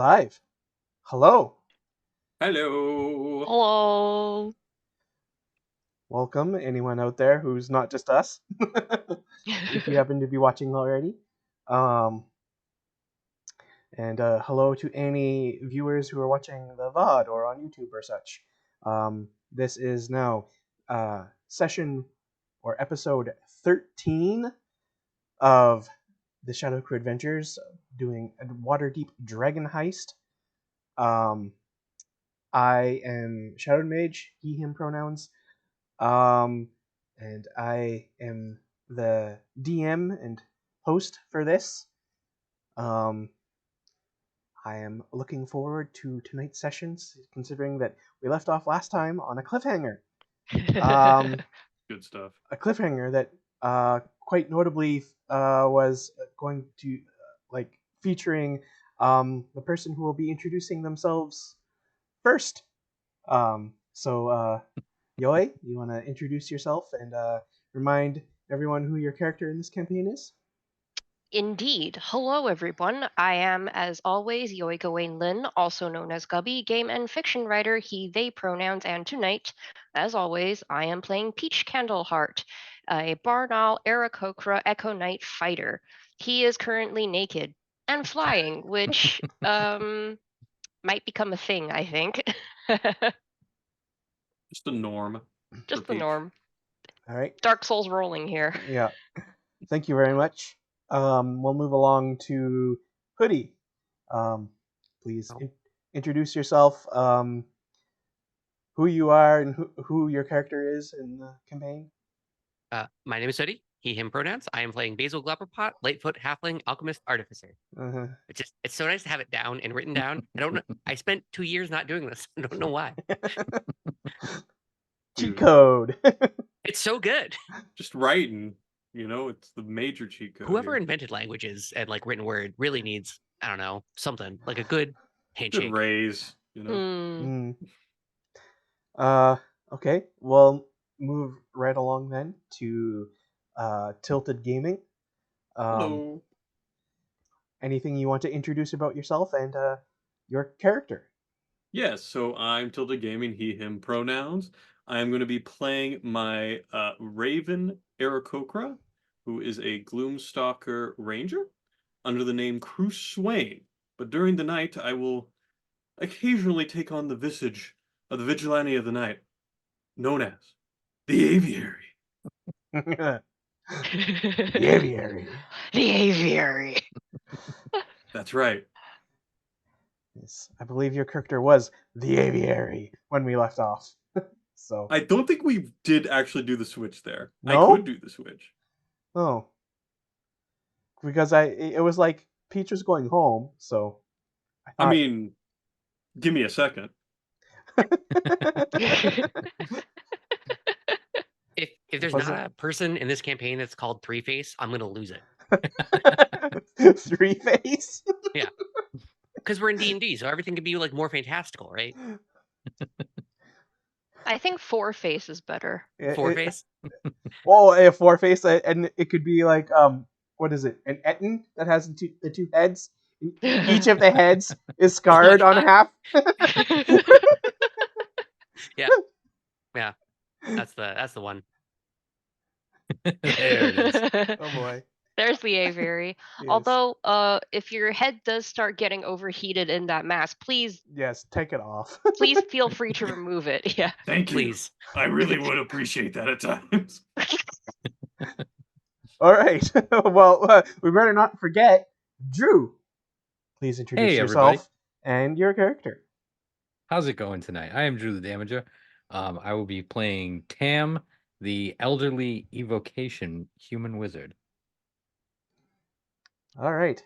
live. Hello. Hello. Hello. Welcome, anyone out there who's not just us. If you happen to be watching already. And hello to any viewers who are watching the VOD or on YouTube or such. This is now session or episode 13 of the Shadow Crew Adventures, doing a Waterdeep Dragon Heist. I am Shadow Mage, he, him pronouns. And I am the DM and host for this. I am looking forward to tonight's sessions, considering that we left off last time on a cliffhanger. Good stuff. A cliffhanger that quite notably was going to featuring the person who will be introducing themselves first. So Yoi, you want to introduce yourself and remind everyone who your character in this campaign is? Indeed. Hello, everyone. I am, as always, Yoi Gawain Lin, also known as Gubby, game and fiction writer, he, they pronouns, and tonight, as always, I am playing Peach Candleheart, a Barnal Aarakocra Echo Knight fighter. He is currently naked and flying, which might become a thing, I think. Just the norm. Just the norm. All right. Dark Souls rolling here. Yeah. Thank you very much. We'll move along to Hoodie. Please introduce yourself, who you are, and who your character is in the campaign. My name is Hoodie, he, him pronouns. I am playing Basil Glapperpot, Lightfoot, Halfling, Alchemist, Artificer. Uh-huh. It's so nice to have it down and written down. I don't know. I spent 2 years not doing this. I don't know why. Cheat code. It's so good. Just writing, it's the major cheat code. Whoever invented languages and written word really needs, I don't know, something like a good handshake. Good raise, Okay, we'll move right along then to Tilted Gaming. Hello. Anything you want to introduce about yourself and your character? Yes, so I'm Tilted Gaming, he, him pronouns. I'm going to be playing my Raven Aarakocra, who is a Gloomstalker Ranger, under the name Cruce Swain. But during the night, I will occasionally take on the visage of the Vigilante of the Night, known as the Aviary. The Aviary. The Aviary. That's right. Yes, I believe your character was the Aviary when we left off. So I don't think we did actually do the switch there. No? I could do the switch. Oh. Because it was like Peach was going home, so I mean, give me a second. If there's not a person in this campaign that's called Three Face, I'm gonna lose it. Three Face? Yeah. Because we're in D&D, so everything could be more fantastical, right? I think Four Face is better. Four Face? Well, a Four Face, and it could be what is it? An Etten that has the two heads. Each of the heads is scarred on half. Yeah. That's the one. There it is. Oh boy. There's the Aviary. Yes. Although, if your head does start getting overheated in that mask, please take it off. Please feel free to remove it. Yeah. Thank you. Please. I really would appreciate that at times. All right. Well, we better not forget Drew. Please introduce yourself and your character. How's it going tonight? I am Drew the Damager. I will be playing Tam, the elderly evocation human wizard. All right.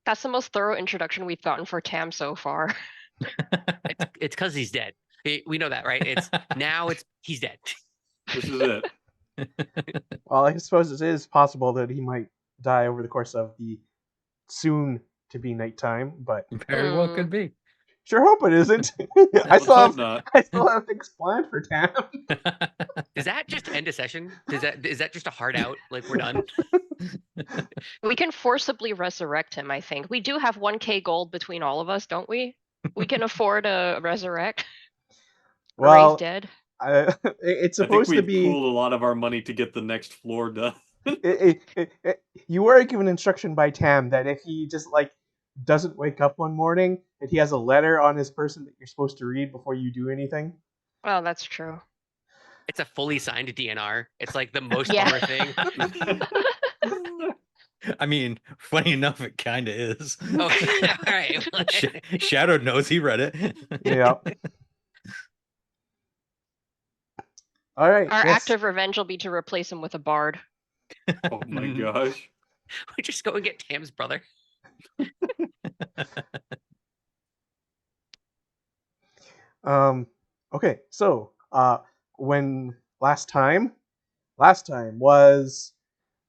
That's the most thorough introduction we've gotten for Tam so far. It's because he's dead. We know that, right? He's dead. This is it. Well, I suppose it is possible that he might die over the course of the soon-to-be nighttime, but Very well could be. Sure hope it isn't. I still have things planned for Tam. Does that just end a session? Is that just a hard out? We're done? We can forcibly resurrect him, I think. We do have 1k gold between all of us, don't we? We can afford a resurrect. Or raise Well, dead. it's I think supposed to we be. pooled a lot of our money to get the next floor done. You were given instruction by Tam that if he just like doesn't wake up one morning, that he has a letter on his person that you're supposed to read before you do anything. Oh, that's true. It's a fully signed DNR. It's like the most Yeah. bummer thing. I mean, funny enough, it kind of is. Okay, all right. Shadow knows he read it. Yeah. All right. Our yes. act of revenge will be to replace him with a bard. Oh my gosh. We just go and get Tam's brother. Okay. So, when last time was,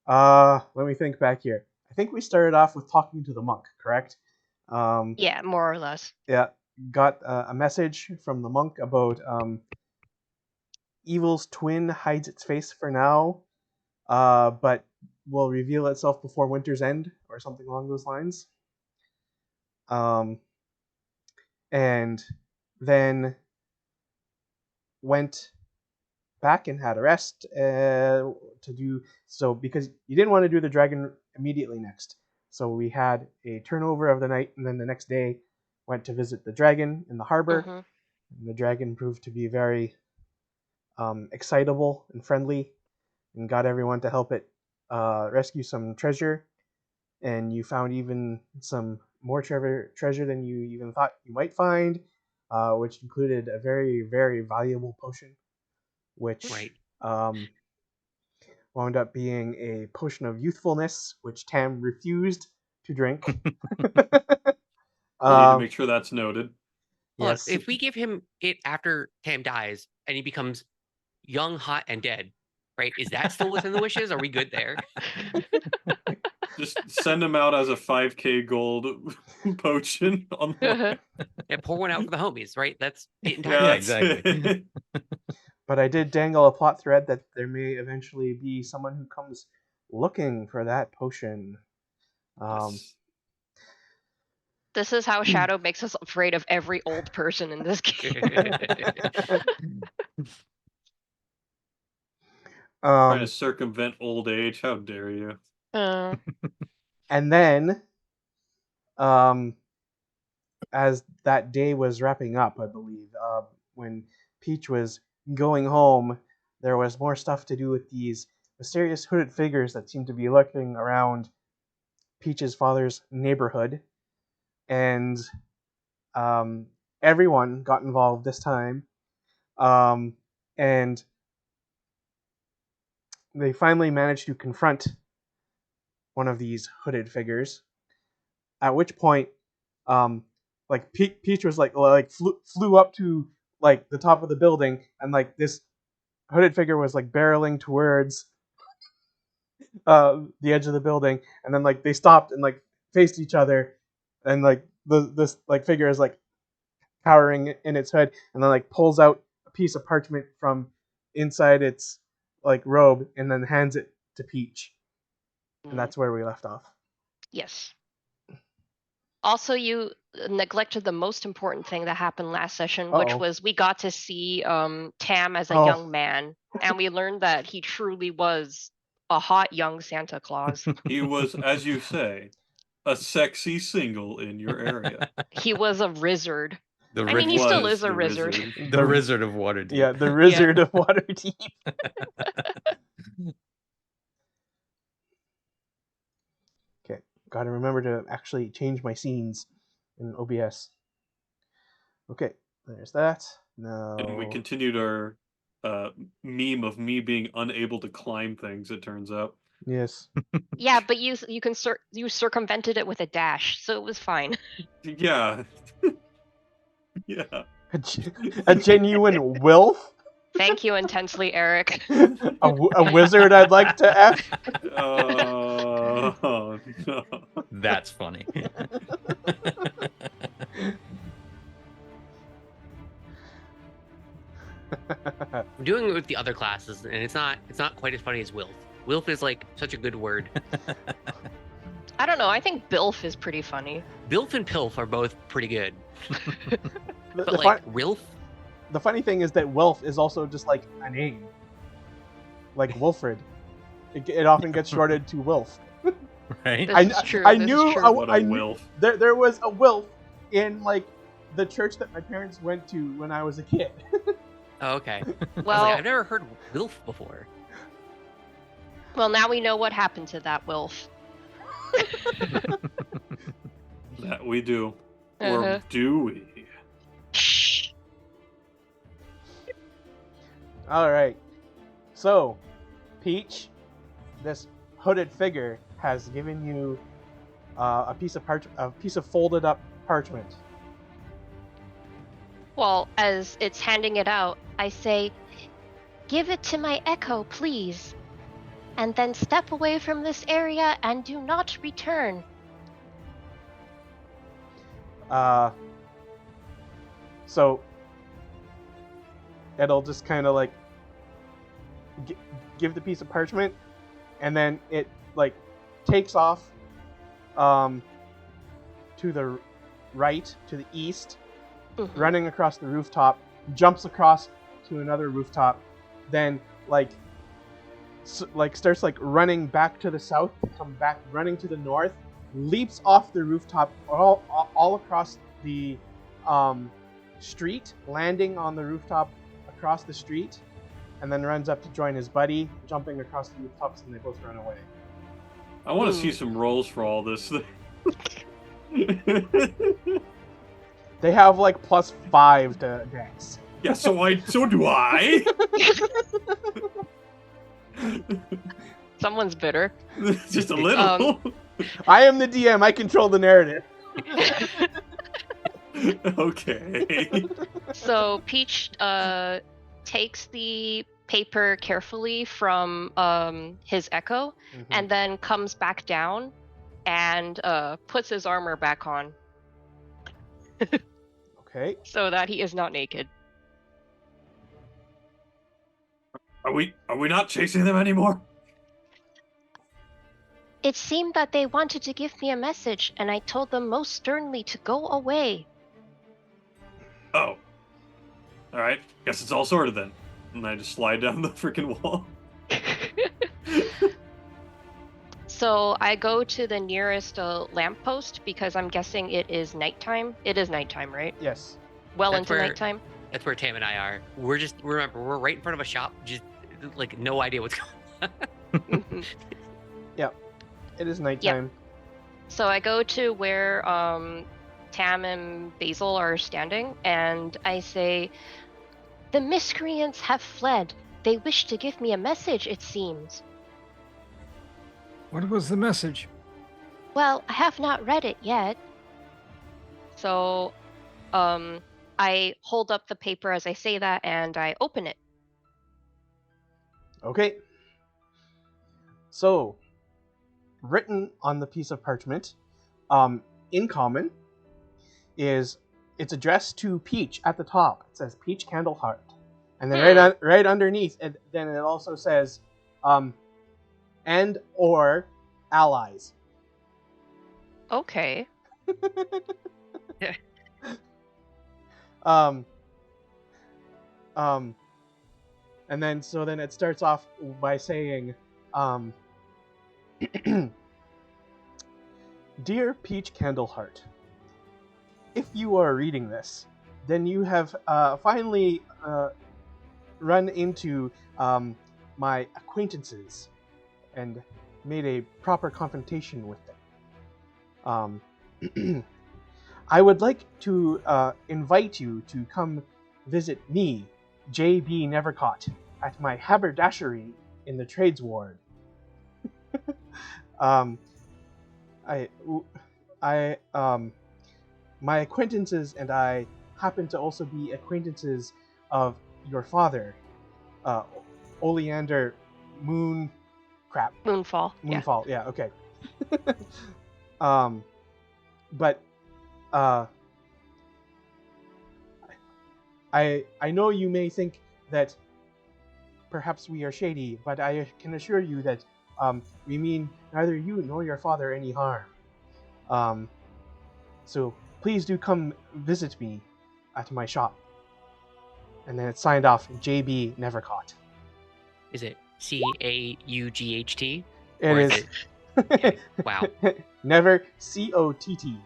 let me think back here. I think we started off with talking to the monk, correct? Yeah, more or less. Yeah. Got a message from the monk about evil's twin hides its face for now, but will reveal itself before winter's end, or something along those lines. And then went back and had a rest to do so, because you didn't want to do the dragon immediately next. So we had a turnover of the night, and then the next day went to visit the dragon in the harbor. Mhm. And the dragon proved to be very excitable and friendly, and got everyone to help it rescue some treasure. And you found even some more treasure than you even thought you might find, which included a very, very valuable potion, which Right. wound up being a potion of youthfulness, which Tam refused to drink. I need to make sure that's noted. Look, Yes. if we give him it after Tam dies and he becomes young, hot, and dead, right? Is that still within the wishes? Are we good there? Just send him out as a 5k gold potion on the way. Yeah, pour one out for the homies, right? That's it in time. Yeah, Yeah, that's exactly. it. But I did dangle a plot thread that there may eventually be someone who comes looking for that potion. Yes. This is how Shadow makes us afraid of every old person in this game. Trying to circumvent old age. How dare you? And then, as that day was wrapping up, I believe, when Peach was going home, there was more stuff to do with these mysterious hooded figures that seemed to be lurking around Peach's father's neighborhood. And everyone got involved this time. And they finally managed to confront one of these hooded figures. At which point, like Peach was like flew up to like the top of the building, and like this hooded figure was like barreling towards the edge of the building, and then like they stopped and like faced each other, and like this like figure is like cowering in its hood, and then like pulls out a piece of parchment from inside its like robe, and then hands it to Peach, and that's where we left off. Yes. Also, you neglected the most important thing that happened last session, which Uh-oh. was we got to see Tam as a Oh. young man, and we learned that he truly was a hot young Santa Claus. He was, as you say, a sexy single in your area. He was a wizard. The I mean, he Riz- still Was is a the wizard. wizard. the Wizard of Waterdeep. Yeah, the Wizard of Waterdeep. Okay, gotta remember to actually change my scenes in OBS. Okay, there's that. Now, And we continued our meme of me being unable to climb things, it turns out. yes, Yeah, but you circumvented it with a dash, so it was fine. Yeah. Yeah. a genuine wilf, Thank you intensely, Eric. a wizard. I'd like to F. Oh, no. That's funny. I'm doing it with the other classes, and it's not quite as funny as Will's. Wilf is like such a good word. I don't know. I think Bilf is pretty funny. Bilf and Pilf are both pretty good. The, But the, like fun, Rilf, the funny thing is that Wilf is also just like a name, like Wilfred. It often gets shorted to Wilf. Right? This is true. I this knew is true. What a I knew Wilf. there was a Wilf in like the church that my parents went to when I was a kid. oh, okay. I was Well, like, I've never heard Wilf before. well, now we know what happened to that Wilf. That we do. Uh-huh. Or do we? Shh. All right. So, Peach, this hooded figure has given you a piece of folded up parchment. Well, as it's handing it out, I say, "Give it to my echo, please. And then step away from this area and do not return." So it'll just kind of like give the piece of parchment, and then it like takes off to the right, to the east, Mhm. running across the rooftop, jumps across to another rooftop, then starts like running back to the south, come back running to the north, leaps off the rooftop all across the street, landing on the rooftop across the street, and then runs up to join his buddy, jumping across the rooftops, and they both run away. I want to see some rolls for all this. They have like +5 to dex. Yeah, so do I. Someone's bitter. Just a little. I am the DM. I control the narrative. Okay. So Peach takes the paper carefully from his echo and then comes back down and puts his armor back on Okay. so that he is not naked. Are we not chasing them anymore? It seemed that they wanted to give me a message, and I told them most sternly to go away. Oh. Alright. Guess it's all sorted then. And I just slide down the freaking wall. So I go to the nearest lamppost because I'm guessing it is nighttime. It is nighttime, right? Yes. Well That's into where- nighttime. That's where Tam and I are. Remember, we're right in front of a shop, just like no idea what's going on. Mhm. It is nighttime. So I go to where Tam and Basil are standing, and I say, "The miscreants have fled. They wish to give me a message, it seems." What was the message? Well, I have not read it yet. So I hold up the paper as I say that, and I open it. Okay. So, written on the piece of parchment, in common, it's addressed to Peach at the top. It says Peach Candleheart, and then right underneath, and then it also says, and or allies. Okay. And then it starts off by saying, Dear Peach Candleheart, if you are reading this, then you have finally run into my acquaintances and made a proper confrontation with them. I would like to invite you to come visit me, J.B. Nevercaught, at my haberdashery in the Trades Ward. My acquaintances and I happen to also be acquaintances of your father, Oleander Moonfall. Moonfall. Yeah. Okay. But I know you may think that perhaps we are shady, but I can assure you that We mean neither you nor your father any harm. So please do come visit me at my shop. And then it's signed off, JB Nevercaught. Is it CAUGHT? It Or is. is it- okay, wow. Never COTT.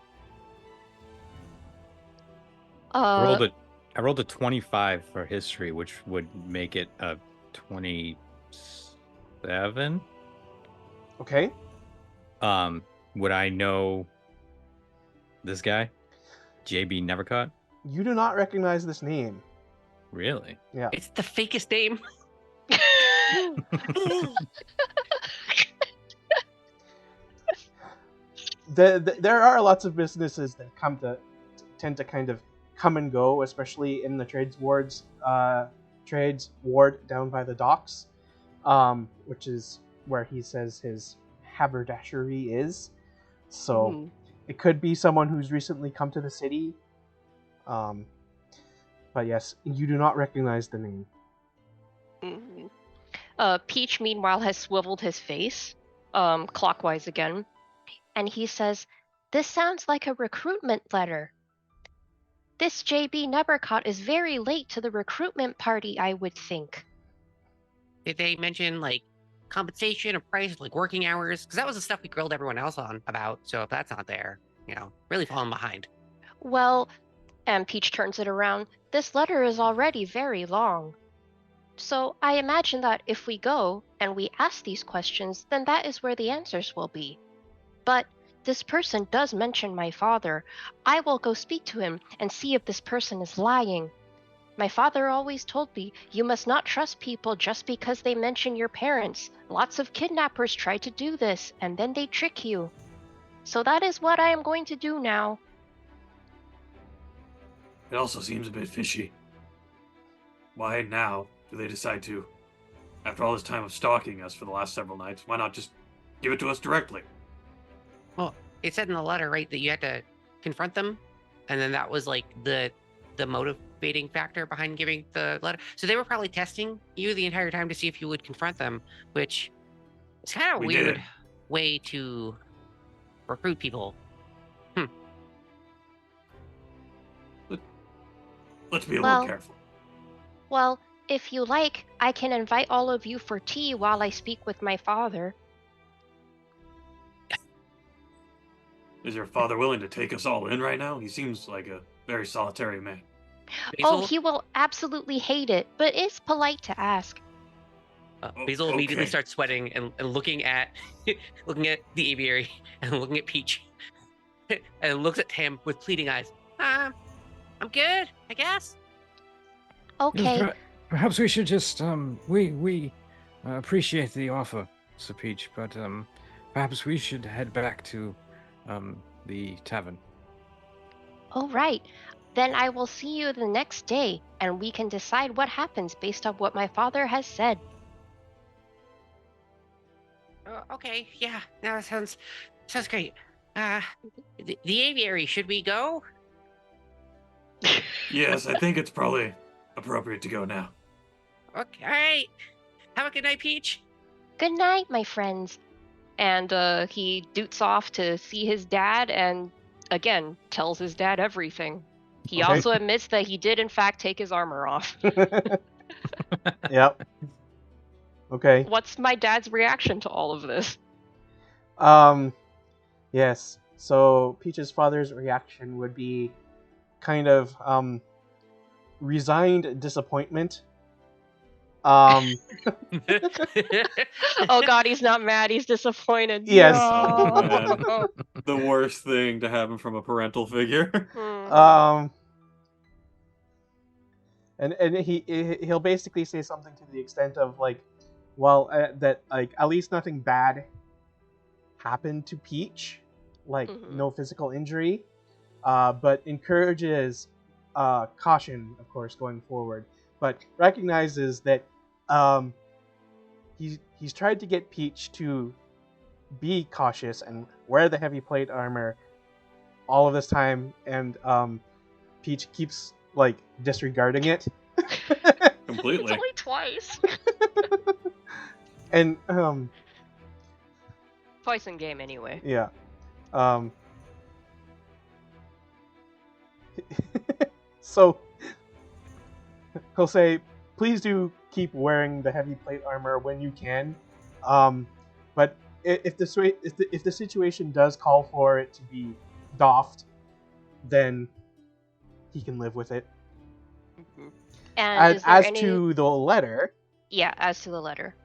I rolled a 25 for history, which would make it a 27. Okay. Would I know this guy? JB Nevercaught? You do not recognize this name. Really? Yeah. It's the fakest name. There are lots of businesses that tend to kind of come and go, especially in the trades ward down by the docks, which is where he says his haberdashery is. So it could be someone who's recently come to the city. But yes, you do not recognize the name. Peach, meanwhile, has swiveled his face, clockwise again, and he says, "This sounds like a recruitment letter. This JB Nevercaught is very late to the recruitment party, I would think." Did they mention like compensation or price, like working hours? Because that was the stuff we grilled everyone else on about. So if that's not there, really falling behind. Well, and Peach turns it around, this letter is already very long. So I imagine that if we go and we ask these questions, then that is where the answers will be. But this person does mention my father. I will go speak to him and see if this person is lying. My father always told me you must not trust people just because they mention your parents. Lots of kidnappers try to do this, and then they trick you. So that is what I am going to do now. It also seems a bit fishy. Why now do they decide to, after all this time of stalking us for the last several nights, why not just give it to us directly? Well, it said in the letter, right, that you had to confront them, and then that was like the motivating factor behind giving the letter. So they were probably testing you the entire time to see if you would confront them, which is kind of a We weird did. way to recruit people. Let's be a Well- little careful. Well, if you like, I can invite all of you for tea while I speak with my father. Is your father willing to take us all in right now? He seems like a very solitary man. Oh, Basil, he will absolutely hate it, but it's polite to ask. Basil immediately Okay. starts sweating and looking at looking at the aviary and looking at Peach and looks at Tam with pleading eyes. I'm good, I guess. Okay, Yes, perhaps we should just we appreciate the offer, Sir Peach, but perhaps we should head back to the tavern. all right. Then I will see you the next day, and we can decide what happens based on what my father has said. Okay, yeah, that sounds great. The aviary, should we go? Yes, I think it's probably appropriate to go now. Okay, all right. Have a good night, Peach. Good night, my friends. And he doots off to see his dad and, again, tells his dad everything. He Okay. also admits that he did, in fact, take his armor off. Yep. Okay. What's my dad's reaction to all of this? Yes. So Peach's father's reaction would be kind of resigned disappointment. Oh god, he's not mad, he's disappointed. Yes. Oh, No. The worst thing to happen from a parental figure. Hmm. And he'll basically say something to the extent of like, well, that like at least nothing bad happened to Peach, like no physical injury, but encourages caution, of course, going forward, but recognizes that he's tried to get Peach to be cautious and wear the heavy plate armor all of this time, and Peach keeps like disregarding it. It's Completely. only twice. And Twice in game, anyway. Yeah. So he'll say, "Please do keep wearing the heavy plate armor when you can, but if the situation does call for it to be doffed, then he can live with it." And is there As any? to the letter, Yeah, as to the letter.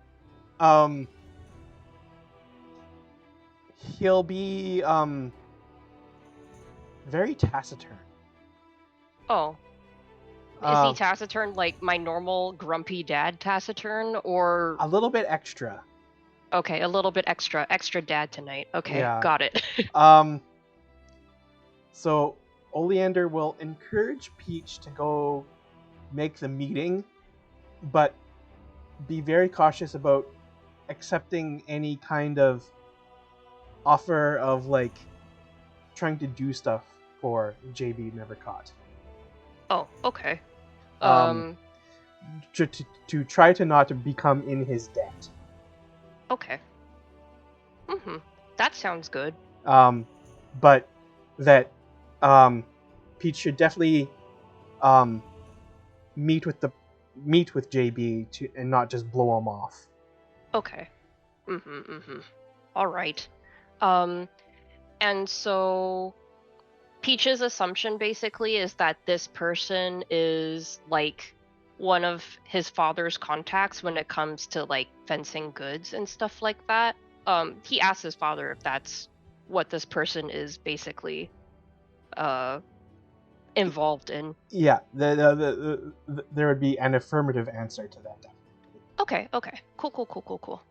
He'll be very taciturn. Oh. Is Um, he taciturn like my normal grumpy dad taciturn, or a little bit extra. okay, a little bit extra dad tonight. Okay, Yeah. got it. So Oleander will encourage Peach to go make the meeting, but be very cautious about accepting any kind of offer of like trying to do stuff for JB Never Caught. Oh, okay. To try to not become in his debt. Okay. That sounds good. But that Peach should definitely meet with JB and not just blow him off. Okay. All right. And so Peach's assumption basically is that this person is like one of his father's contacts when it comes to like fencing goods and stuff like that. He asks his father if that's what this person is basically involved in. Yeah, there would be an affirmative answer to that. Okay. Cool.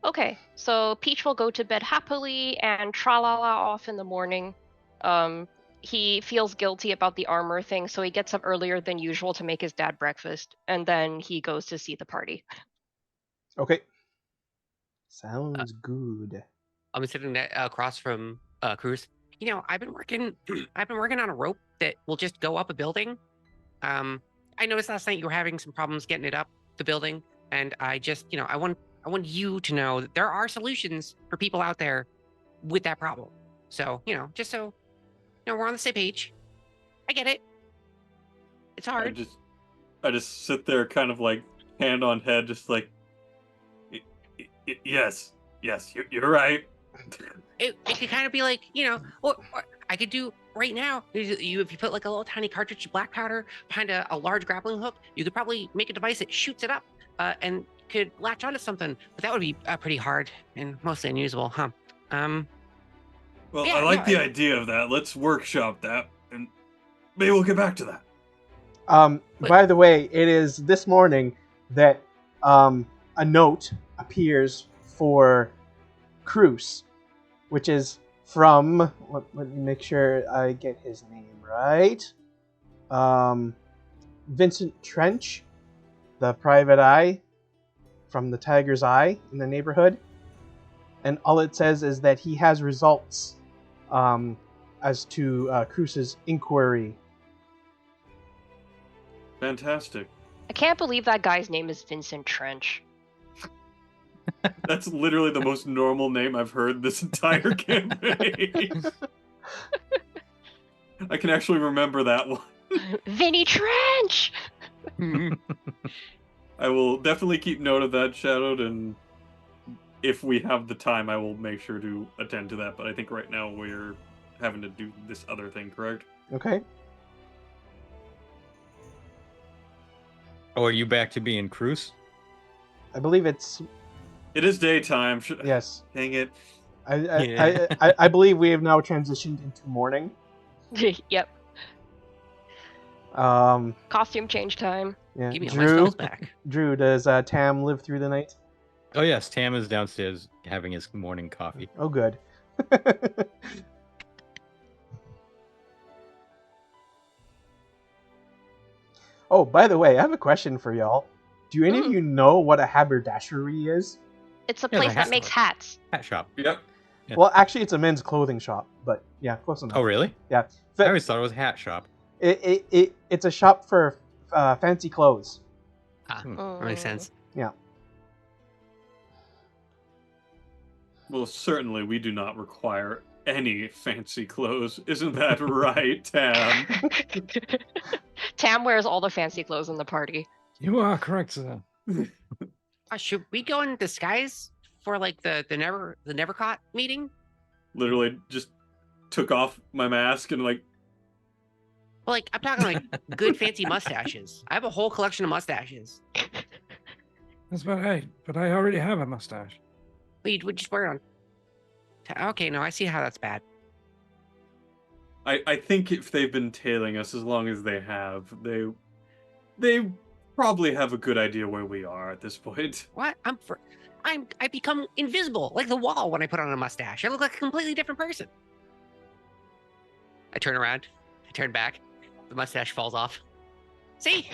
Okay, so Peach will go to bed happily and tra-la-la off in the morning. He feels guilty about the armor thing, so he gets up earlier than usual to make his dad breakfast, and then he goes to see the party. Okay. Sounds good. I'm sitting across from Cruz. You know, I've been working on a rope that will just go up a building. I noticed last night you were having some problems getting it up the building, and I just, I want you to know that there are solutions for people out there with that problem. So, just so we're on the same page. I get it. It's hard. I just sit there, kind of like hand on head, just like, yes, you're right. It could kind of be like, what I could do right now. If you put like a little tiny cartridge of black powder behind a large grappling hook, you could probably make a device that shoots it up and could latch onto something. But that would be pretty hard and mostly unusable, huh? Well, yeah, I like the idea of that. Let's workshop that, and maybe we'll get back to that. By the way, it is this morning that a note appears for Cruz, which is from, let me make sure I get his name right. Vincent Trench, the private eye from the Tiger's Eye in the neighborhood. And all it says is that he has results as to Cruz's inquiry. Fantastic. I can't believe that guy's name is Vincent Trench. That's literally the most normal name I've heard this entire campaign. I can actually remember that one. Vinny Trench! I will definitely keep note of that, Shadowed, and if we have the time, I will make sure to attend to that. But I think right now we're having to do this other thing, correct? Okay. Oh, are you back to being Cruz? I believe it's... It is daytime. Yes. Dang it. I believe we have now transitioned into morning. Yep. Costume change time. Yeah. Give me all my spells back. Drew, does Tam live through the night? Oh yes, Tam is downstairs having his morning coffee. Oh, good. Oh, by the way, I have a question for y'all. Do any of you know what a haberdashery is? It's a Yeah, place the that makes hats. Hat shop. Yep. Yeah. Well, actually, it's a men's clothing shop, but yeah, close enough. Oh really? Yeah. I always thought it was a hat shop. It's a shop for fancy clothes. That makes sense. Yeah. Well, certainly we do not require any fancy clothes. Isn't that right, Tam? Tam wears all the fancy clothes in the party. You are correct, sir. Should we go in disguise for like the Nevercaught meeting? Literally just took off my mask and like, Well, like I'm talking like good fancy mustaches. I have a whole collection of mustaches. That's about right. But I already have a mustache. We just wear it on. Okay, no, I see how that's bad. I think if they've been tailing us as long as they have, they probably have a good idea where we are at this point. What? I become invisible, like the wall when I put on a mustache. I look like a completely different person. I turn around, I turn back, the mustache falls off. See?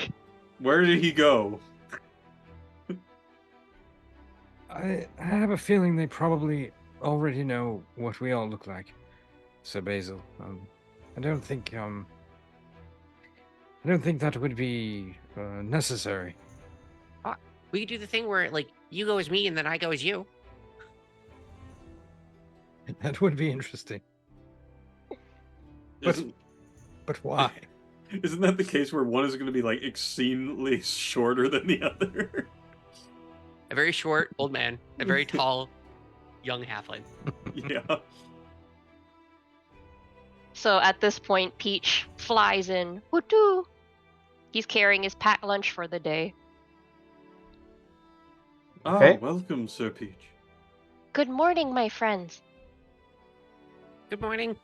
Where did he go? I have a feeling they probably already know what we all look like, Sir Basil. I don't think that would be necessary. We could do the thing where like you go as me and then I go as you. That would be interesting. But Isn't, but why? isn't that the case where one is going to be like exceedingly shorter than the other? A very short old man, a very tall young halfling. Yeah. So at this point, Peach flies in. Woo-doo! He's carrying his packed lunch for the day. Okay. Oh, welcome, Sir Peach. Good morning, my friends. Good morning.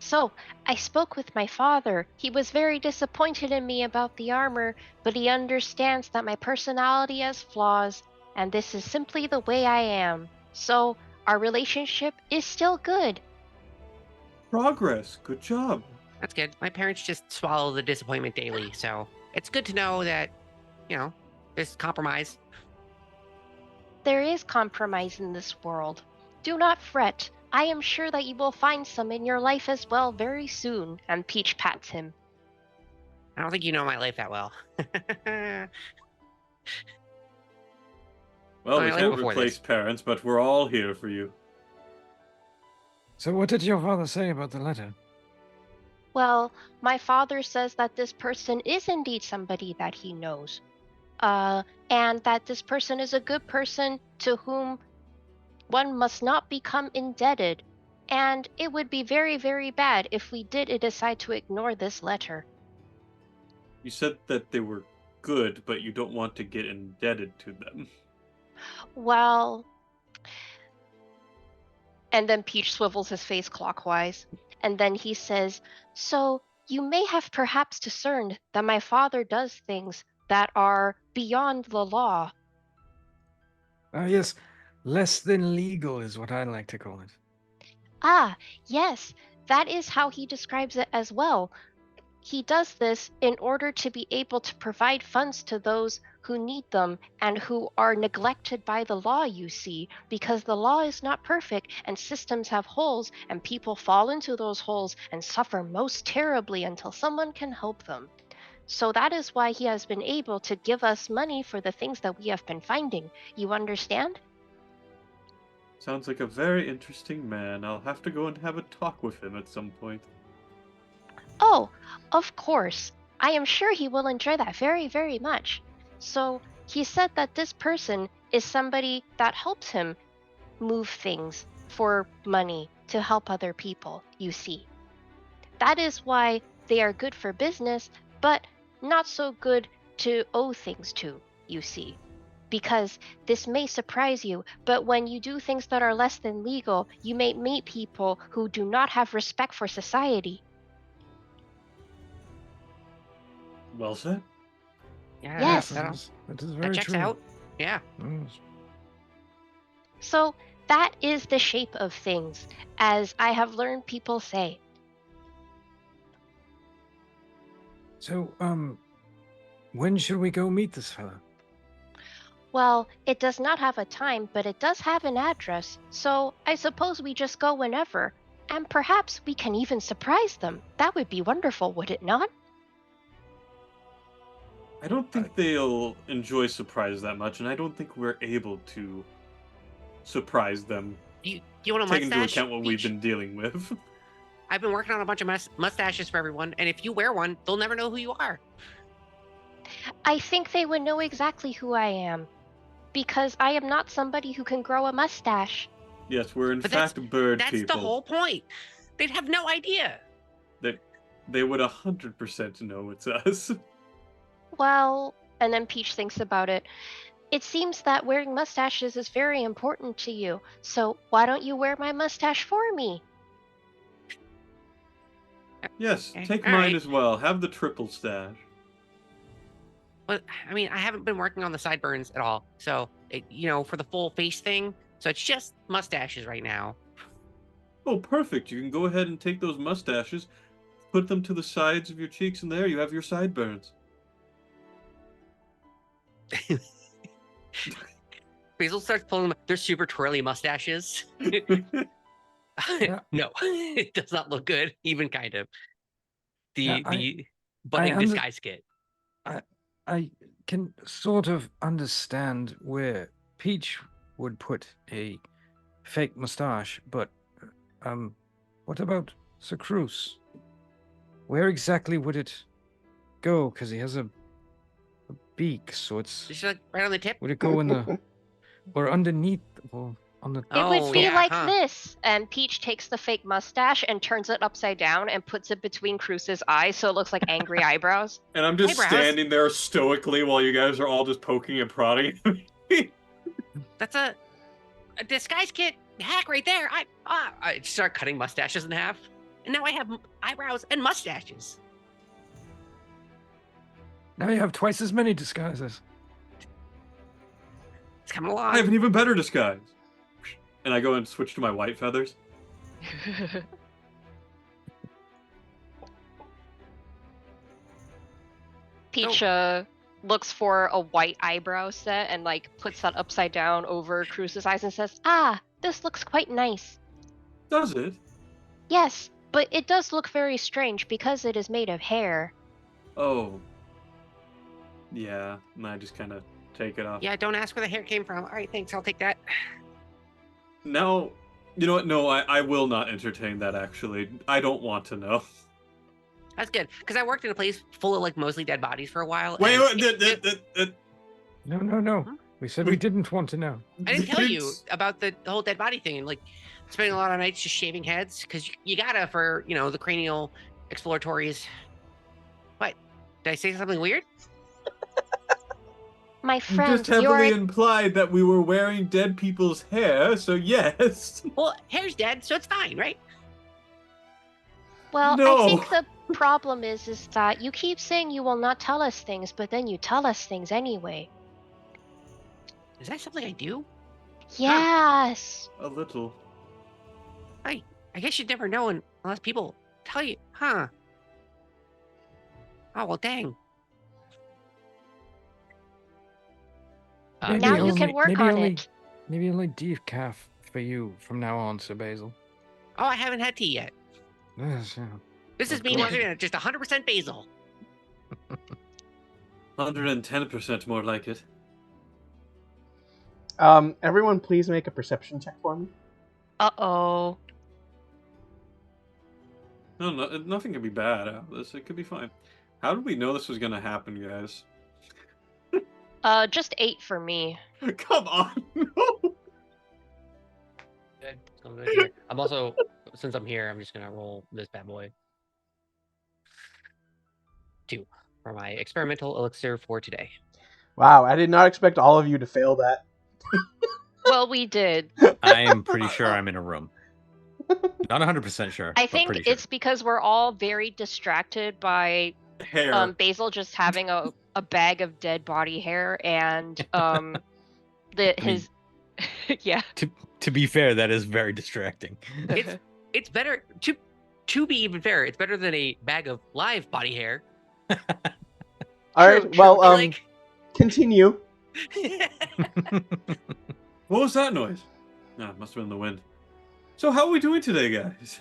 So, I spoke with my father. He was very disappointed in me about the armor, but he understands that my personality has flaws, and this is simply the way I am. So, our relationship is still good. Progress. Good job. That's good. My parents just swallow the disappointment daily, so it's good to know that, there's compromise. There is compromise in this world. Do not fret. I am sure that you will find some in your life as well very soon. And Peach pats him. I don't think you know my life that well. Well, we I like can't before replace this. parents, but we're all here for you. So what did your father say about the letter? Well, my father says that this person is indeed somebody that he knows. And that this person is a good person to whom one must not become indebted. And it would be very, very bad if we did decide to ignore this letter. You said that they were good, but you don't want to get indebted to them. Well, and then Peach swivels his face clockwise, and then he says, so you may have perhaps discerned that my father does things that are beyond the law. Yes, less than legal is what I like to call it. Ah, yes, that is how he describes it as well. He does this in order to be able to provide funds to those who need them and who are neglected by the law, you see, because the law is not perfect and systems have holes and people fall into those holes and suffer most terribly until someone can help them. So that is why he has been able to give us money for the things that we have been finding. You understand? Sounds like a very interesting man. I'll have to go and have a talk with him at some point. Oh, of course. I am sure he will enjoy that very, very much. So he said that this person is somebody that helps him move things for money to help other people, you see. That is why they are good for business, but not so good to owe things to, you see. Because this may surprise you, but when you do things that are less than legal, you may meet people who do not have respect for society. Well said. Yeah, Yes. That is very that checks true. out. Yeah. Yes. So that is the shape of things, as I have learned people say. So, when should we go meet this fella? Well, it does not have a time, but it does have an address, so I suppose we just go whenever. And perhaps we can even surprise them. That would be wonderful, would it not? I don't think they'll enjoy surprise that much, and I don't think we're able to surprise them, Do you want a taking into mustache? account what we've Peach? been dealing with. I've been working on a bunch of mustaches for everyone, and if you wear one, they'll never know who you are. I think they would know exactly who I am. Because I am not somebody who can grow a mustache. Yes, we're in But fact bird That's people. the whole point. They'd have no idea. They would 100% know it's us. Well, and then Peach thinks about it. It seems that wearing mustaches is very important to you. So why don't you wear my mustache for me? Yes, Okay, take all mine right. as well. Have the triple stash. But I mean, I haven't been working on the sideburns at all. So, for the full face thing. So it's just mustaches right now. Oh, perfect. You can go ahead and take those mustaches, put them to the sides of your cheeks, and there you have your sideburns. Basil starts pulling them. They're super twirly mustaches. Yeah. No, it does not look good, even kind of. Yeah, The budding under- disguise kit. I can sort of understand where Peach would put a fake mustache, but what about Sir Cruz? Where exactly would it go? Because he has a beak, so it's Just like right on the tip. would it go in the or underneath or on the? It would be yeah, like huh. this. And Peach takes the fake mustache and turns it upside down and puts it between Cruz's eyes so it looks like angry eyebrows. And I'm just Eyebrows. standing there stoically while you guys are all just poking and prodding at me. That's a disguise kit hack right there. I start cutting mustaches in half, and now I have eyebrows and mustaches. Now you have twice as many disguises. It's coming along. I have an even better disguise. And I go and switch to my white feathers. Peach looks for a white eyebrow set and like puts that upside down over Cruz's eyes and says, "Ah, this looks quite nice." Does it? Yes, but it does look very strange because it is made of hair. Oh. Yeah, and I just kind of take it off. Yeah, don't ask where the hair came from. All right, thanks. I'll take that. Now, you know what? No, I will not entertain that, actually. I don't want to know. That's good, because I worked in a place full of like mostly dead bodies for a while. Wait, and No. Huh? We said we didn't want to know. I didn't tell you about the whole dead body thing and like spending a lot of nights just shaving heads because you gotta for the cranial exploratories. What? Did I say something weird? My You friend, just heavily you're implied that we were wearing dead people's hair, so yes. Well, hair's dead, so it's fine, right? well, No. I think the problem is that you keep saying you will not tell us things, but then you tell us things anyway. Is that something I do? Yes. A little. I guess you'd never know unless people tell you, huh? Oh well, dang. Now you can work on it. Maybe only decaf for you from now on, Sir Basil. Oh, I haven't had tea yet. Yes, yeah. This is Of me course. working at just 100% basil. 110% more like it. Everyone, please make a perception check for me. Uh-oh. No, nothing could be bad out of this. It could be fine. How did we know this was going to happen, guys? Just 8 for me. Come on, no. Good. I'm good here. I'm also, since I'm here, I'm just gonna roll this bad boy. 2 for my experimental elixir for today. Wow, I did not expect all of you to fail that. Well, we did. I am pretty sure I'm in a room. Not 100% sure. I but think pretty sure. it's because we're all very distracted by Hair. Basil just having a bag of dead body hair and his yeah. To be fair, that is very distracting. It's better to be even fair. It's better than a bag of live body hair. All right, True, well, like- continue. What was that noise? Ah, must have been the wind. So how are we doing today, guys?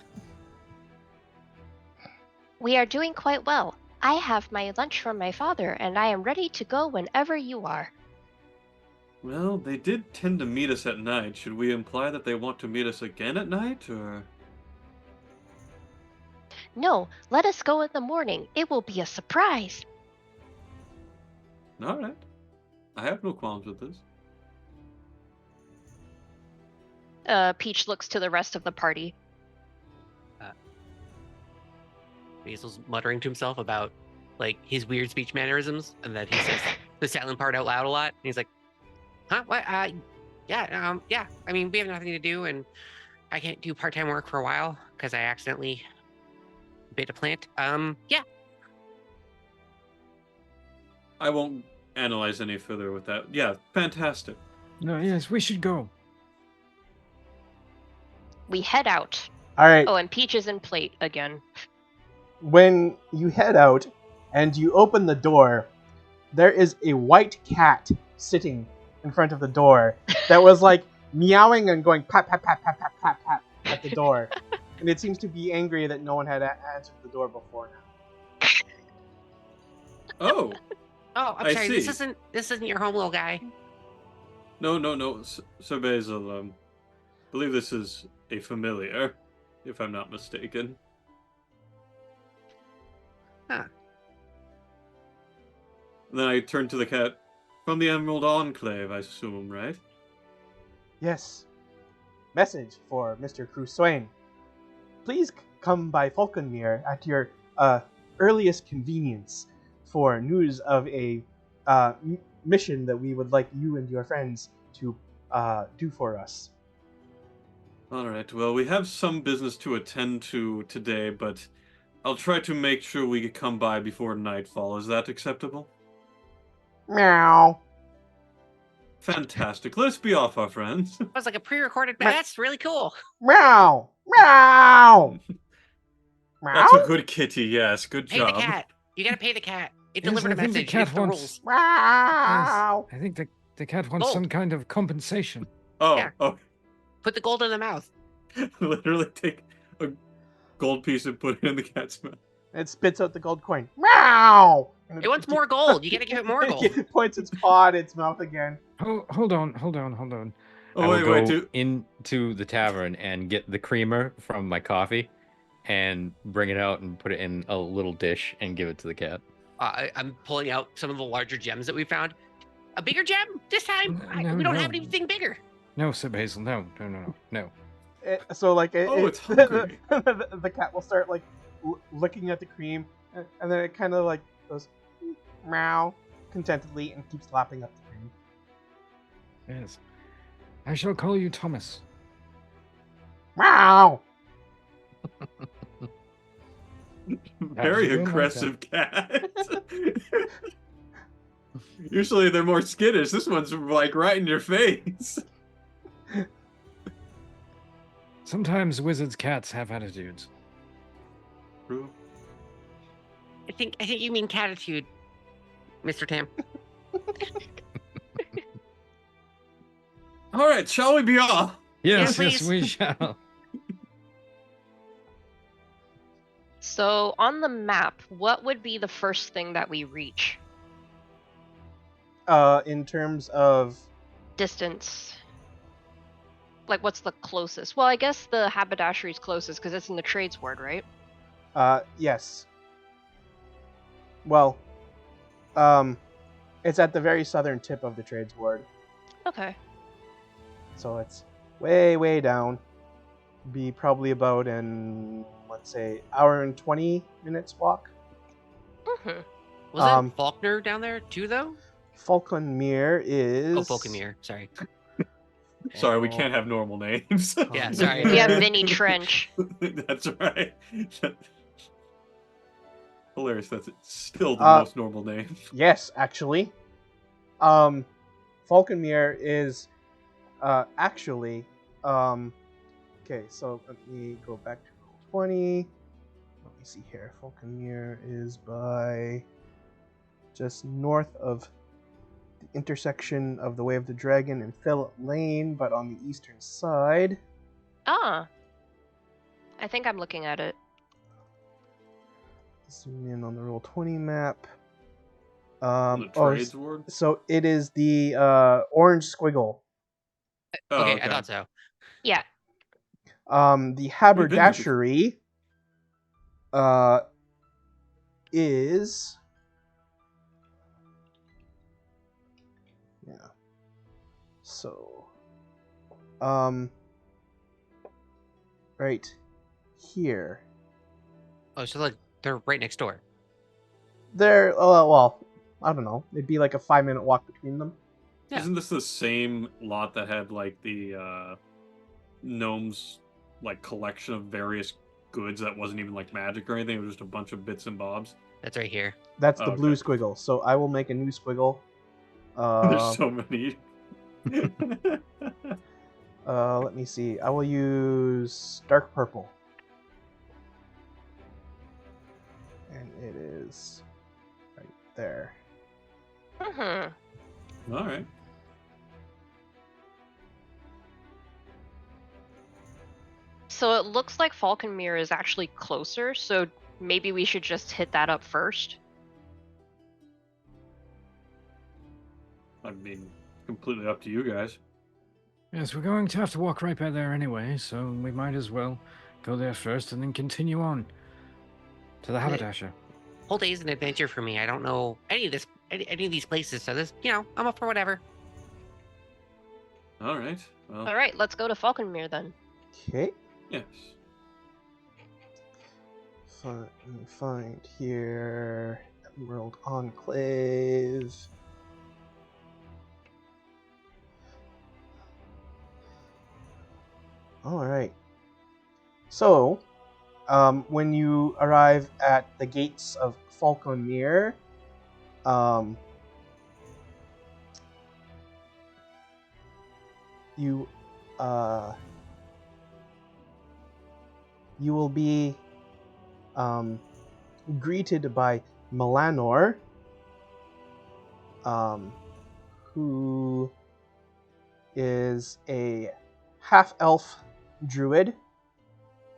We are doing quite well. I have my lunch from my father, and I am ready to go whenever you are. Well, they did tend to meet us at night. Should we imply that they want to meet us again at night, or? No, let us go in the morning. It will be a surprise. All right. I have no qualms with this. Peach looks to the rest of the party. Basil's muttering to himself about like his weird speech mannerisms, and that he says the silent part out loud a lot. And he's like, "Huh? What? Yeah. Yeah. I mean, we have nothing to do, and I can't do part-time work for a while because I accidentally bit a plant. Yeah. I won't analyze any further with that. Yeah, fantastic. No, yes, we should go. We head out. All right. Oh, and Peach is in plate again. When you head out and you open the door, there is a white cat sitting in front of the door that was like meowing and going pat pat pat pat pat pat pat at the door, and it seems to be angry that no one had answered the door before now. Oh, Oh, I'm I sorry. see. This isn't your home, little guy. no. Sir Basil, believe this is a familiar, if I'm not mistaken. Huh. Then I turn to the cat. From the Emerald Enclave, I assume, right? Yes. Message for Mr. Crusoe. Please come by Falconmere at your earliest convenience for news of a mission that we would like you and your friends to do for us. Alright, well, we have some business to attend to today, but I'll try to make sure we can come by before nightfall. Is that acceptable? Meow. Fantastic. Let's be off, our friends. That was like a pre-recorded. Ma- That's really cool. Meow. Meow. Meow. That's a good kitty, yes. Good Pay job. the cat. You gotta pay the cat. It Yes, delivered I a think the message. cat It's the wants- rules. Meow. Yes, I think the cat wants Gold. some kind of compensation. Oh, Yeah. oh. Put the gold in the mouth. Literally take a gold piece and put it in the cat's mouth. It spits out the gold coin. Meow. And It wants more gold. You gotta give it more gold. It points its paw at its mouth again. Hold on. I Oh, will go wait, do... into the tavern and get the creamer from my coffee and bring it out and put it in a little dish and give it to the cat. I'm pulling out some of the larger gems that we found. A bigger gem this time? No, we don't have no. anything bigger. No, Sir Basil, no. So like it's hungry. the cat will start like looking at the cream, and then it kind of like goes meow contentedly and keeps lapping up the cream. Yes. I shall call you Thomas. Meow. Very you don't like aggressive cat. Usually they're more skittish. This one's like right in your face. Sometimes wizards' cats have attitudes. True. I think you mean catitude, Mr. Tam. All right, shall we be off? Yes, please. we shall. So on the map, what would be the first thing that we reach? In terms of Distance. Like, what's the closest? Well, I guess the haberdashery's closest because it's in the trades ward, right? yes. Well, it's at the very southern tip of the trades ward, Okay. so it's way down. Be probably about an, let's say, hour and 20 minutes walk. Mm-hmm. Wasn't Faulkner down there too, though? Falconmere is. Oh, Falconmere. Sorry. Sorry, we can't have normal names. Yeah, sorry. We have Vinny Trench. That's right. Hilarious. That's still the most normal name. Yes, actually. Falconmere is actually okay, so let me go back to roll 20. Let me see here. Falconmere is by just north of the intersection of the Way of the Dragon and Phillip Lane, but on the eastern side. Ah. I think I'm looking at it. Zoom in on the roll 20 map. The trades ward? so it is the orange squiggle. Oh, Okay, I thought so. Yeah. The We've been here haberdashery is so right here. Oh, so like they're right next door. There, well, I don't know. It'd be like a 5-minute walk between them. Yeah. Isn't this the same lot that had like the gnomes like collection of various goods that wasn't even like magic or anything? It was just a bunch of bits and bobs. That's right here. That's the Oh, blue okay. squiggle. So I will make a new squiggle. There's so many. Let me see. I will use dark purple. And it is right there. Mm-hmm. All right. So it looks like Falconmere is actually closer, so maybe we should just hit that up first. I mean, completely up to you guys. Yes, we're going to have to walk right by there anyway, so we might as well go there first and then continue on to the haberdasher. Whole day's an adventure for me. I don't know any of these places, so this, I'm up for whatever. All right. Well, All right, let's go to Falconmere then. Okay. yes. Let me find here. Emerald Enclave. Alright. So, when you arrive at the gates of Falconmere, you will be greeted by Melanor, who is a half-elf druid.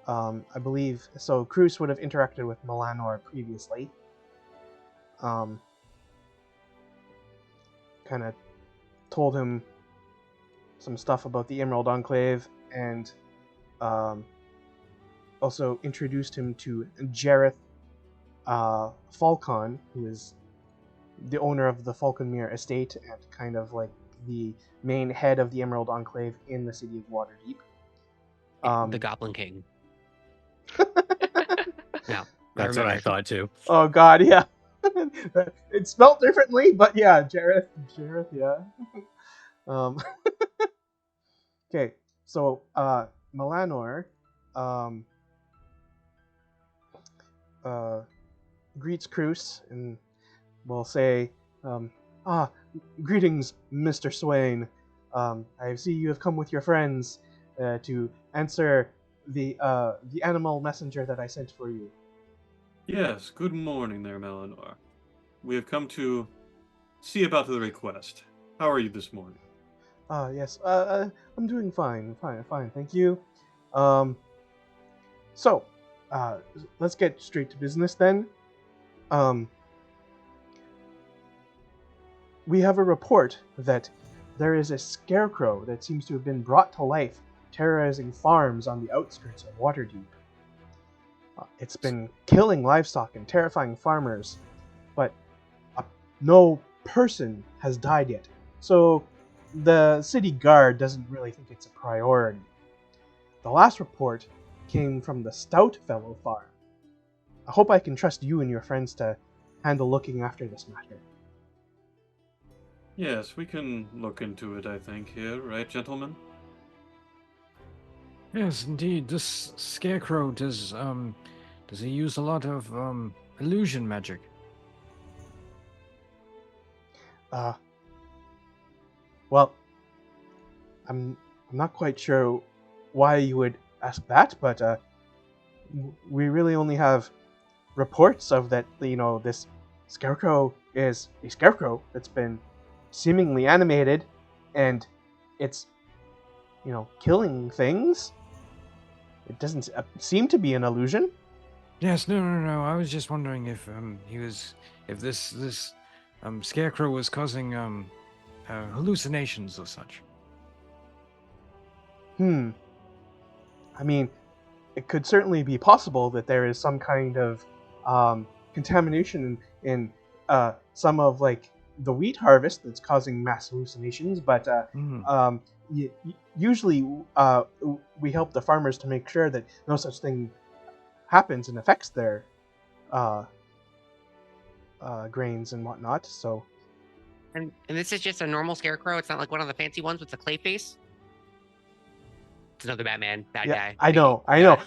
I believe so. Cruz would have interacted with Melanor previously. Kind of told him some stuff about the Emerald Enclave, and also introduced him to Jareth Falcon, who is the owner of the Falconmere estate and kind of like the main head of the Emerald Enclave in the city of Waterdeep. The Goblin King. No, That's what I thought too. Oh God, yeah. It's spelled differently, but yeah, Jareth, yeah. Okay, so Melanor greets Cruz and will say, greetings, Mr. Swain. I see you have come with your friends to answer the animal messenger that I sent for you. Yes. Good morning, there, Melanor. We have come to see about the request. How are you this morning? Yes. I'm doing fine. Fine. Thank you. So, let's get straight to business then. We have a report that there is a scarecrow that seems to have been brought to life, terrorizing farms on the outskirts of Waterdeep. It's been killing livestock and terrifying farmers, but no person has died yet. So the city guard doesn't really think it's a priority. The last report came from the Stout Fellow farm. I hope I can trust you and your friends to handle looking after this matter. Yes, we can look into it, I think, here, right, gentlemen? Yes, indeed. This scarecrow does he use a lot of illusion magic? Well, I'm not quite sure why you would ask that, but we really only have reports of that. This scarecrow is a scarecrow that's been seemingly animated, and it's killing things. It doesn't seem to be an illusion. Yes, no. I was just wondering if if this Scarecrow was causing hallucinations or such. I mean, it could certainly be possible that there is some kind of contamination in some of like the wheat harvest that's causing mass hallucinations. But usually we help the farmers to make sure that no such thing happens and affects their grains and whatnot. So, And this is just a normal Scarecrow. It's not like one of the fancy ones with the clay face. It's another bad yeah, guy. I know,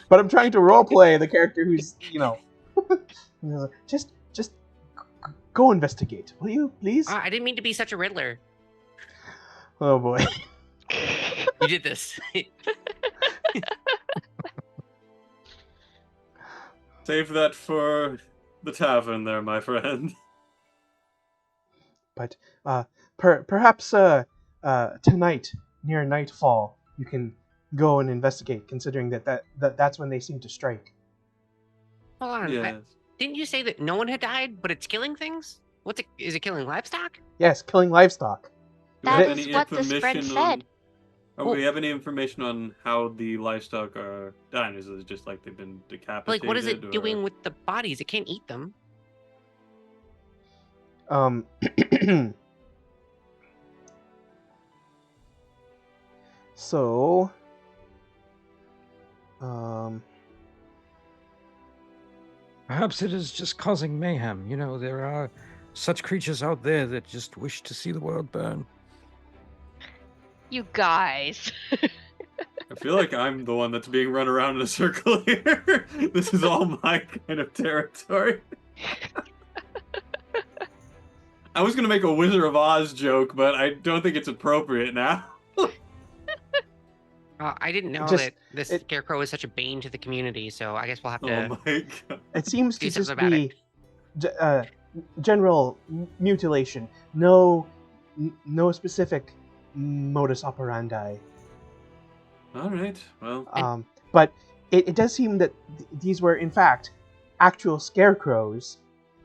but I'm trying to roleplay the character who's just go investigate, will you, please? I didn't mean to be such a Riddler. Oh boy. You did this. Save that for the tavern there, my friend. But perhaps tonight, near nightfall, you can go and investigate, considering that's when they seem to strike. Hold on. Yes. Didn't you say that no one had died, but it's killing things? Is it killing livestock? Yes, killing livestock. Do we have That any is what the spread information said. Do we have any information on how the livestock are dying? Is it just like they've been decapitated? Like, what is it or... doing with the bodies? It can't eat them. So, perhaps it is just causing mayhem. You know, there are such creatures out there that just wish to see the world burn. You guys. I feel like I'm the one that's being run around in a circle here. This is all my kind of territory. I was gonna make a Wizard of Oz joke, but I don't think it's appropriate now. I didn't know that this Scarecrow is such a bane to the community, so I guess we'll have to... Oh my god. it seems Do to just something about be general mutilation. No specific modus operandi. All right. Well, But it does seem that these were, in fact, actual scarecrows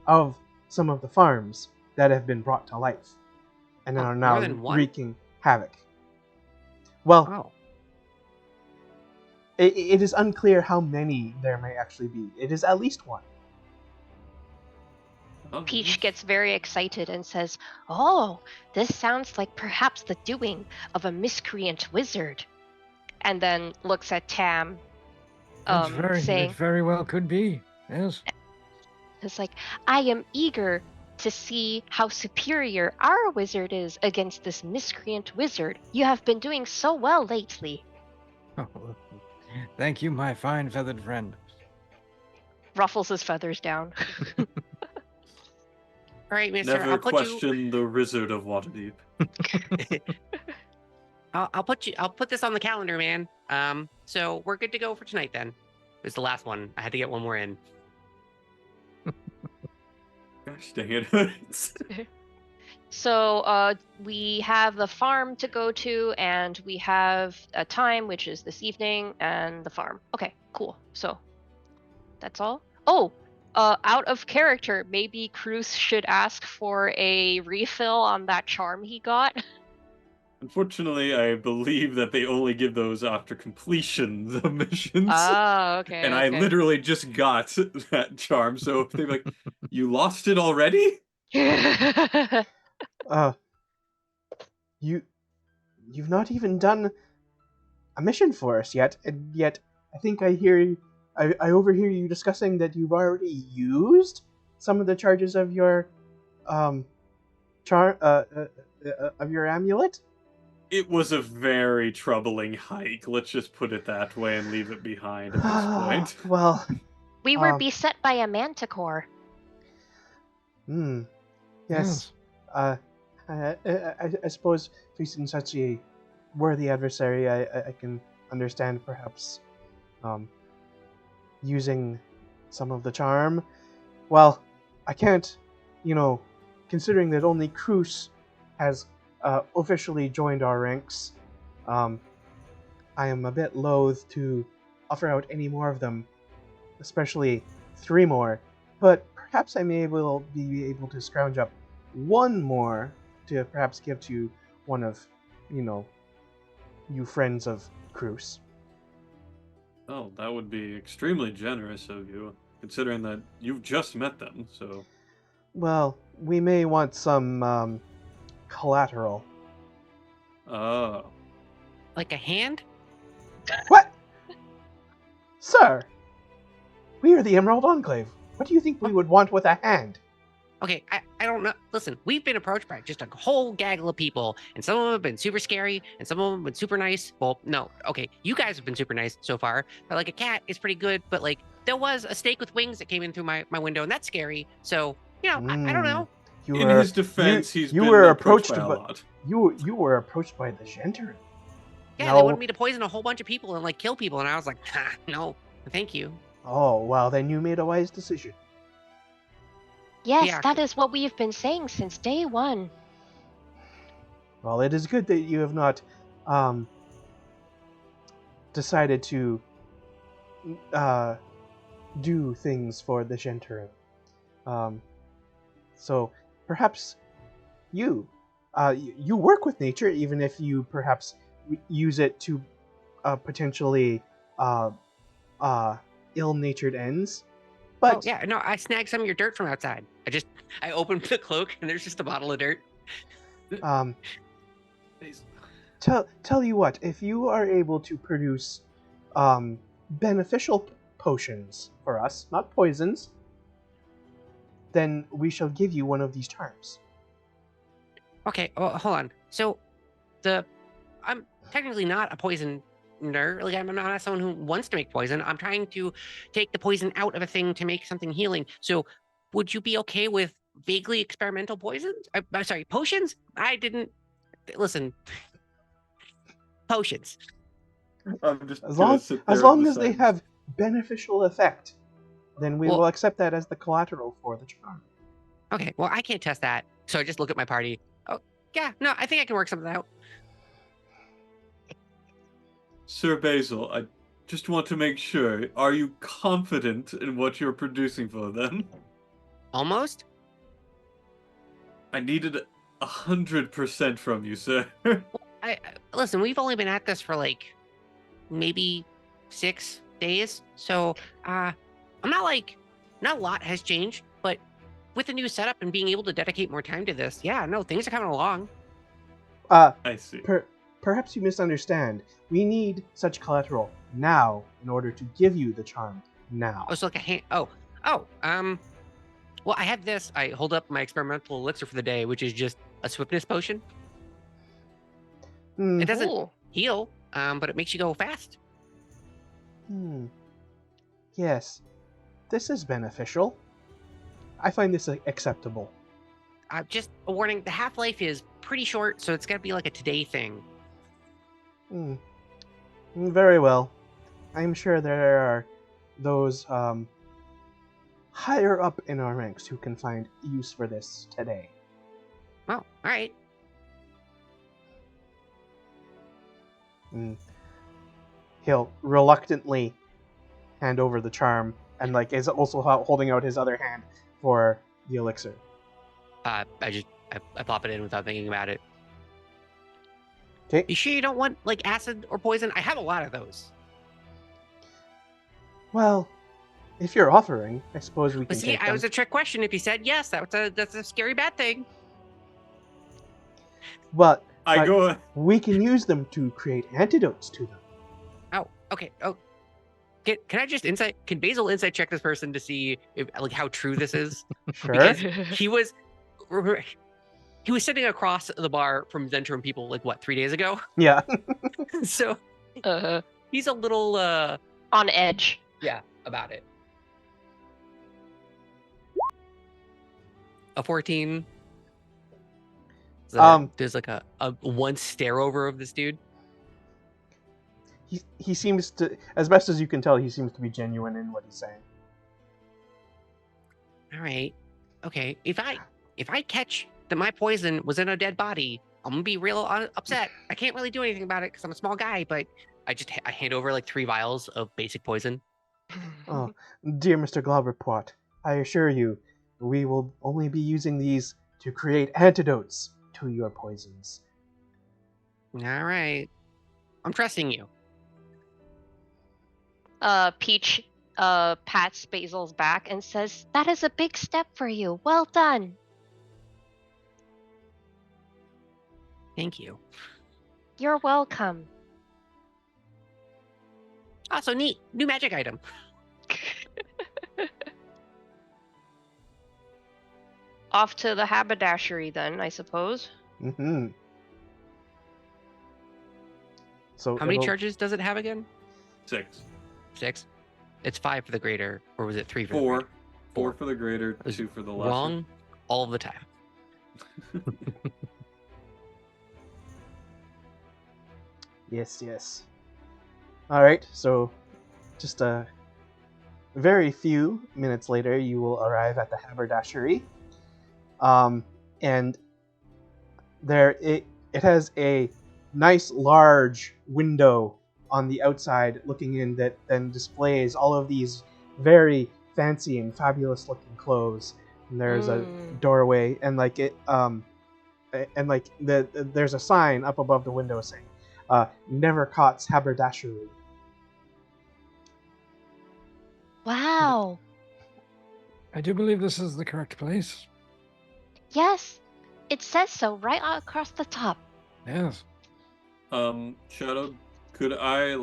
of some of the farms that have been brought to life and are now more than one? wreaking havoc. Well, Oh. it is unclear how many there may actually be. It is at least one. Peach gets very excited and says, "Oh, this sounds like perhaps the doing of a miscreant wizard." And then looks at Tam, saying, It very well could be. Yes. "It's like, I am eager to see how superior our wizard is against this miscreant wizard. You have been doing so well lately." Oh, thank you, my fine feathered friend. Ruffles his feathers down. All right, mister, never question the Wizard of Waterdeep. I'll put this on the calendar, man. So we're good to go for tonight then. It's the last one. I had to get one more in. Gosh dang it. So we have the farm to go to, and we have a time, which is this evening, and the farm. Okay, cool. So that's all. Oh, out of character, maybe Cruz should ask for a refill on that charm he got. Unfortunately, I believe that they only give those after completion of missions. Oh, okay. And I literally just got that charm, so if they're like, "You lost it already?" You've not even done a mission for us yet, and yet I think I overhear you discussing that you've already used some of the charges of your of your amulet. It was a very troubling hike. Let's just put it that way and leave it behind at this point. Well, We were beset by a manticore. Yes. I suppose facing such a worthy adversary, I can understand perhaps using some of the charm. Well, I can't, considering that only Cruz has officially joined our ranks, I am a bit loath to offer out any more of them, especially 3 more. But perhaps I may be able to scrounge up one more to perhaps give to one of, you friends of Cruz. Oh, that would be extremely generous of you, considering that you've just met them, so... Well, we may want some collateral. Oh. Like a hand? What? Sir! We are the Emerald Enclave. What do you think we would want with a hand? Okay, I don't know. Listen, we've been approached by just a whole gaggle of people, and some of them have been super scary, and some of them have been super nice. Well, no, okay, you guys have been super nice so far, but like a cat is pretty good, but like there was a snake with wings that came in through my window, and that's scary. So, I don't know. In his defense, he's you been were approached by a lot. You were approached by the Gentry. Yeah, they wanted me to poison a whole bunch of people and like kill people, and I was like, no, thank you. Oh, well, then you made a wise decision. Yes, Yeah. that is what we've been saying since day one. Well, it is good that you have not decided to do things for the Gentry. So perhaps you work with nature, even if you perhaps use it to potentially ill-natured ends. But Oh yeah, no, I snagged some of your dirt from outside. I opened the cloak and there's just a bottle of dirt. tell you what, if you are able to produce beneficial potions for us, not poisons, then we shall give you one of these charms. Okay, well, hold on. So, I'm technically not a poisoner. Like, I'm not someone who wants to make poison. I'm trying to take the poison out of a thing to make something healing. So, would you be okay with vaguely experimental poisons? I'm sorry, potions? I didn't listen. Potions. I'm just As gonna long sit as there long in as they silence. have beneficial effect, then we Well- will accept that as the collateral for the charm. Okay, well, I can't test that. So I just look at my party. Oh, yeah, no, I think I can work something out. Sir Basil, I just want to make sure, are you confident in what you're producing for them? Almost? I needed 100% from you, sir. I listen, we've only been at this for like maybe 6 days. So I'm not a lot has changed, but with the new setup and being able to dedicate more time to this, yeah, no, things are coming along. I see. Perhaps you misunderstand. We need such collateral now in order to give you the charm now. Oh, so like a hand. Well, I have this. I hold up my experimental elixir for the day, which is just a swiftness potion. Hmm. It doesn't Ooh. heal, but it makes you go fast. Yes, this is beneficial. I find this acceptable. Just a warning: the half-life is pretty short, so it's got to be like a today thing. Very well. I'm sure there are those higher up in our ranks who can find use for this today. Oh, all right. He'll reluctantly hand over the charm and is also holding out his other hand for the elixir. I pop it in without thinking about it. Okay. You sure you don't want like acid or poison? I have a lot of those. Well, if you're offering, I suppose we can But see, take them. I was a trick question. If you said yes, that's a scary bad thing. But go. we can use them to create antidotes to them. Oh, okay. Oh, can I just insight? Can Basil insight check this person to see if like how true this is? Sure. Because he was sitting across the bar from Zentrum people like what 3 days ago. Yeah. So he's a little On edge. yeah about it. A 14. There's like a one stare over of this dude. He seems to, as best as you can tell, he seems to be genuine in what he's saying. All right. Okay. If I catch that my poison was in a dead body, I'm gonna be real upset. I can't really do anything about it because I'm a small guy. But I hand over like 3 vials of basic poison. Oh, dear Mr. Glauberpot, I assure you, we will only be using these to create antidotes to your poisons. All right. I'm trusting you. Peach pats Basil's back and says, "That is a big step for you. Well done." Thank you. You're welcome. Also neat. New magic item. Off to the haberdashery then, I suppose. Mm-hmm. So How many it'll- charges does it have again? 6. 6? It's 5 for the greater, or was it 3 for the 4. greater? 4 for the greater, I was 2 for the lesser. Wrong all the time. Yes. All right, so just a very few minutes later, you will arrive at the haberdashery, and there it has a nice large window on the outside looking in that then displays all of these very fancy and fabulous looking clothes. And there's a doorway, and like it and like there's a sign up above the window saying "Never Caught's Haberdashery." Wow. I do believe this is the correct place. Yes, it says so right across the top. Yes. Shadow, could I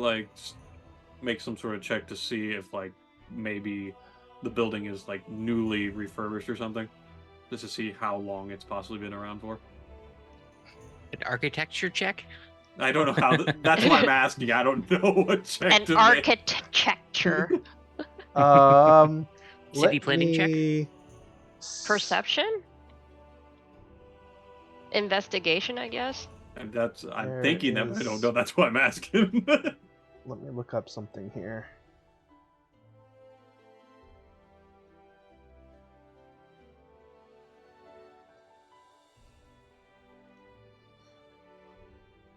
make some sort of check to see if maybe the building is newly refurbished or something, just to see how long it's possibly been around for? An architecture check? I don't know how. That's why I'm asking. I don't know what check An to make. architecture. City planning check? Perception? Investigation, I guess. And I'm There thinking that, but I is- don't know. That's why I'm asking. Let me look up something here.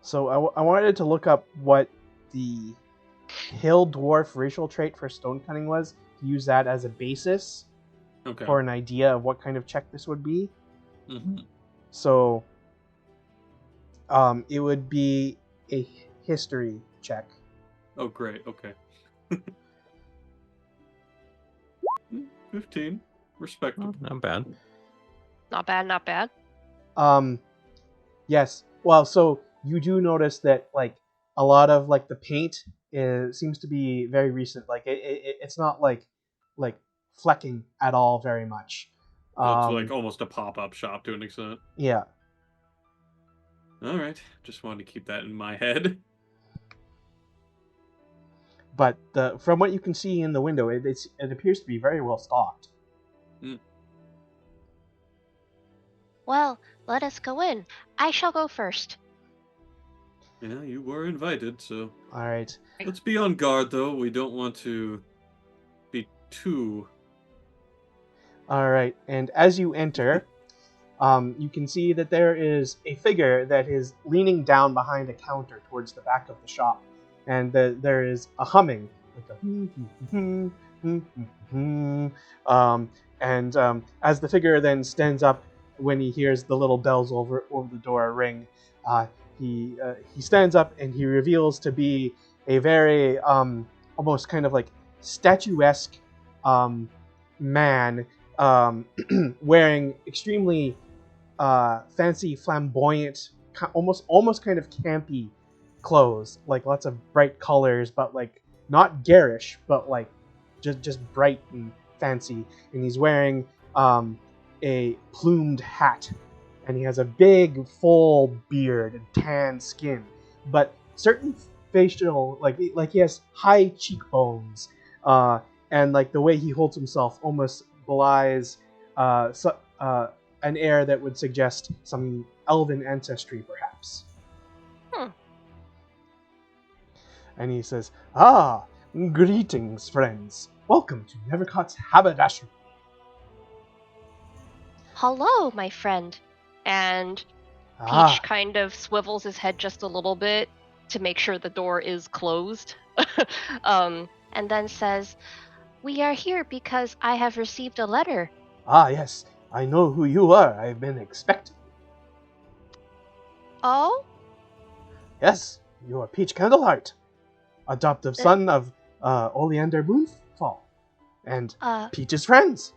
So I wanted to look up what the hill dwarf racial trait for stone cutting was, to use that as a basis Okay. for an idea of what kind of check this would be. Mhm. So it would be a history check. Oh, great. Okay. 15. Respectable. Not bad. Not bad, not bad. Yes. Well, so you do notice that a lot of the paint seems to be very recent. It's not like flecking at all very much. So it's almost a pop-up shop to an extent. Yeah. All right. Just wanted to keep that in my head. But from what you can see in the window, it appears to be very well stocked. Well, let us go in. I shall go first. Yeah, you were invited, so All right. let's be on guard, though. We don't want to be too... All right. And as you enter, you can see that there is a figure that is leaning down behind a counter towards the back of the shop, and there is a humming, and as the figure then stands up when he hears the little bells over the door ring, he stands up and he reveals to be a very almost kind of statuesque man, wearing extremely fancy, flamboyant, almost kind of campy clothes, lots of bright colors, but not garish, but just bright and fancy. And he's wearing a plumed hat, and he has a big, full beard and tan skin. But certain facial, he has high cheekbones, and the way he holds himself almost belies an air that would suggest some elven ancestry, perhaps. And he says, greetings, friends. Welcome to Nevercott's Haberdashery. Hello, my friend. And Ah, Peach kind of swivels his head just a little bit to make sure the door is closed. And then says, "We are here because I have received a letter." yes. I know who you are. I've been expecting. Oh? Yes, you are Peach Candleheart, adoptive son of Oleander Moonfall, and Peach's friends.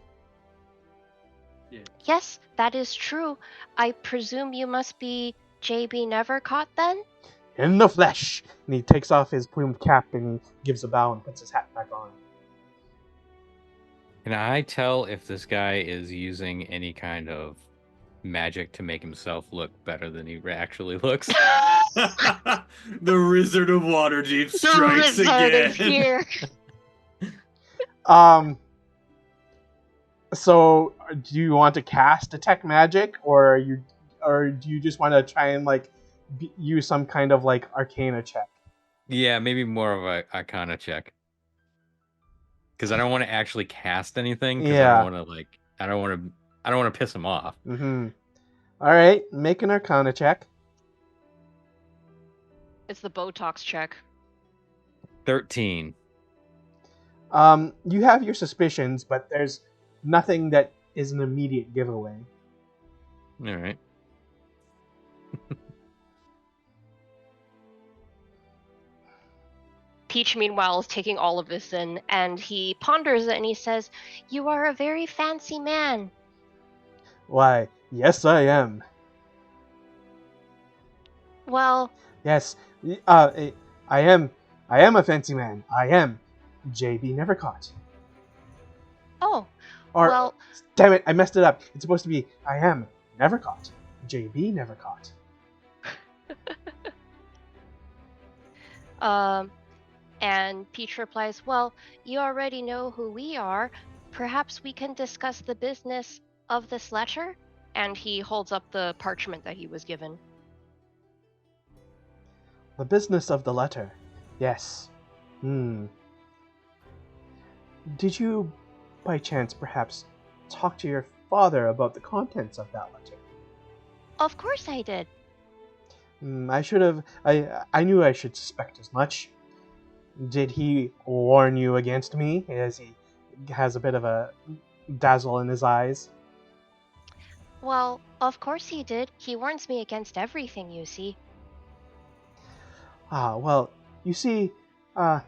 Yes, that is true. I presume you must be JB Nevercaught then? In the flesh. And he takes off his plumed cap and he gives a bow and puts his hat back on. Can I tell if this guy is using any kind of magic to make himself look better than he actually looks? The Wizard of Waterdeep The strikes wizard again. is here. So do you want to cast detect magic, or do you just want to try and like use some kind of like arcana check? Yeah, maybe more of a arcana check. Because I don't want to actually cast anything. Because I don't want to I don't want to piss him off. Mm-hmm. All right, make an arcana check. It's the Botox check. 13. You have your suspicions, but there's nothing that is an immediate giveaway. All right. Peach, meanwhile, is taking all of this in, and he ponders it and he says, "You are a very fancy man." Why, yes, I am. Well, Yes, I am. I am a fancy man. I am JB Nevercaught. oh, Or, well, damn it, I messed it up. It's supposed to be I am Nevercaught. JB Nevercaught. and Peach replies, "Well, you already know who we are. Perhaps we can discuss the business of this letter?" And he holds up the parchment that he was given. The business of the letter. Yes. Did you, by chance, perhaps talk to your father about the contents of that letter? Of course I did. I should have. I knew I should suspect as much. Did he warn you against me, as he has a bit of a dazzle in his eyes? Well, of course he did. He warns me against everything, you see. Well, you see, I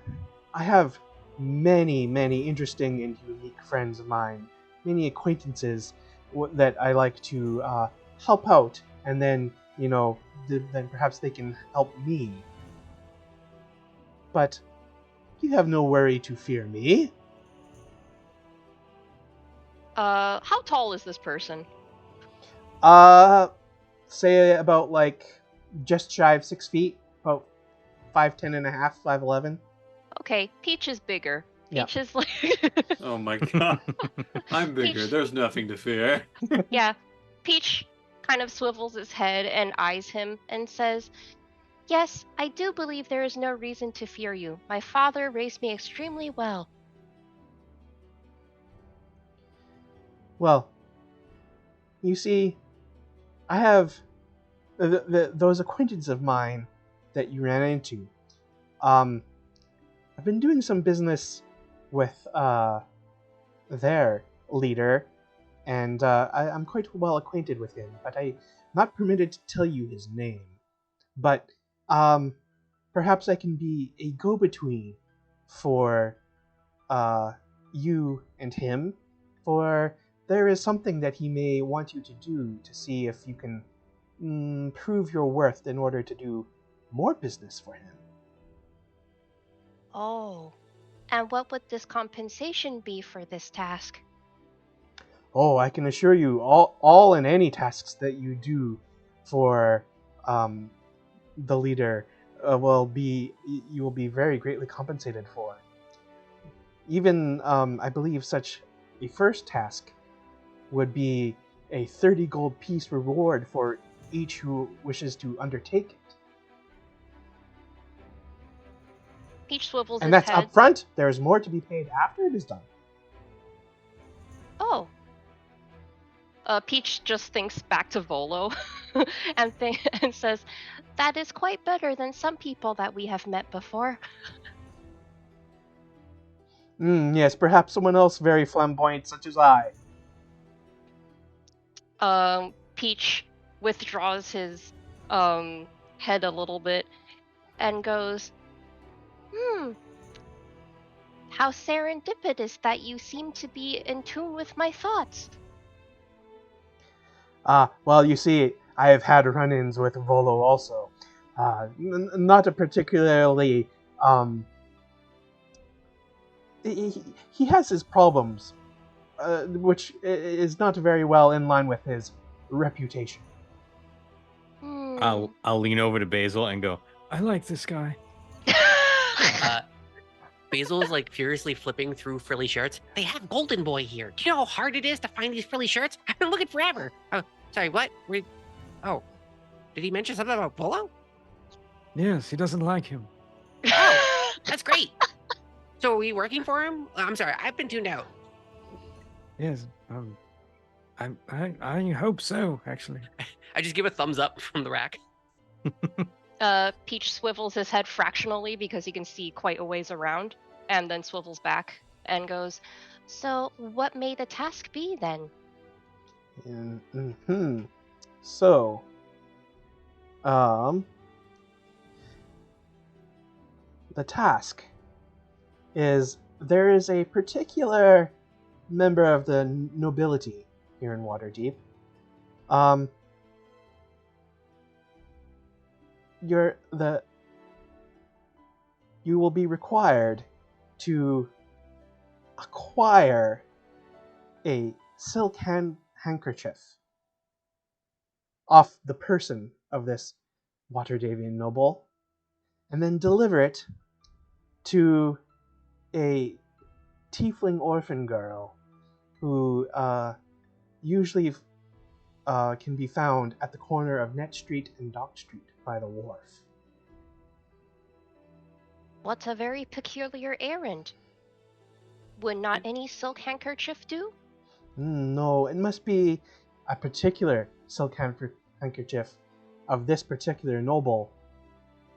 have many, many interesting and unique friends of mine, many acquaintances that I like to help out, and then, then perhaps they can help me. But you have no worry to fear me. How tall is this person? Say about just shy of 6 feet, about 5'10" and a half, 5'11". Okay, Peach is bigger. Yeah. Peach is like... Oh my god. I'm bigger. Peach- There's nothing to fear. Yeah, Peach kind of swivels his head and eyes him and says, "Yes, I do believe there is no reason to fear you. My father raised me extremely well." Well, you see, I have those acquaintances of mine that you ran into. I've been doing some business with their leader, and I'm quite well acquainted with him, but I'm not permitted to tell you his name. But perhaps I can be a go-between for you and him, for there is something that he may want you to do to see if you can prove your worth in order to do more business for him. Oh, and what would this compensation be for this task? Oh, I can assure you, all and any tasks that you do for the leader you will be very greatly compensated for. Even I believe such a first task would be a 30 gold piece reward for each who wishes to undertake it. Peach swivels And his that's head. up front. There is more to be paid after it is done. Oh. Peach just thinks back to Volo and says, "That is quite better than some people that we have met before." Yes, perhaps someone else very flamboyant such as I. Peach withdraws his head a little bit and goes, how serendipitous that you seem to be in tune with my thoughts. Well, you see, I have had run-ins with Volo also. Not a particularly he has his problems, which is not very well in line with his reputation. I'll lean over to Basil and go, I like this guy. Basil's like furiously flipping through frilly shirts. They have Golden Boy here. Do you know how hard it is to find these frilly shirts? I've been looking forever. Oh, sorry, what? Oh, did he mention something about Polo? Yes, he doesn't like him. Oh, that's great. So are we working for him? I'm sorry, I've been tuned out. Yes, I hope so, actually. I just give a thumbs up from the rack. Peach swivels his head fractionally because he can see quite a ways around, and then swivels back and goes, so what may the task be then? So, the task is there is a particular member of the nobility here in Waterdeep. You will be required to acquire a silk handkerchief off the person of this Waterdavian noble, and then deliver it to a tiefling orphan girl who usually can be found at the corner of Net Street and Dock Street by the wharf. What a very peculiar errand. Would not any silk handkerchief do? No, it must be a particular silk handkerchief of this particular noble,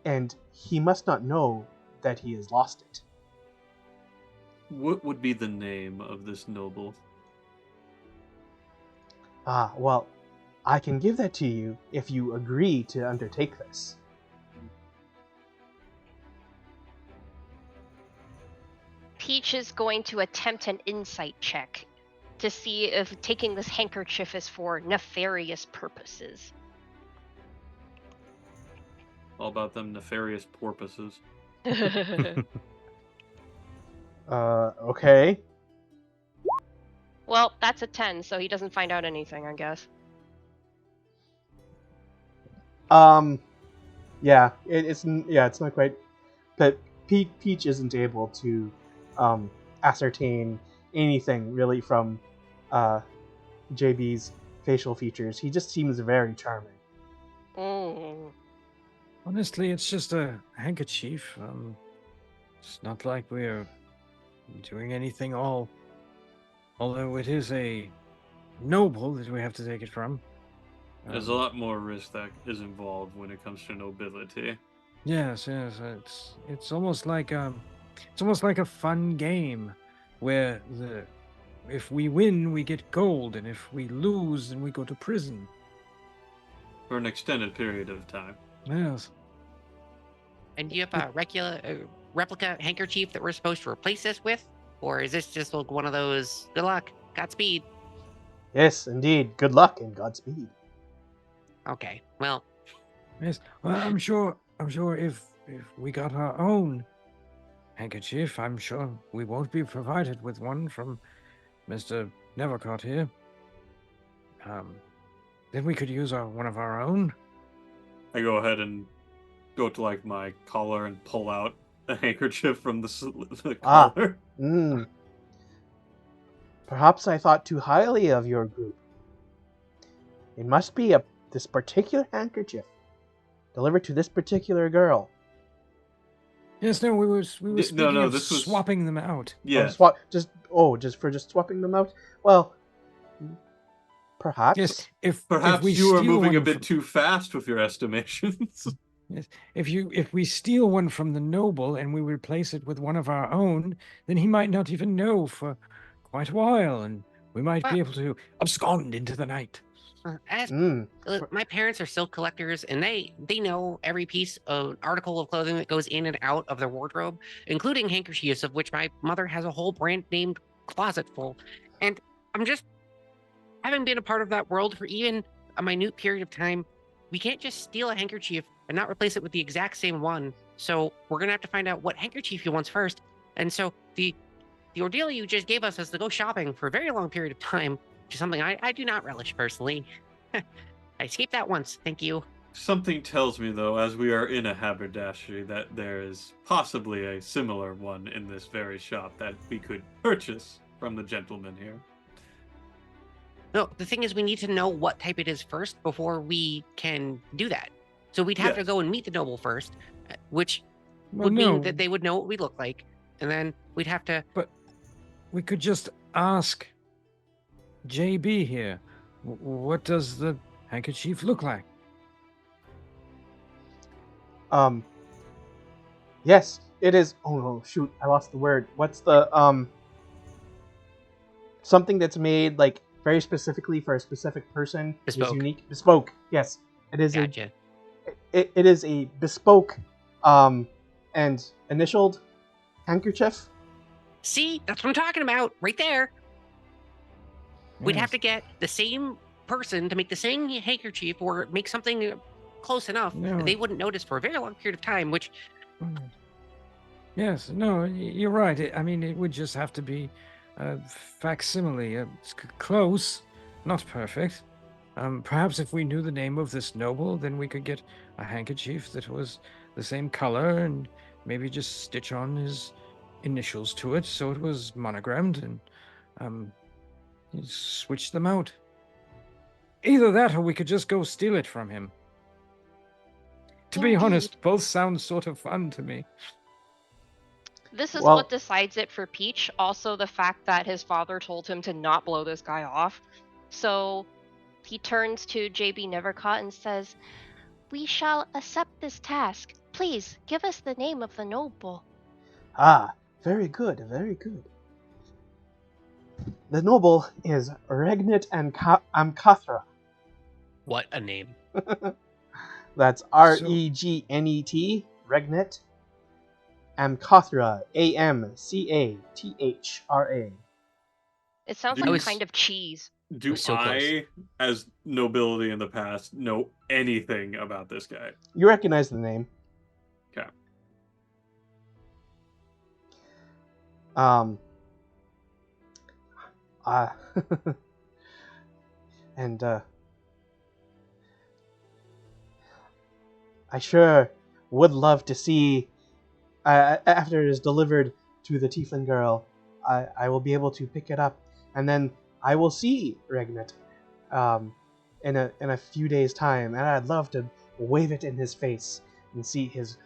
and he must not know that he has lost it. What would be the name of this noble? Well, I can give that to you if you agree to undertake this. Peach is going to attempt an insight check to see if taking this handkerchief is for nefarious purposes. All about them nefarious porpoises. Okay. Well, that's a 10, so he doesn't find out anything, I guess. Yeah, it's not quite. But Peach isn't able to ascertain anything really from JB's facial features. He just seems very charming. Honestly, it's just a handkerchief. It's not like we're doing anything although it is a noble that we have to take it from. There's a lot more risk that is involved when it comes to nobility. Yes. It's almost like a fun game where if we win we get gold, and if we lose then we go to prison. For an extended period of time. Yes. And do you have a replica handkerchief that we're supposed to replace this with? Or is this just like one of those, good luck, Godspeed? Yes, indeed. Good luck and Godspeed. Okay, well. Yes, well, I'm sure if we got our own handkerchief, I'm sure we won't be provided with one from Mr. Nevercott here. Then we could use one of our own. I go ahead and go to like my collar and pull out a handkerchief from the collar. Perhaps I thought too highly of your group. It must be this particular handkerchief delivered to this particular girl. Yes, no, we were speaking of swapping them out. Yeah. Just swapping them out. Well, perhaps. Yes, perhaps if you are moving a bit too fast with your estimations. Yes, if we steal one from the noble and we replace it with one of our own, then he might not even know for quite a while, and we might be able to abscond into the night. As Mm. my parents are silk collectors, and they know every piece of article of clothing that goes in and out of their wardrobe, including handkerchiefs, of which my mother has a whole brand named closet full. And I'm just, having been a part of that world for even a minute period of time, we can't just steal a handkerchief and not replace it with the exact same one. So we're gonna have to find out what handkerchief he wants first. And so the ordeal you just gave us is to go shopping for a very long period of time, which is something I do not relish personally. I escaped that once, thank you. Something tells me, though, as we are in a haberdashery, that there is possibly a similar one in this very shop that we could purchase from the gentleman here. No, the thing is, we need to know what type it is first before we can do that. So we'd have to Yes. go and meet the noble first, which Well, would no, mean that they would know what we look like, and then we'd have to. but we could just ask JB here. What does the handkerchief look like? Yes, it is. Oh no, shoot! I lost the word. What's the something that's made like very specifically for a specific person? Is Bespoke. unique. Bespoke. Yes, it is. Gotcha. It is a bespoke, and initialed handkerchief. See, that's what I'm talking about, right there. We'd have Yes. to get the same person to make the same handkerchief or make something close enough No. that they wouldn't notice for a very long period of time, which Mm. Yes, no, you're right. I mean, it would just have to be a facsimile. It's close, not perfect. Perhaps if we knew the name of this noble, then we could get a handkerchief that was the same color and maybe just stitch on his initials to it so it was monogrammed and you switch them out. Either that or we could just go steal it from him. To be honest, Indeed. both sound sort of fun to me. This is Well- what decides it for Peach. Also, the fact that his father told him to not blow this guy off. So he turns to JB Nevercaught and says, "We shall accept this task. Please give us the name of the noble." Ah, very good, very good. The noble is Regnit and Amkathra. what a name. That's Regnet, Regnit. Amkathra, Amcathra. It sounds I like was- kind of cheese. Do was so close. I, as nobility in the past, know anything about this guy? You recognize the name. Okay. And I sure would love to see after it is delivered to the Tiefling girl. I will be able to pick it up, and then I will see Regnet in a few days' time, and I'd love to wave it in his face and see his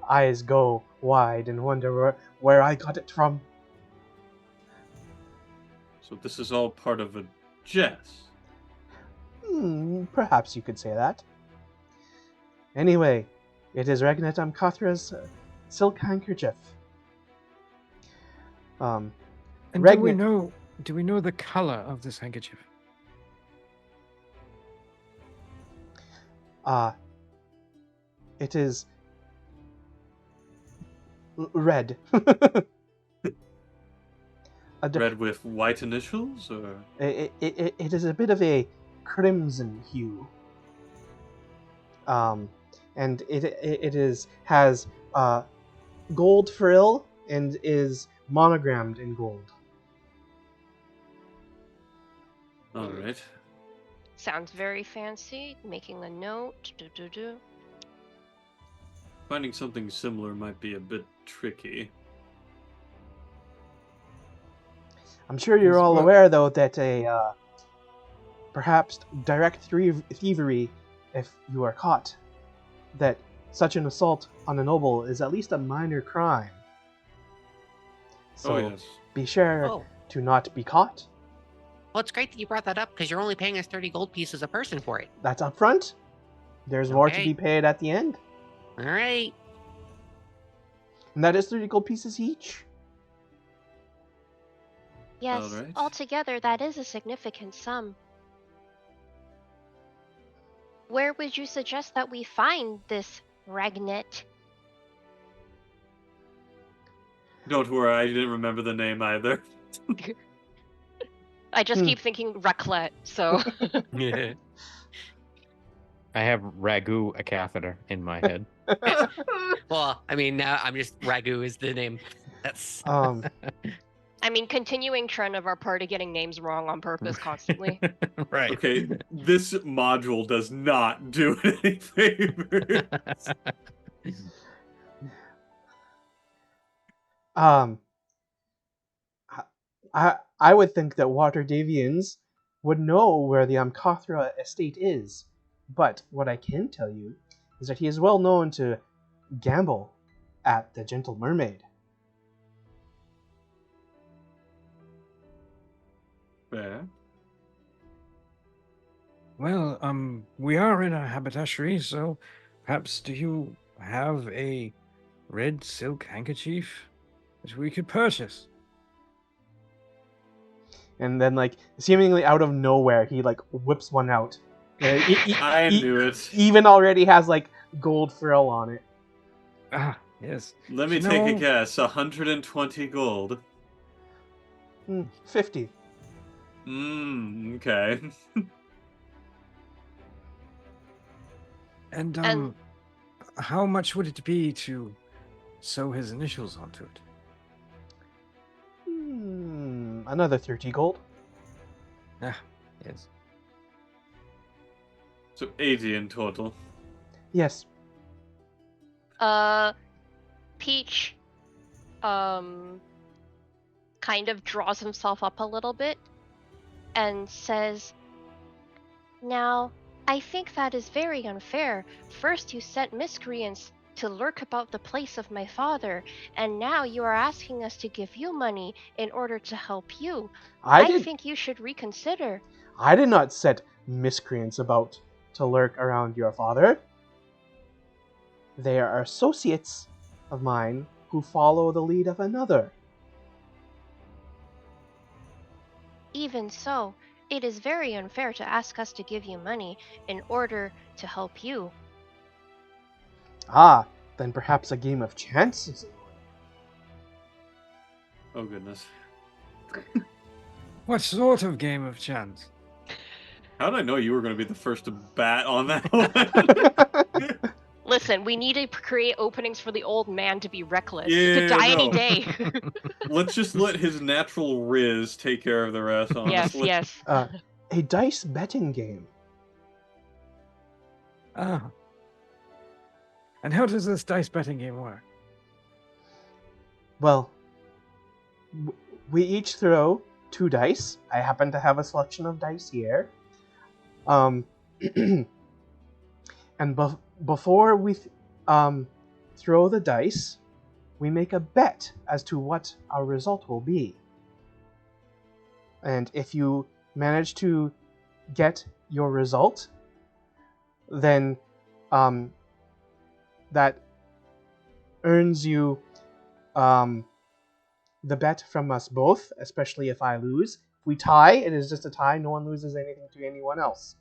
eyes go wide and wonder where I got it from. So this is all part of a jest. Perhaps you could say that. Anyway, it is Regnet Amkathra's silk handkerchief. And Regnit- do we know the color of this handkerchief? It is red. Red with white initials, or It is a bit of a crimson hue. And it has gold frill and is monogrammed in gold. all right. Sounds very fancy. Making a note. Finding something similar might be a bit tricky. I'm sure you're Yes, all well- aware, though, that a perhaps direct thievery, if you are caught, that such an assault on a noble is at least a minor crime. So Oh yes. be sure Oh, to not be caught. well, it's great that you brought that up because you're only paying us 30 gold pieces a person for it. That's up front. There's more to Okay. be paid at the end. All right. And that is 30 gold pieces each. Yes, Alright. altogether that is a significant sum. Where would you suggest that we find this Ragnet? Don't worry, I didn't remember the name either. I just keep thinking raclette, so. Yeah. I have ragu a catheter in my head. Well, I mean, now I'm just Ragu is the name. That's I mean, continuing trend of our party getting names wrong on purpose constantly. Right. Okay, this module does not do any favors. I would think that Waterdevians would know where the Amcathra estate is, but what I can tell you is that he is well known to gamble at the Gentle Mermaid. Fair. Well, we are in a haberdashery, so perhaps do you have a red silk handkerchief that we could purchase? And then, like, seemingly out of nowhere, he like whips one out. I knew it. Even already has like gold frill on it. Ah, yes. Let me You take a know- guess. 120 gold. 50. Okay. And how much would it be to sew his initials onto it? Another 30 gold. Ah, yes. So 80 in total. Yes. Peach, kind of draws himself up a little bit and says, "Now, I think that is very unfair. First you sent miscreants to lurk about the place of my father, and now you are asking us to give you money in order to help you. I think you should reconsider." I did not set miscreants about to lurk around your father. They are associates of mine who follow the lead of another. Even so, it is very unfair to ask us to give you money in order to help you. Ah, then perhaps a game of chance is in order. Oh, goodness. What sort of game of chance? How did I know you were going to be the first to bat on that one? Listen, we need to create openings for the old man to be reckless. He Yeah, could die any no. day. Let's just let his natural riz take care of the rest, honestly. Yes. A dice betting game. Ah. And how does this dice betting game work? Well, we each throw 2 dice. I happen to have a selection of dice here. And before we throw the dice, we make a bet as to what our result will be. And if you manage to get your result, then that earns you the bet from us both, especially if I lose. If we tie, it is just a tie. No one loses anything to anyone else.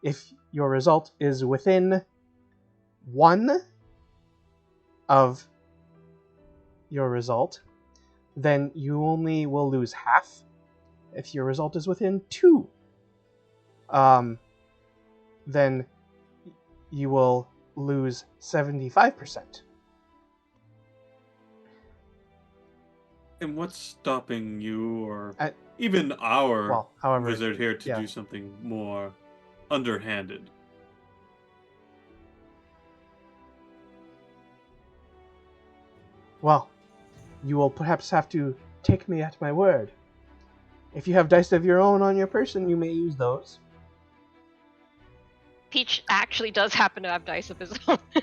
If your result is within 1 of your result, then you only will lose half. If your result is within 2, then you will lose 75%. And what's stopping you, or even our wizard here, to do something more underhanded? Well, you will perhaps have to take me at my word. If you have dice of your own on your person, you may use those. Peach actually does happen to have dice of his own. I'm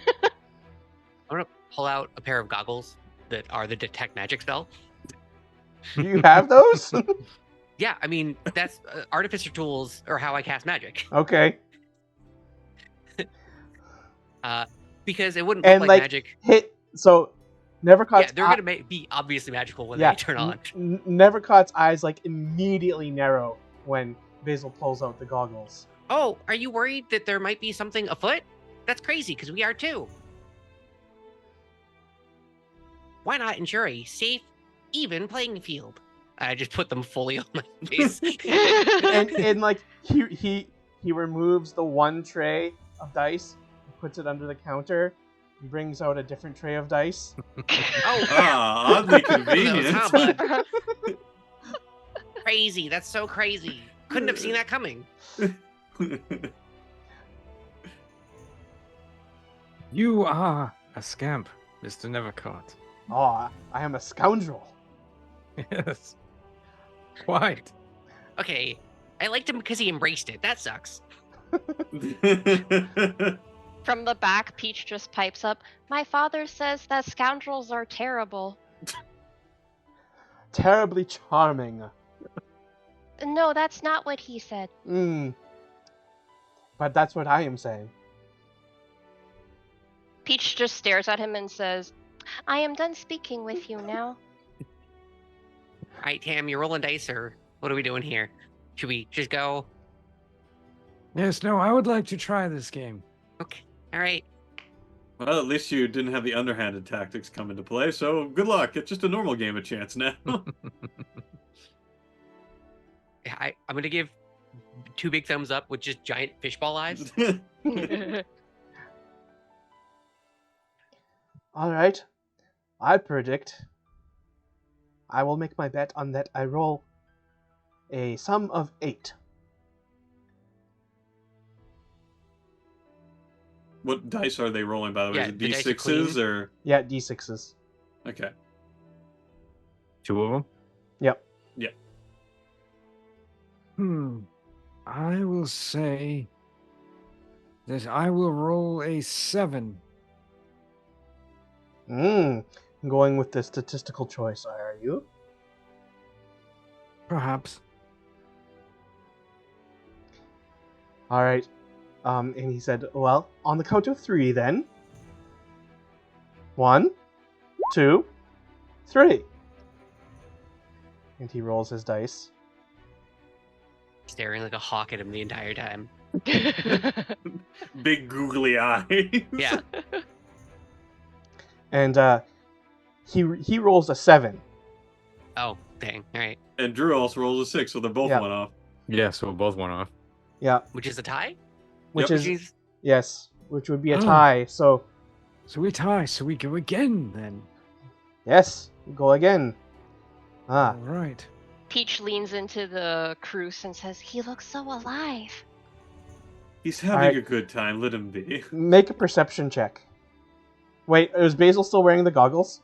gonna pull out a pair of goggles that are the detect magic spell. Do you have those? Yeah, I mean, that's artificer tools or how I cast magic. Okay. Because it wouldn't look like magic. Nevercott's they're gonna be obviously magical when they turn on. Nevercott's eyes like immediately narrow when Basil pulls out the goggles. Oh, are you worried that there might be something afoot? That's crazy, because we are too. Why not ensure a safe, even playing field? I just put them fully on my face. and like he removes the one tray of dice, puts it under the counter, and brings out a different tray of dice. Oh, oddly one of those, convenient. huh, bud? Crazy. That's so crazy. Couldn't have seen that coming. You are a scamp, Mr. Nevercaught. Oh, I am a scoundrel. Yes. Quite. Okay, I liked him because he embraced it. That sucks. From the back, Peach just pipes up, "My father says that scoundrels are terrible." Terribly charming. No, that's not what he said. But that's what I am saying. Peach just stares at him and says, "I am done speaking with you now." All right, Tam, you're rolling dice, or what are we doing here? Should we just go? Yes, no, I would like to try this game. Okay, all right. Well, at least you didn't have the underhanded tactics come into play, so good luck. It's just a normal game of chance now. I'm going to give 2 big thumbs up with just giant fishball eyes. All right. I predict I will make my bet on that I roll a sum of 8. What dice are they rolling, by the way? Yeah, Is it the dice are D6s clean. or? Yeah, D6s. Okay. 2 of them? Yep. I will say that I will roll a 7. Going with the statistical choice, are you? Perhaps. All right. And he said, well, on the count of 3 then. 1, 2, 3. And he rolls his dice. Staring like a hawk at him the entire time. Big googly eyes. Yeah. And he rolls a 7. Oh, dang. All right. And Drew also rolls a 6, so they're both Yeah. one off. Yeah, so both went off. Yeah. Which is a tie? Which Yep. is yes, which would be a Oh. tie. So So we tie, so we go again then. yes, go again. All right. Peach leans into the Cruce and says, "He looks so alive." He's having Alright. a good time. Let him be. Make a perception check. Wait, is Basil still wearing the goggles?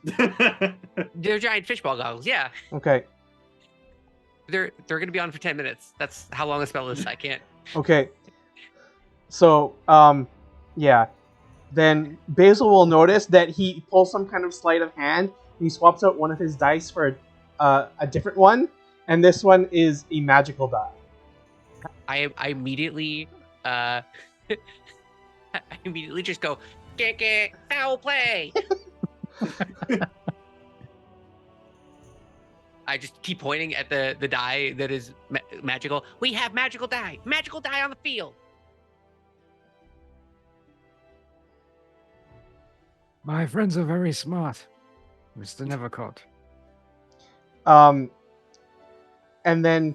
They're giant fishball goggles. Yeah. Okay. They're going to be on for 10 minutes. That's how long a spell is. I can't. Okay. So, yeah. Then Basil will notice that he pulls some kind of sleight of hand. He swaps out one of his dice for a different one, and this one is a magical die. I immediately I immediately just go, "Get foul play." I just keep pointing at the die that is magical. We have magical die on the field. My friends are very smart, Mr. Nevercaught. And then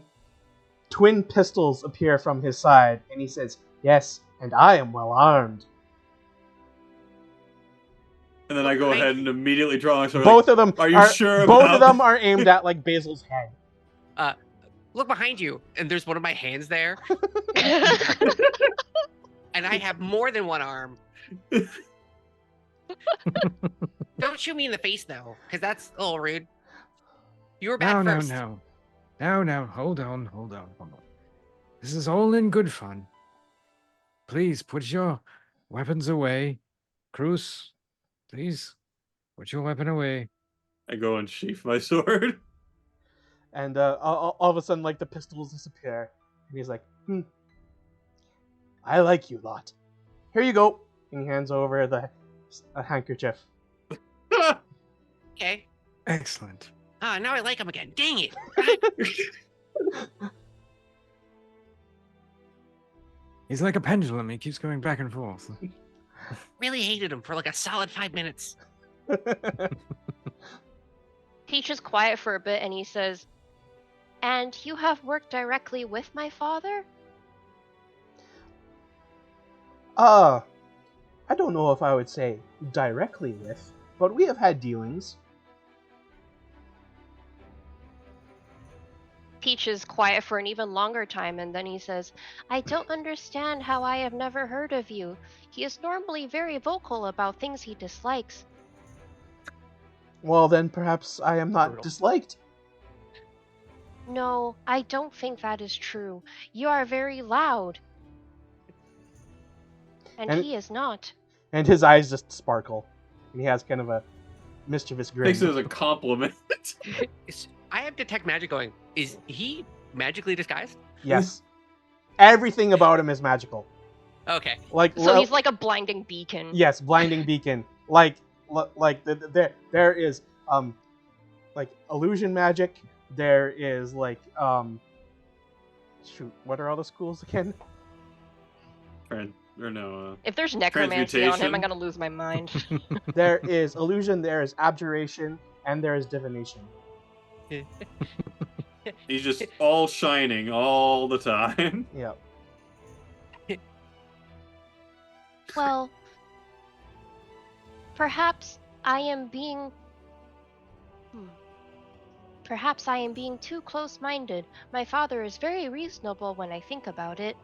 twin pistols appear from his side, and he says, "Yes, and I am well armed." And then I go ahead and immediately draw my sword. Both of them Are you sure Both about of them are aimed at like Basil's head. Look behind you, and there's one of my hands there, and I have more than one arm. Don't shoot me in the face though, because that's a little rude. You were bad first. No, hold on. This is all in good fun. Please put your weapons away. Cruz, please put your weapon away. I go and sheath my sword. And all of a sudden, like, the pistols disappear. And he's like, I like you lot. Here you go. And he hands over a handkerchief. Okay. Excellent. Ah, now I like him again. Dang it. He's like a pendulum. He keeps going back and forth. Really hated him for like a solid 5 minutes. Peach is quiet for a bit and he says, "And you have worked directly with my father?" I don't know if I would say directly with, but we have had dealings. Peach is quiet for an even longer time and then he says, "I don't understand how I have never heard of you. He is normally very vocal about things he dislikes." Well, then perhaps I am not Brutal. disliked. "No, I don't think that is true. You are very loud. And And- he is not." And his eyes just sparkle. And he has kind of a mischievous grin. Takes it as a compliment. I have detect magic going. Is he magically disguised? Yes. Everything about him is magical. Okay. Like So he's like a blinding beacon. yes, blinding beacon. There is like illusion magic. There is like shoot, what are all the schools again? If there's necromancy on him, Transmutation. I'm gonna lose my mind. There is illusion, there is abjuration, and there is divination. He's just all shining all the time. Yeah. Well, perhaps I am being... Perhaps I am being too close-minded. My father is very reasonable when I think about it.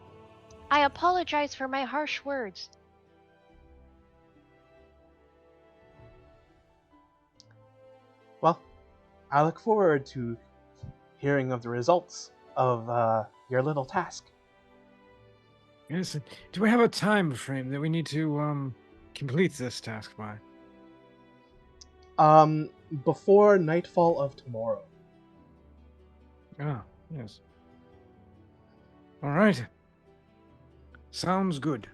I apologize for my harsh words. Well, I look forward to hearing of the results of your little task. Yes. Do we have a time frame that we need to complete this task by? Before nightfall of tomorrow. Ah, yes. All right. Sounds good.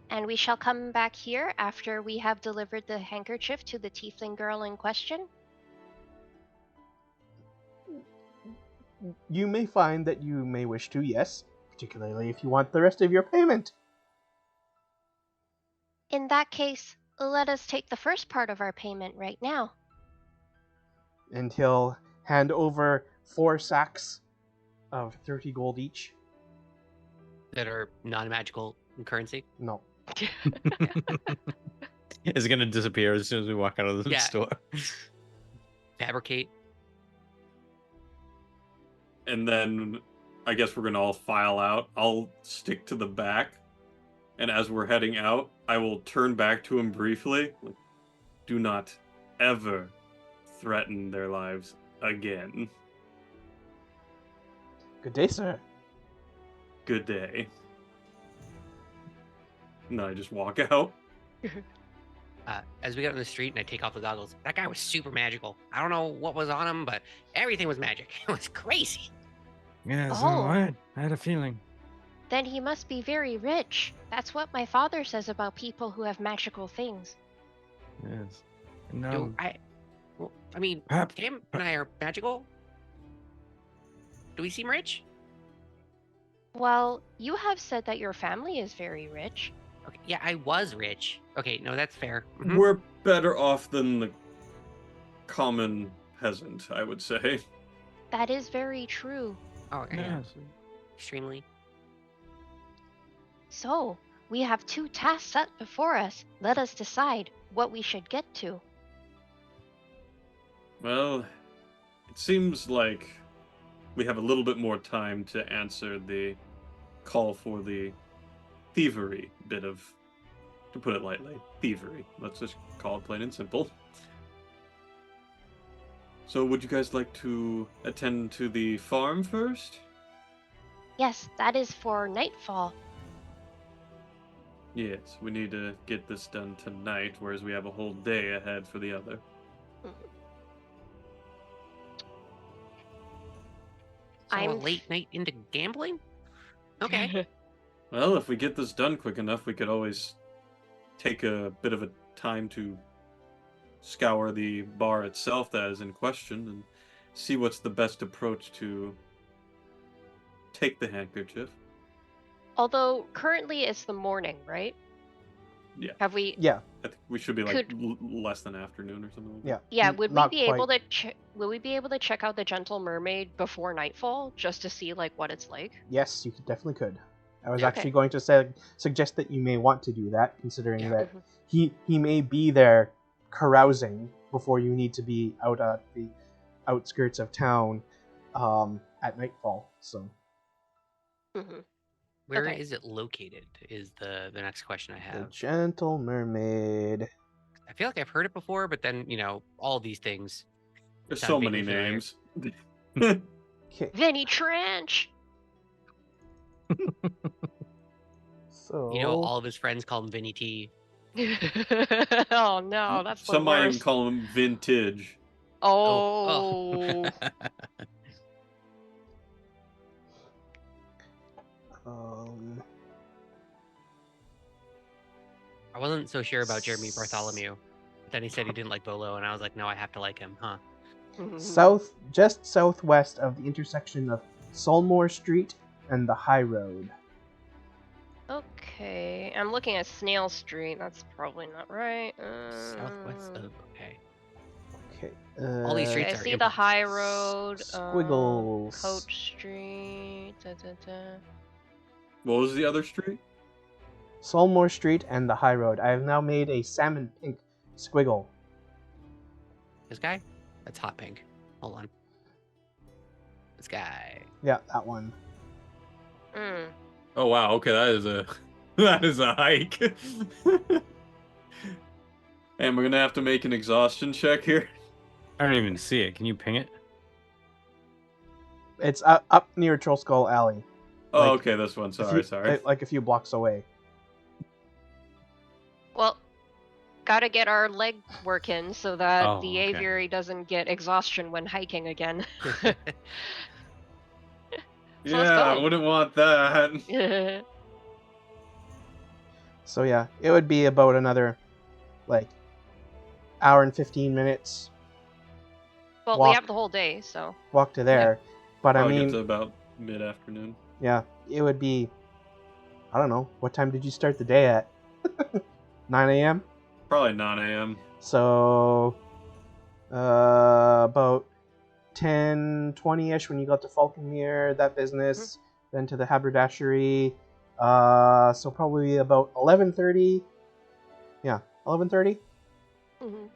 And we shall come back here after we have delivered the handkerchief to the tiefling girl in question. You may find that you may wish to, yes, particularly if you want the rest of your payment. In that case, let us take the first part of our payment right now. And he'll hand over 4 sacks of 30 gold each. That are non-magical in currency. No. It's gonna disappear as soon as we walk out of the Yeah. store. Fabricate. And then I guess we're gonna all file out. I'll stick to the back, and as we're heading out, I will turn back to him briefly. Like, do not ever threaten their lives again. Good day, sir. Good day. And then I just walk out. As we get on the street and I take off the goggles, that guy was super magical. I don't know what was on him, but everything was magic. It was crazy. Yeah, so Oh. I had a feeling. Then he must be very rich. That's what my father says about people who have magical things. Yes. And, I mean, Pap- Cam and I are magical. Do we seem rich? Well, you have said that your family is very rich. Okay, yeah, I was rich. Okay, no, that's fair. Mhm. We're better off than the common peasant, I would say. That is very true. Oh, yeah, yes. extremely. So, we have 2 tasks set before us. Let us decide what we should get to. Well, it seems like we have a little bit more time to answer the call for the thievery bit of, to put it lightly, thievery. Let's just call it plain and simple. So would you guys like to attend to the farm first? Yes, that is for nightfall. Yes, we need to get this done tonight, whereas we have a whole day ahead for the other. So a I'm- late night into gambling? Okay. Well, if we get this done quick enough, we could always take a bit of a time to scour the bar itself that is in question and see what's the best approach to take the handkerchief. Although currently it's the morning, right? Yeah. Have we? Yeah, I think we should be like Could- less than afternoon or something like yeah. that. Yeah. Would we Not be able quite. to? Will we be able to check out the Gentle Mermaid before nightfall just to see like what it's like? Yes, you definitely could. I was Okay. actually going to suggest that you may want to do that, considering Yeah. that Mhm. he may be there carousing before you need to be out at the outskirts of town at nightfall. So Mhm. Where Okay. is it located? Is the next question I the have. Gentle Mermaid. I feel like I've heard it before, but then all these things. There's Sound so many vaguely familiar. names. Okay, Vinny Trench. so All of his friends call him Vinny T. Oh no, that's the Some might even worst. call him vintage. Oh. um, I wasn't so sure about Jeremy Bartholomew. But then he said he didn't like Bolo, and I was like, no, I have to like him, huh? just southwest of the intersection of Solmore Street and the High Road. Okay, I'm looking at Snail Street. That's probably not right. Southwest of okay. Okay. All these Okay, streets I are see the impossible. High Road. Squiggles. Coach Street. What was the other street? Solmore Street and the High Road. I have now made a salmon pink squiggle. This guy? That's hot pink. Hold on. This guy. Yeah, that one. Mm. Oh wow, okay, that is a hike. And we're gonna have to make an exhaustion check here. I don't even see it. Can you ping it? It's up near Troll Skull Alley. Oh, Like, okay, this one. Sorry. Sorry. Like a few blocks away. Well, gotta get our leg work in so that Oh, the okay. aviary doesn't get exhaustion when hiking again. So Yeah, let's I go. wouldn't want that. So yeah, it would be about another like hour and 15 minutes Well, Walk. we have the whole day, so. walk to there. But I Probably mean, get to about mid-afternoon. yeah, it would be. I don't know. What time did you start the day at? 9 a.m. Probably 9 a.m. So about 10:20ish when you got to Falconmere, that business, then to the haberdashery. So probably about 11:30. Yeah, 11:30. Mhm.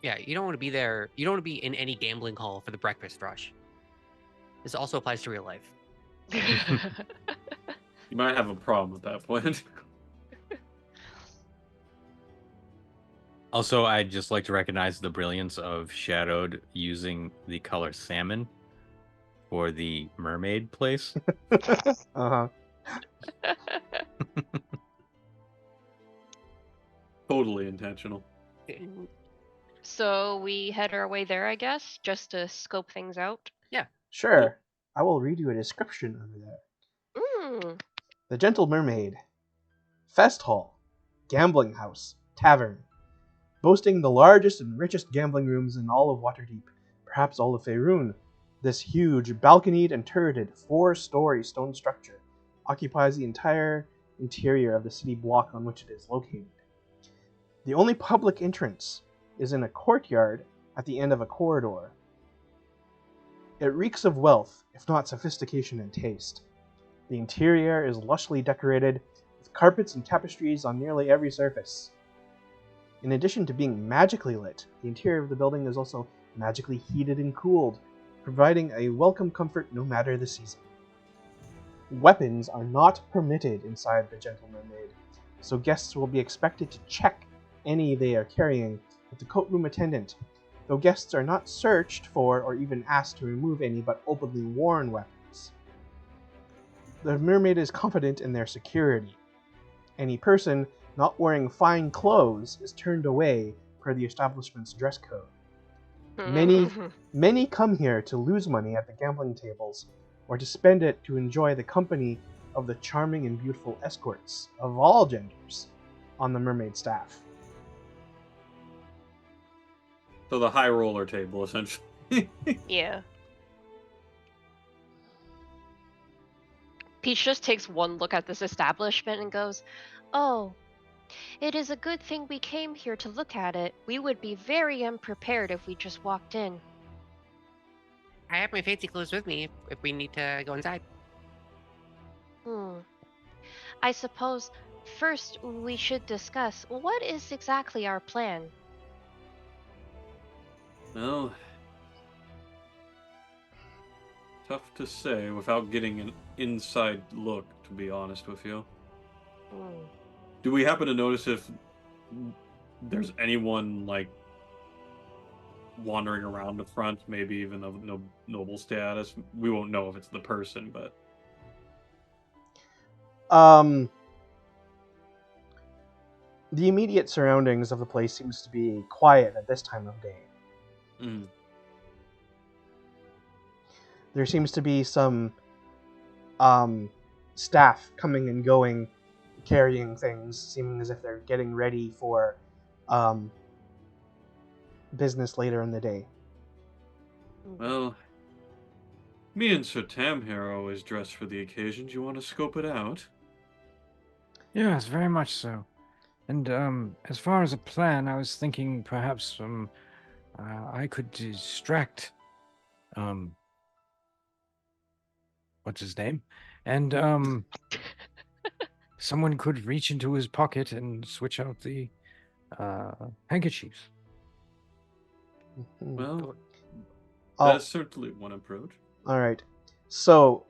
Yeah, you don't want to be there. You don't want to be in any gambling hall for the breakfast rush. This also applies to real life. You might have a problem at that point. Also, I'd just like to recognize the brilliance of Shadowed using the color salmon for the mermaid place. Uh-huh. Totally intentional. So we head our way there, I guess, just to scope things out. Sure. I will read you a description over there. Mm. The Gentle Mermaid. Fest Hall. Gambling house. Tavern. Boasting the largest and richest gambling rooms in all of Waterdeep, perhaps all of Faerun. This huge, balconied and turreted 4-story stone structure occupies the entire interior of the city block on which it is located. The only public entrance is in a courtyard at the end of a corridor. It reeks of wealth, if not sophistication and taste. The interior is lushly decorated with carpets and tapestries on nearly every surface. In addition to being magically lit, the interior of the building is also magically heated and cooled, providing a welcome comfort no matter the season. Weapons are not permitted inside the Gentle Mermaid, so guests will be expected to check any they are carrying with the courtroom attendant, though guests are not searched for or even asked to remove any but openly worn weapons. The mermaid is confident in their security. Any person not wearing fine clothes is turned away per the establishment's dress code. Many come here to lose money at the gambling tables, or to spend it to enjoy the company of the charming and beautiful escorts of all genders on the mermaid staff. So the high roller table, essentially. Yeah. Peach just takes one look at this establishment and goes, "Oh, it is a good thing we came here to look at it. We would be very unprepared if we just walked in." I have my fancy clothes with me if we need to go inside. I suppose first we should discuss what is exactly our plan. Well, tough to say without getting an inside look, to be honest with you. Do we happen to notice if there's anyone, like, wandering around the front, maybe even of noble status? We won't know if it's the person, but... The immediate surroundings of the place seems to be quiet at this time of day. There seems to be some staff coming and going, carrying things, seeming as if they're getting ready for business later in the day. Well, me and Sir Tam here are always dressed for the occasion. Do you want to scope it out? Yes, very much so. And as far as a plan, I was thinking perhaps I could distract what's his name? And someone could reach into his pocket and switch out the handkerchiefs. Well, Oh, that's certainly one approach. all right. So,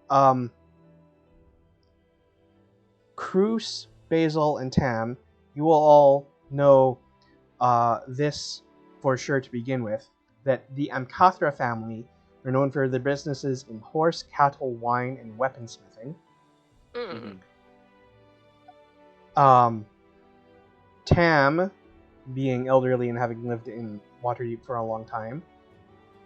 Cruz, Basil, and Tam, you will all know this for sure to begin with, that the Amkathra family are known for their businesses in horse, cattle, wine, and weaponsmithing. Tam, being elderly and having lived in Waterdeep for a long time,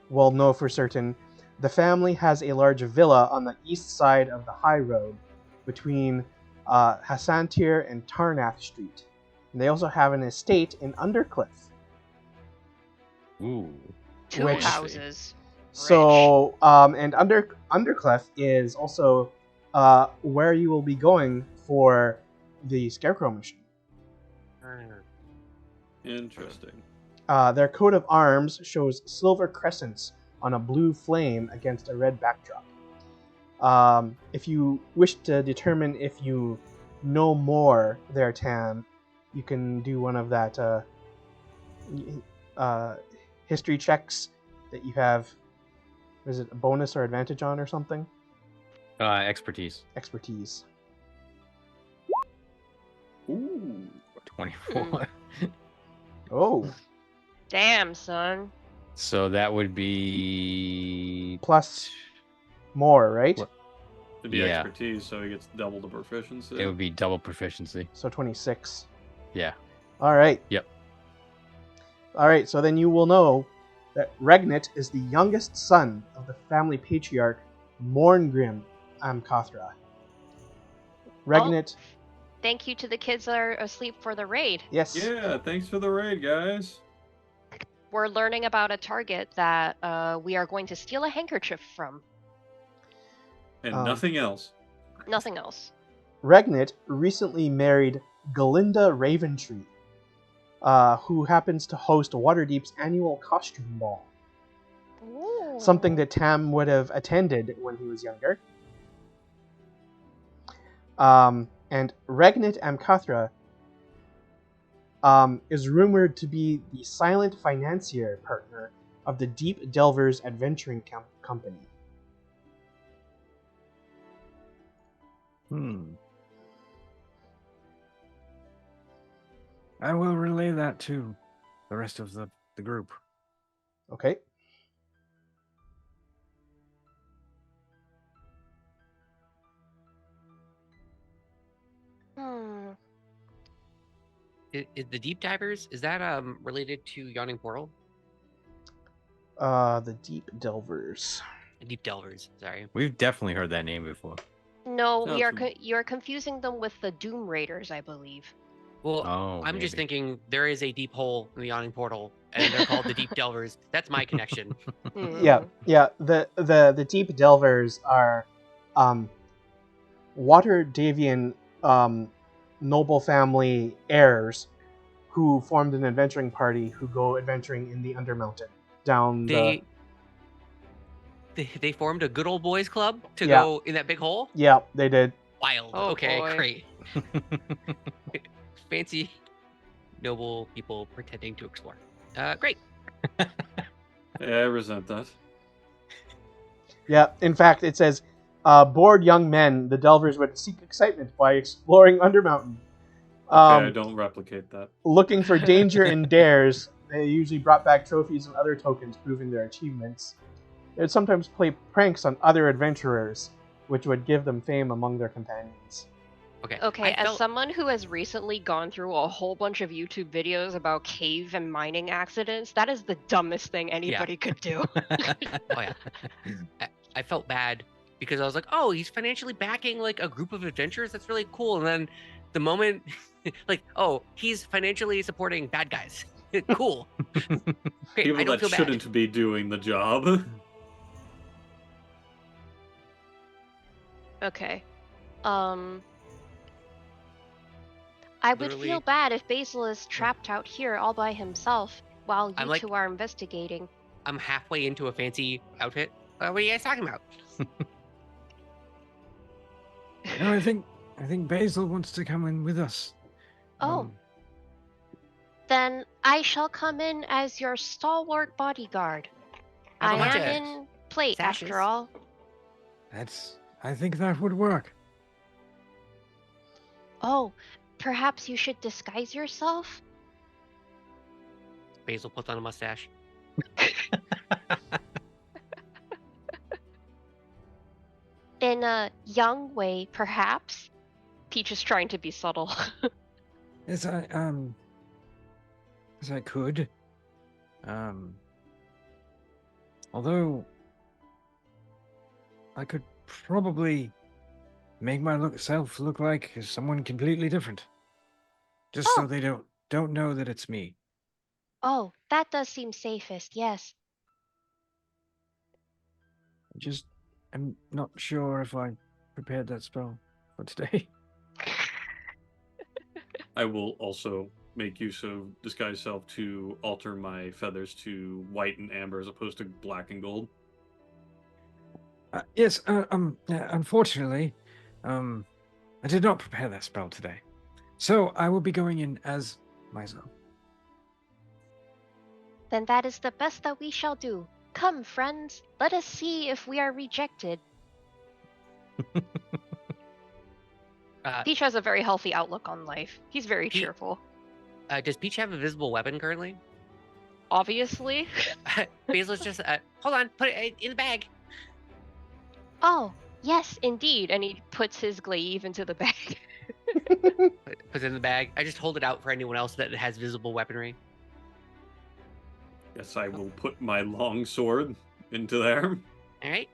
will know for certain the family has a large villa on the east side of the high road between Hassantir and Tarnath Street. And they also have an estate in Undercliff. Ooh. Two Which- houses. So, and Undercliff is also where you will be going for the Scarecrow mission. Interesting. Their coat of arms shows silver crescents on a blue flame against a red backdrop. If you wish to determine if you know more there, Tam, you can do one of that history checks that you have. Is it a bonus or advantage on or something? Expertise. Expertise. Ooh. 24. Oh, Damn, son. So that would be plus more, right? What? It'd be Yeah. expertise, so he gets double the proficiency. It would be double proficiency. So 26. Yeah. All right. Yep. All right, so then you will know that Regnit is the youngest son of the family patriarch Morngrim Amkathra. Regnit, Thank you to the kids that are asleep for the raid. yes. Yeah, thanks for the raid, guys. We're learning about a target that we are going to steal a handkerchief from. And Um, nothing else. Nothing else. Regnit recently married Galinda Raventree, who happens to host Waterdeep's annual costume ball. Ooh. Something that Tam would have attended when he was younger. And Regnit Amkathra is rumored to be the silent financier partner of the Deep Delvers Adventuring Company. I will relay that to the rest of the group. Okay. The Deep Divers, is that related to Yawning Portal? The Deep Delvers. Deep Delvers, sorry. We've definitely heard that name before. No, we are Sounds- you're confusing them with the Doom Raiders, I believe. Well, Oh, I'm just maybe. thinking there is a deep hole in the Yawning Portal, and they're called the Deep Delvers. That's my connection. Yeah. The Deep Delvers are Waterdevian noble family heirs who formed an adventuring party who go adventuring in the Undermountain down the. They formed a good old boys club to Yeah. go in that big hole. Yeah, they did. Wild. Oh, okay, boy. great. Fancy noble people pretending to explore. Great. Yeah, I resent that. Yeah, in fact, it says, bored young men, the Delvers would seek excitement by exploring Undermountain. Okay, I don't replicate that. Looking for danger and dares, they usually brought back trophies and other tokens proving their achievements. They would sometimes play pranks on other adventurers, which would give them fame among their companions. Okay, as someone who has recently gone through a whole bunch of YouTube videos about cave and mining accidents, that is the dumbest thing anybody could do. Oh yeah. I felt bad because I was like, oh, he's financially backing like a group of adventurers. That's really cool. And then the moment, like, oh, he's financially supporting bad guys. Cool. Great, People I don't that feel shouldn't bad. be doing the job. Okay. I would feel bad if Basil is trapped out here all by himself while you two are investigating. I'm halfway into a fancy outfit. What are you guys talking about? No, I think Basil wants to come in with us. Oh. Then I shall come in as your stalwart bodyguard. I am in plate, after all. I think that would work. Oh, perhaps you should disguise yourself? Basil puts on a mustache. In a young way, perhaps? Peach is trying to be subtle. Yes, I could. Although I could probably make myself look like someone completely different, just so they don't know that it's me. Oh, that does seem safest, yes. I'm not sure if I prepared that spell for today. I will also make use of disguise self to alter my feathers to white and amber as opposed to black and gold. Yes, unfortunately, I did not prepare that spell today. So I will be going in as myself. Then that is the best that we shall do. Come, friends, let us see if we are rejected. Peach has a very healthy outlook on life. He's very cheerful. Does Peach have a visible weapon currently? Obviously. Basil's just, hold on, put it in the bag. Oh, yes, indeed. And he puts his glaive into the bag. Puts it in the bag. I just hold it out for anyone else that has visible weaponry. Yes, I will put my long sword into there. All right.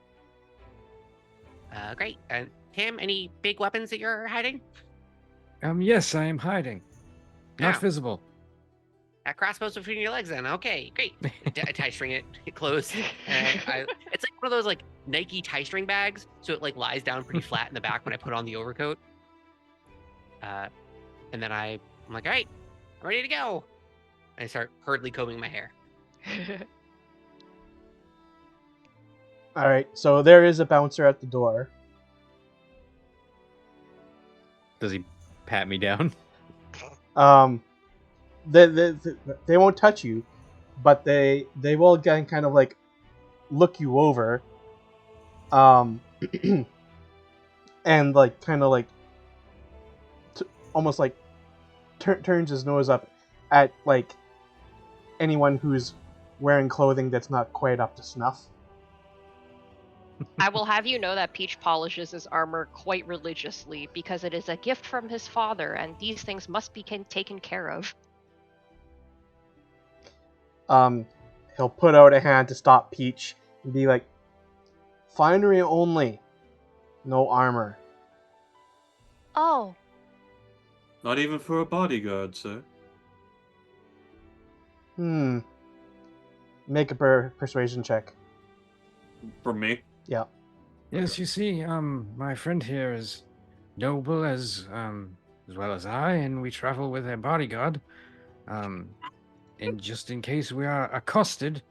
Great. And Tim, any big weapons that you're hiding? Yes, I am hiding. Not visible. That crossbow's between your legs then. Okay, great. Tie string it close. It's like one of those like Nike tie string bags, so it like lies down pretty flat in the back when I put on the overcoat. And then I'm like, all right, I'm ready to go. And I start hurriedly combing my hair. All right, so there is a bouncer at the door. Does he pat me down? They won't touch you, but they will again kind of like look you over, and like kind of like almost like turns his nose up at like anyone who's wearing clothing that's not quite up to snuff. I will have you know that Peach polishes his armor quite religiously because it is a gift from his father, and these things must be taken care of. He'll put out a hand to stop Peach and be like, "Finery only, no armor." Oh. Not even for a bodyguard, sir. Make a persuasion check. For me? Yeah. Yes, you see, my friend here is noble as well as I, and we travel with a bodyguard. And just in case we are accosted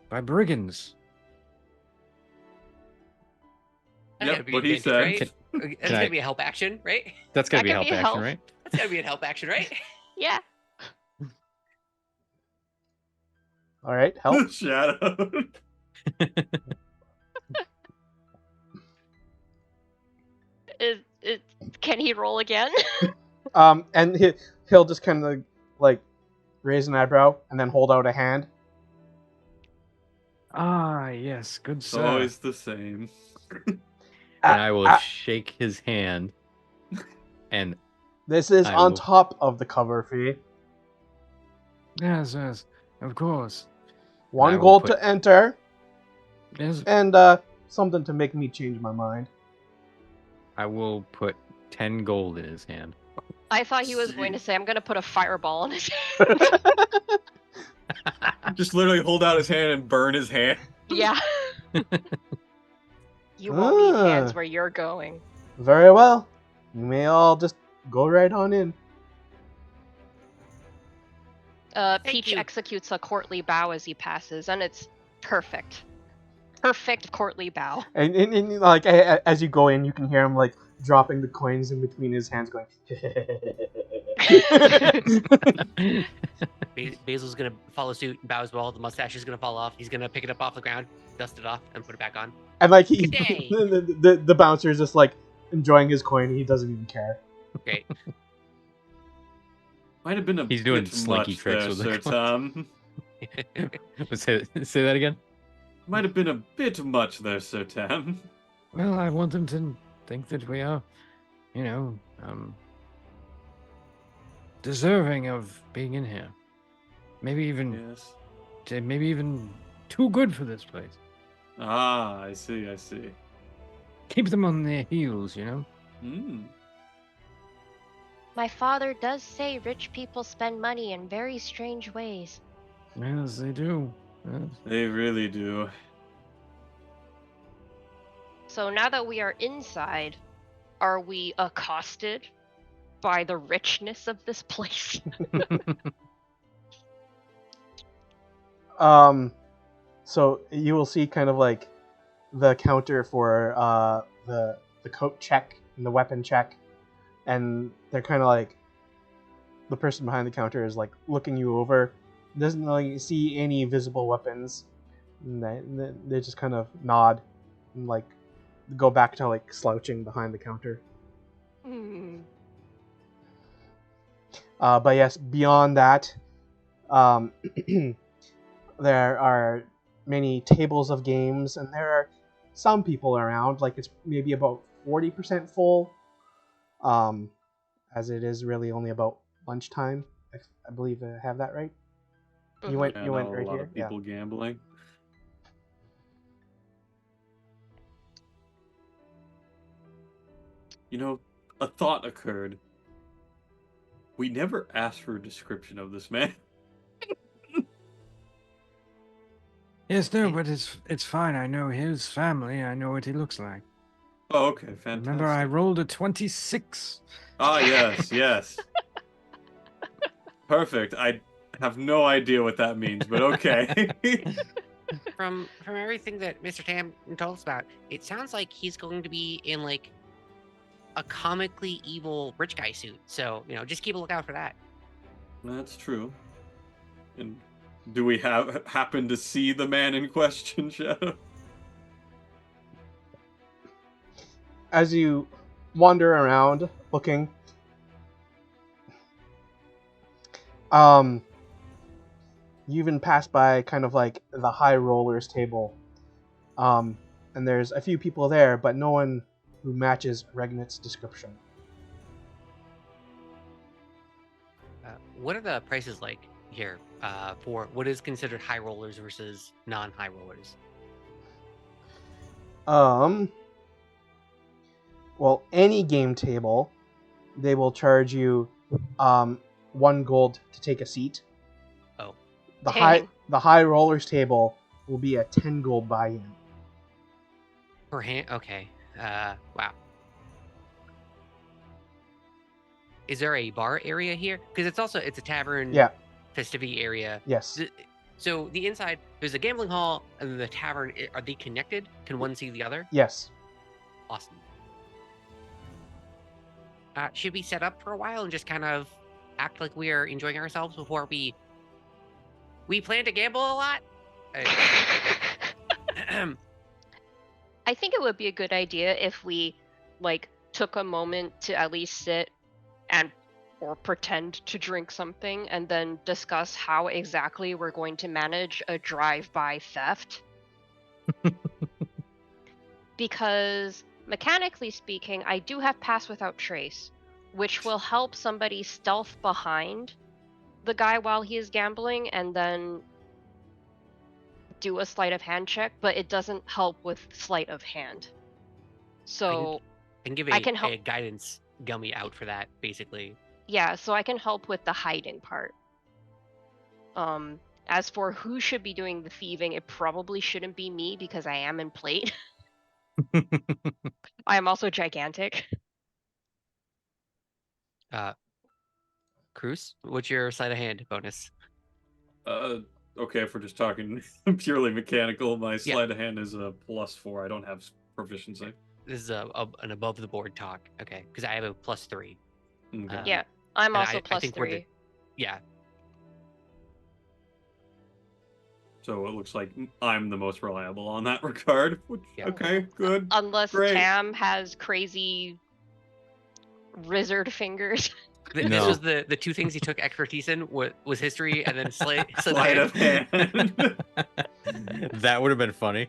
by brigands. That's gotta Yep, be what he advantage, said. right? That's can gonna I- be a help action, right? That's gotta That be a could help be a action, help. right? That's gotta be a help action, right? Yeah. All right, help. Shadow. Is can he roll again? And he'll just kind of like raise an eyebrow and then hold out a hand. Ah, yes, good It's sir. always the same. And I will Ah, shake his hand, and this is I on will- top of the cover fee. Yes, of course. I 1 will gold put- to enter, Yes, and something to make me change my mind. I will put 10 gold in his hand. I thought he was going to say, "I'm going to put a fireball in his hand." Just literally hold out his hand and burn his hand. Yeah. You won't need hands Ah. where you're going. Very well. You may all just go right on in. Peach you. executes a courtly bow as he passes, and it's perfect. Perfect courtly bow. And like as you go in, you can hear him like dropping the coins in between his hands, going. Basil's gonna follow suit and bow as well. The mustache is gonna fall off. He's gonna pick it up off the ground, dust it off, and put it back on. And like Good day. the bouncer is just like enjoying his coin. He doesn't even care. Great. Might have been a He's doing bit slinky much tricks there, with the Sir coins. Tam. say that again? Might have been a bit much there, Sir Tam. well, I want them to think that we are, deserving of being in here. Maybe even Yes. too good for this place. Ah, I see. Keep them on their heels, Hmm. My father does say rich people spend money in very strange ways. Yes, they do. Yes. They really do. So now that we are inside, are we accosted by the richness of this place? So you will see kind of like the counter for the coat check and the weapon check, and they're kind of like the person behind the counter is like looking you over, doesn't really see any visible weapons, and they just kind of nod and like go back to like slouching behind the counter. Hmm. But yes, beyond that, there are many tables of games, and there are some people around. Like it's maybe about 40% full, as it is really only about lunchtime. I believe I have that right. You went. Yeah, You went no, right a lot here. of people gambling. You know, a thought occurred. We never asked for a description of this man. Yes, no, but it's fine. I know his family. I know what he looks like. Oh, okay, fantastic. Remember, I rolled a 26. Ah, yes. Perfect. I have no idea what that means, but okay. From everything that Mr. Tam told us about, it sounds like he's going to be in like a comically evil rich guy suit. So, just keep a lookout for that. That's true. And do we happen to see the man in question, Shadow? As you wander around looking, you even pass by kind of like the high rollers table, and there's a few people there, but no one who matches Regnit's description. What are the prices like here for what is considered high rollers versus non-high rollers? Well, any game table, they will charge you 1 gold to take a seat. Oh. The Dang. high rollers table will be a 10 gold buy-in. Per hand? Okay. Wow. is there a bar area here? Because it's a tavern. Yeah. Festivity area. Yes. So the inside, there's a gambling hall and then the tavern. Are they connected? Can one see the other? Yes. Awesome. Should we set up for a while and just kind of act like we are enjoying ourselves before we plan to gamble a lot? I think it would be a good idea if we took a moment to at least sit and or pretend to drink something and then discuss how exactly we're going to manage a drive-by theft. Because mechanically speaking, I do have Pass Without Trace, which will help somebody stealth behind the guy while he is gambling and then do a sleight of hand check, but it doesn't help with sleight of hand. So I can give I can help. a guidance gummy out for that, basically. Yeah, so I can help with the hiding part. As for who should be doing the thieving, it probably shouldn't be me because I am in plate. I am also gigantic. Cruz, what's your sleight of hand bonus? Okay, if we're just talking purely mechanical, my sleight of hand is a +4. I don't have proficiency. This is an above the board talk. Okay, because I have a +3. Okay. Yeah, I'm also I think +3. Yeah. So it looks like I'm the most reliable on that regard. Which, Yeah. Okay, good. Unless Great. Tam has crazy lizard fingers. This No. was the two things he took expertise in was history and then sleight Sleight of hand. That would have been funny,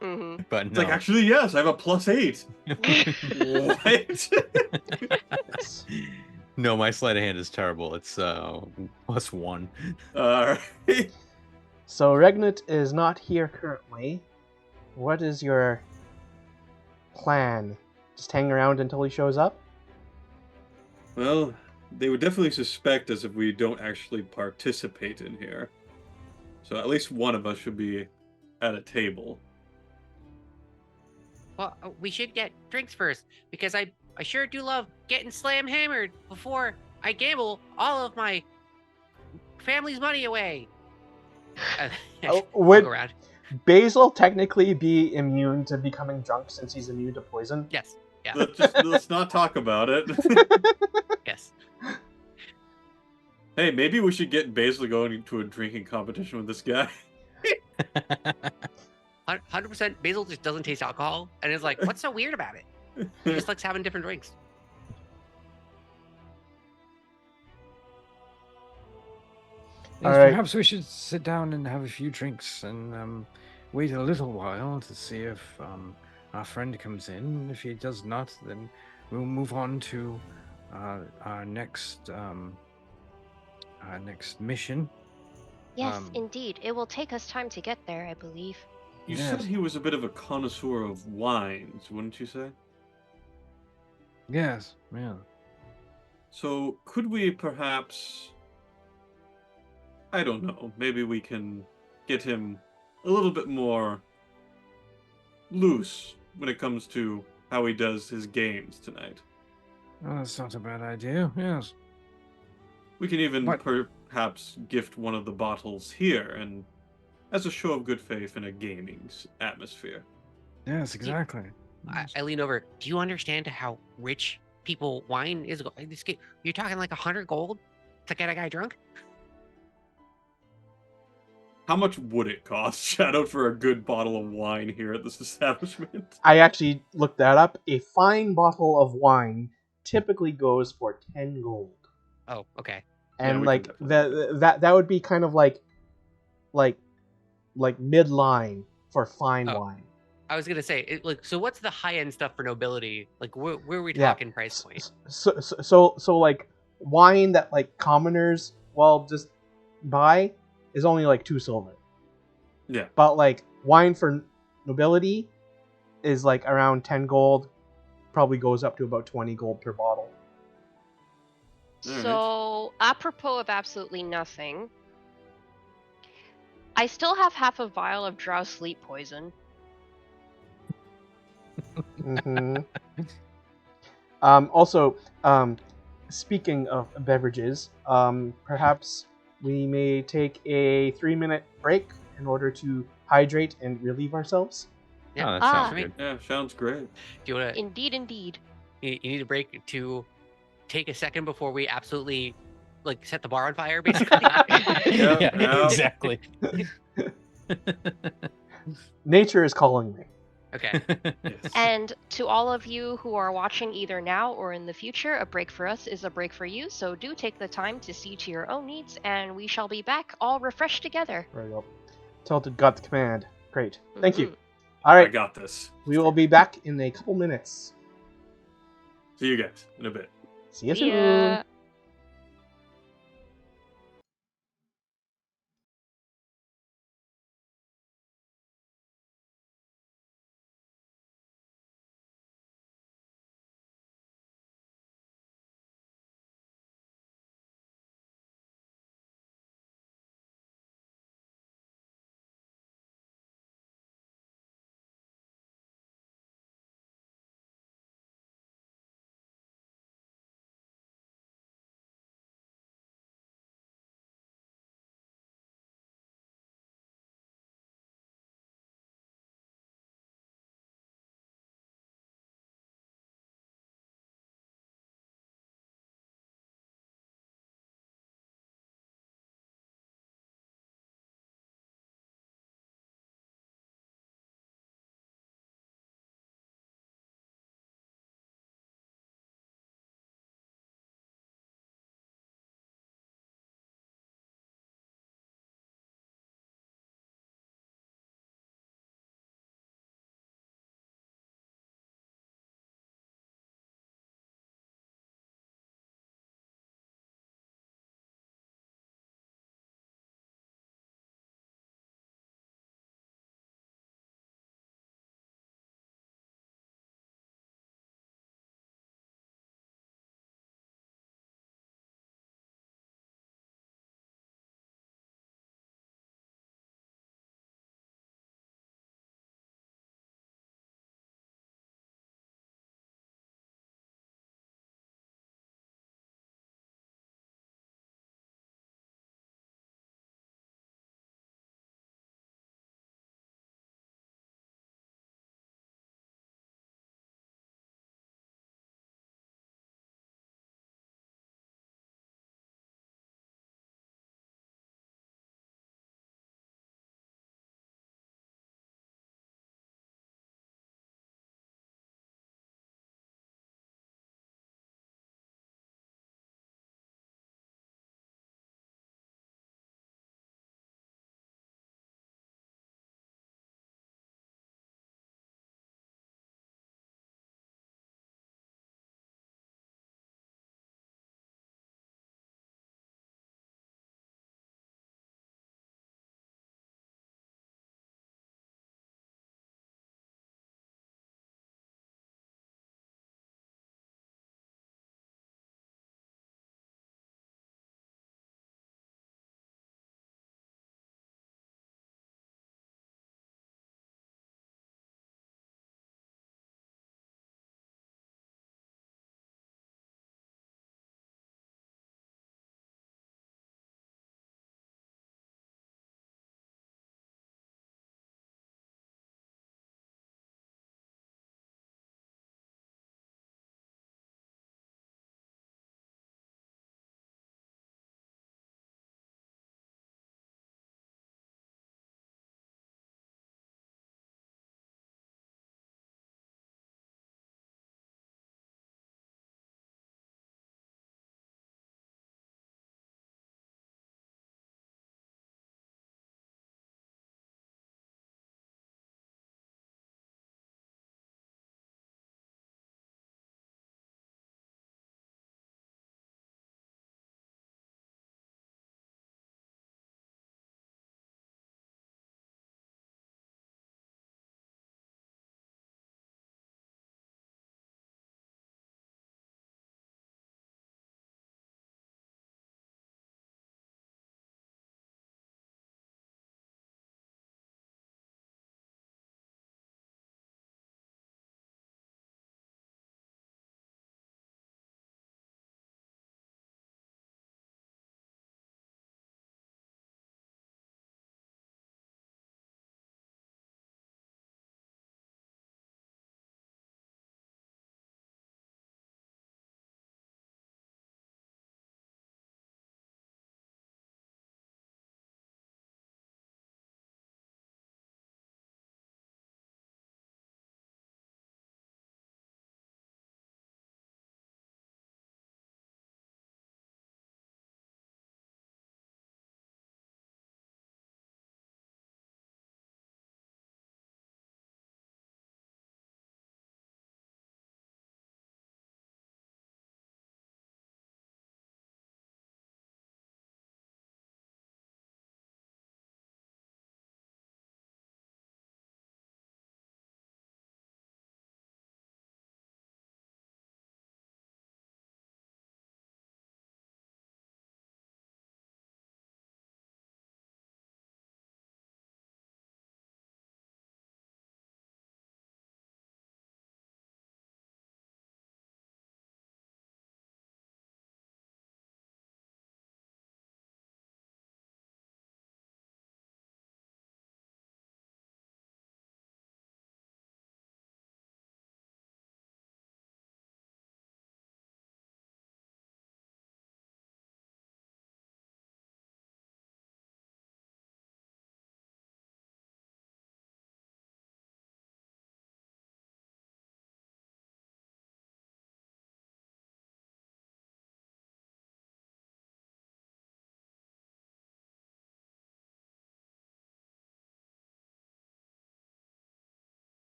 Mm-hmm. but It's no. like, actually, yes, I have a +8. What? Yes. No, my sleight of hand is terrible. It's +1. Alright. So Regnut is not here currently. What is your plan? Just hang around until he shows up? Well, they would definitely suspect us if we don't actually participate in here. So at least one of us should be at a table. Well, we should get drinks first because I sure do love getting slam hammered before I gamble all of my family's money away. Would Look around. Basil technically be immune to becoming drunk since he's immune to poison? Yes. Yeah. Let's not talk about it. Yes. Hey, maybe we should get Basil going into a drinking competition with this guy. 100% Basil just doesn't taste alcohol and is like, what's so weird about it? He just likes having different drinks. Yes, All right. perhaps we should sit down and have a few drinks and wait a little while to see if our friend comes in. If he does not, then we'll move on to our next mission. Yes, indeed. It will take us time to get there, I believe. You Yes. said he was a bit of a connoisseur of wines, wouldn't you say? Yes, yeah. So could we perhaps, I don't know, maybe we can get him a little bit more loose when it comes to how he does his games tonight. Oh, that's not a bad idea. Yes. We can even What? perhaps gift one of the bottles here, and as a show of good faith in a gaming atmosphere. Yes, exactly. I lean over. Do you understand how rich people wine is? You're talking like 100 gold to get a guy drunk? How much would it cost, Shadow, for a good bottle of wine here at this establishment? I actually looked that up. A fine bottle of wine typically goes for 10 gold. Oh, okay. And we like can definitely that would be kind of like midline for fine Oh. wine. I was gonna say, so what's the high end stuff for nobility? Like, where are we Yeah. talking price point? So like wine that like commoners just buy is only like 2 silver. Yeah. But like wine for nobility is like around 10 gold, probably goes up to about 20 gold per bottle. Alright. So, apropos of absolutely nothing, I still have half a vial of drow sleep poison. Mm-hmm. Also, speaking of beverages, perhaps we may take a 3-minute break in order to hydrate and relieve ourselves. Yeah. Oh, that Ah. sounds I mean, good. Yeah, sounds great. do you want to? Indeed. You need a break to take a second before we absolutely like set the bar on fire, basically. Yeah. exactly. Nature is calling me. Okay. Yes. And to all of you who are watching either now or in the future, a break for us is a break for you. So do take the time to see to your own needs, and we shall be back all refreshed together. There we go. Tilted got the command. Great. Thank you. Mhm. All I right. got this. We will be back in a couple minutes. See you guys in a bit. See you See soon. ya.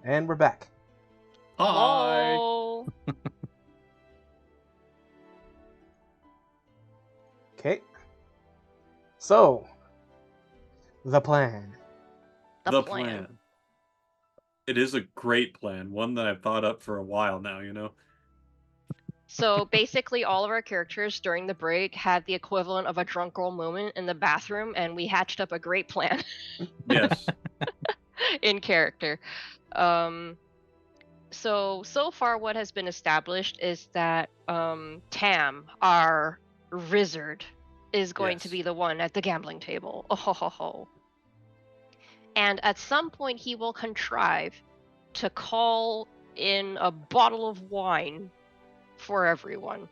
And we're back. Hi. Hello. Okay. So, the plan. The plan. It is a great plan, one that I've thought up for a while now, you know? So basically, all of our characters during the break had the equivalent of a drunk girl moment in the bathroom, and we hatched up a great plan Yes. in character. So far, what has been established is that Tam, our wizard, is going to Yes. be the one at the gambling table. Oh ho ho ho. And at some point, he will contrive to call in a bottle of wine for everyone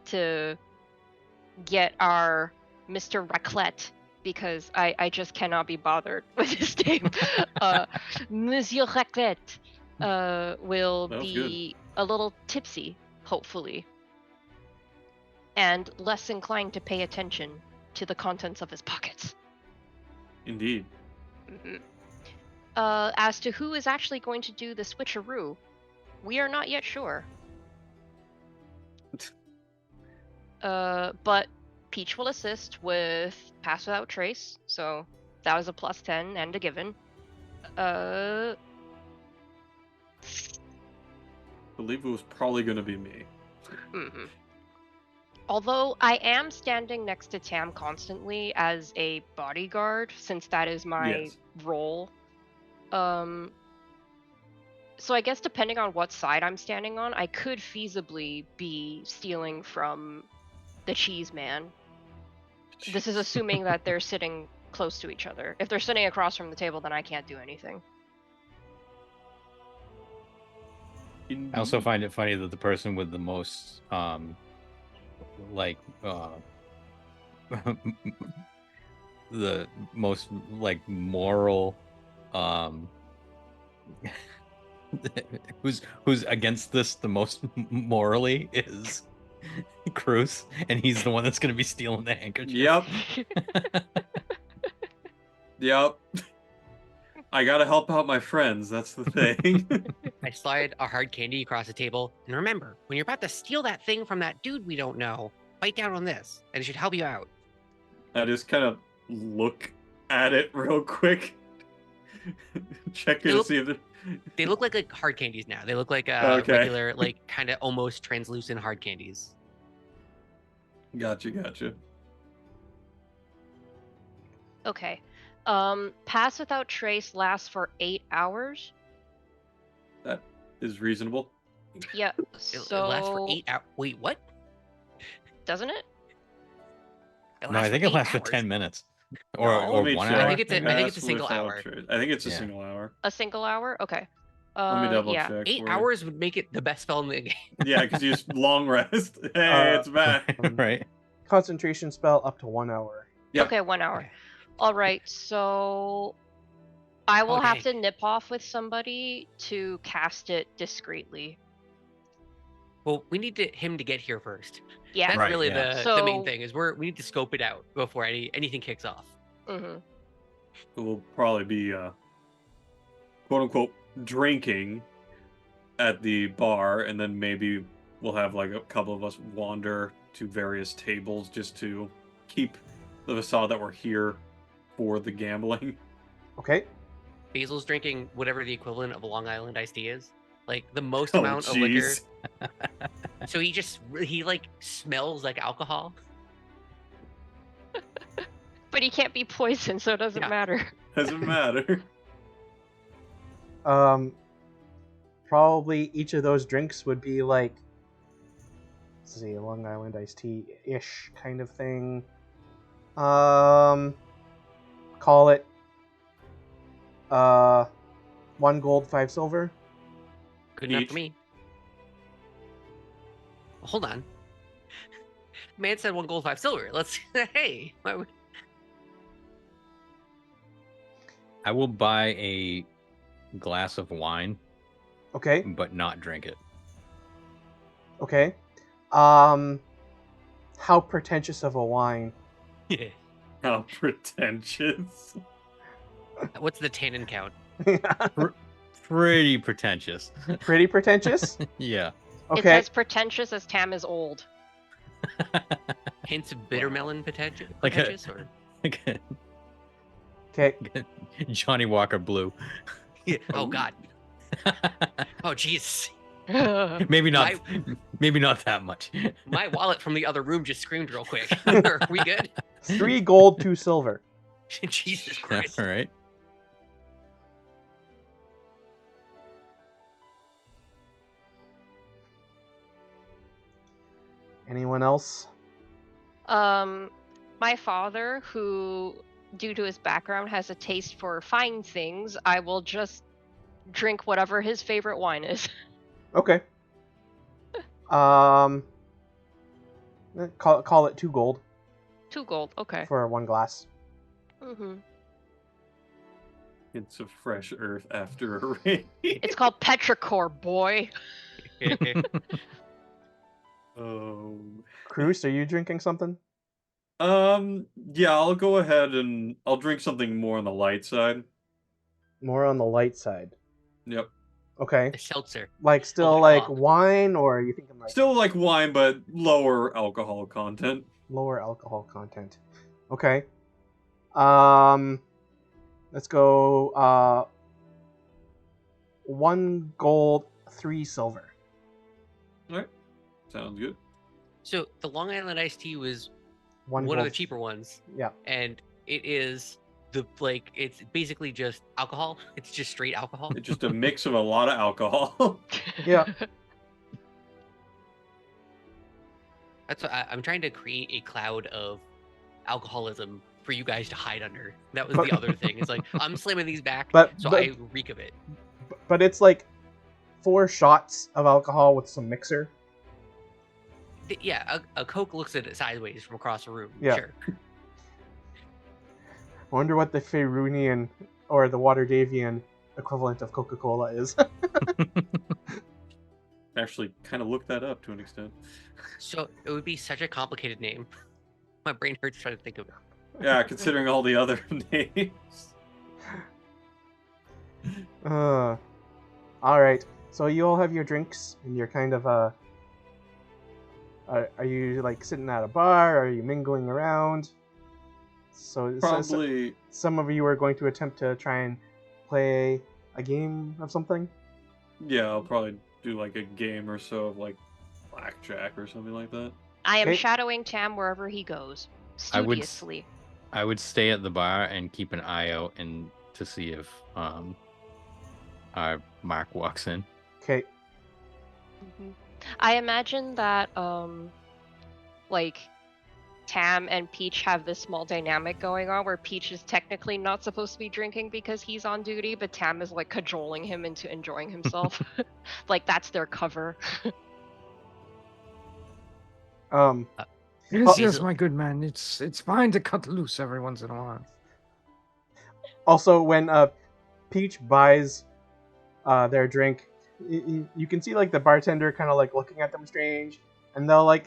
to get our Mr. Raclette, because I just cannot be bothered with his name. Monsieur Raclette will That was be a little tipsy, hopefully, and less inclined to pay attention to the contents of his pockets. Indeed. Mhm. As to who is actually going to do the switcheroo, we are not yet sure. But Peach will assist with Pass Without Trace, so that was a +10 and a given. I believe it was probably going to be me. Mhm. Although I am standing next to Tam constantly as a bodyguard, since that is my Yes. role. So I guess depending on what side I'm standing on, I could feasibly be stealing from the cheese man. This is assuming that they're sitting close to each other. If they're sitting across from the table, then I can't do anything. Indeed. I also find it funny that the person with the most the most like moral who's against this the most morally is Cruz, and he's the one that's going to be stealing the handkerchief. Yep. Yep. I gotta help out my friends, that's the thing. I slide a hard candy across the table, and remember, when you're about to steal that thing from that dude we don't know, bite down on this, and it should help you out. I just kind of look at it real quick. Check it to see if They look like hard candies now. They look like Okay. regular, like kind of almost translucent hard candies. Gotcha. Okay. Pass Without Trace lasts for 8 hours. That is reasonable. Yeah. It lasts for 8 hours. Wait, what? Doesn't it? No, I think it lasts for 10 minutes. Or No. Let me 1 check. hour. I think it's a Pass single without hour. trace. I think it's a Yeah. single hour. A single hour? Okay. Let me double yeah. check. 8 for you. hours would make it the best spell in the game. Yeah, because you just long rest. Hey, it's back. Right. Concentration spell up to 1 hour. Yep. Okay, 1 hour. Okay. All right, so I will have Okay. to nip off with somebody to cast it discreetly. Well, we need him to get here first. Yeah. That's Right, really yeah. the main So- thing is we need to scope it out before anything kicks off. Mm-hmm. We'll probably be quote unquote drinking at the bar, and then maybe we'll have like a couple of us wander to various tables just to keep the facade that we're here for the gambling. Okay. Basil's drinking whatever the equivalent of a Long Island iced tea is. Like the most Oh, amount of liquor. jeez. So he like smells like alcohol. But he can't be poisoned, so it doesn't Yeah. matter. Doesn't matter. Probably each of those drinks would be like, let's see, a Long Island iced tea-ish kind of thing. Call it 1 gold, 5 silver. Good enough Each. for me. Hold on. Man said 1 gold, 5 silver. Let's hey. I will buy a glass of wine, Okay. but not drink it. Okay. How pretentious of a wine? Yeah. How pretentious. What's the tannin count? pretty pretentious. Pretty pretentious. Yeah. It's Okay. as pretentious as Tam is old. Hints of bitter Wow. melon Like a- pretentious, or Okay. Johnny Walker Blue. yeah. Oh God. Oh jeez. Maybe not. Maybe not that much. My wallet from the other room just screamed real quick. Are we good? 3 gold, 2 silver. Jesus All Christ. right. Anyone else? My father, who, due to his background, has a taste for fine things, I will just drink whatever his favorite wine is. Okay. Call it 2 gold 2 gold, okay. for 1 glass. Mm-hmm. It's a fresh earth after a rain. It's called Petrichor, boy. Oh. Cruz, are you drinking something? Yeah, I'll go ahead and I'll drink something more on the light side. More on the light side. Yep. Okay. A seltzer. Like still White like Claw. wine, or are you thinking like Still like wine, but lower alcohol content. lower alcohol content? Okay. Let's go 1 gold, 3 silver. Alright. Sounds good. So the Long Island iced tea was 1 one of gold. the cheaper ones, Yeah. and it is it's basically just alcohol. It's just straight alcohol. It's just a mix of a lot of alcohol. Yeah. That's what I'm trying to create a cloud of alcoholism for you guys to hide under. That was But- the other thing. It's like I'm slamming these back, But so but, I reek of it. but it's like 4 shots of alcohol with some mixer. Yeah, a Coke looks at it sideways from across the room. Yeah. Sure. I wonder what the Faerunian or the Waterdavian equivalent of Coca-Cola is. Actually, kind of looked that up to an extent. So it would be such a complicated name. My brain hurts trying to think of it. Yeah, considering all the other names. All right. So you all have your drinks, and you're kind of are you like sitting at a bar? Are you mingling around? So Probably. some of you are going to attempt to try and play a game of something. Yeah, I'll probably do like a game or so of like blackjack or something like that. I am Okay. shadowing Tam wherever he goes, I would studiously. I would stay at the bar and keep an eye out and to see if Mark walks in. Okay. Mhm. I imagine that like Tam and Peach have this small dynamic going on where Peach is technically not supposed to be drinking because he's on duty, but Tam is like cajoling him into enjoying himself. Like that's their cover. Yes, Oh. yes, my good man. It's fine to cut loose every once in a while. Also, when Peach buys their drink, you can see like the bartender kind of like looking at them strange, and they'll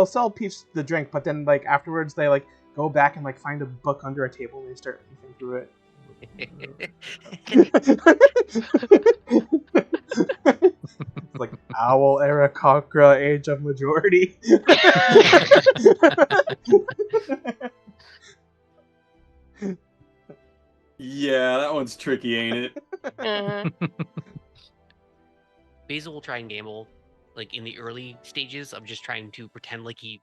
sell Peach the drink, but then like afterwards they like go back and like find a book under a table and they start flipping through it. It's like Owl Era Cockra Age of Majority. Yeah, that one's tricky, ain't it? Uh, Basil will try and gamble, like in the early stages of just trying to pretend like he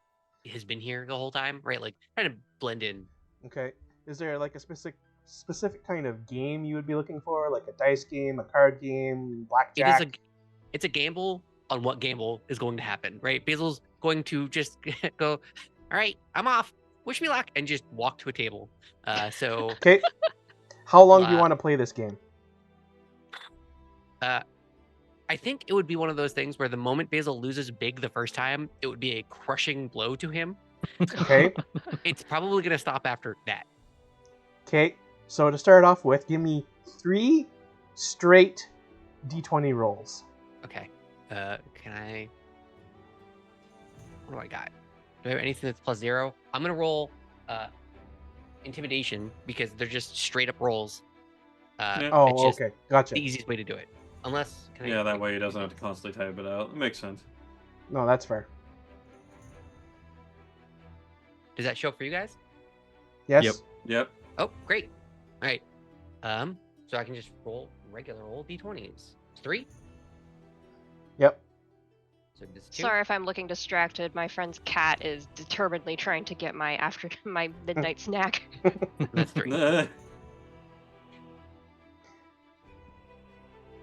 has been here the whole time, right? Like trying to blend in. Okay. Is there like a specific kind of game you would be looking for, like a dice game, a card game, blackjack? It's a gamble on what gamble is going to happen, right? Basil's going to just go, all right, I'm off. Wish me luck, and just walk to a table. So Okay. How long do you want to play this game? I think it would be one of those things where the moment Basil loses big the first time, it would be a crushing blow to him. Okay. It's probably going to stop after that. Okay. So to start off with, give me 3 straight d20 rolls. Okay. Can I? What do I got? Do I have anything that's +0? I'm gonna roll intimidation because they're just straight up rolls. Yeah. Oh, it's just okay, gotcha. the easiest way to do it. Unless, Yeah, that way he doesn't have to constantly type it out. It makes sense. No, that's fair. Does that show up for you guys? Yes. Yep. Yep. Oh, great. All right. So I can just roll regular old d20s. It's 3. Yep. So this is 2. Sorry if I'm looking distracted. My friend's cat is determinedly trying to get my midnight snack. That's 3.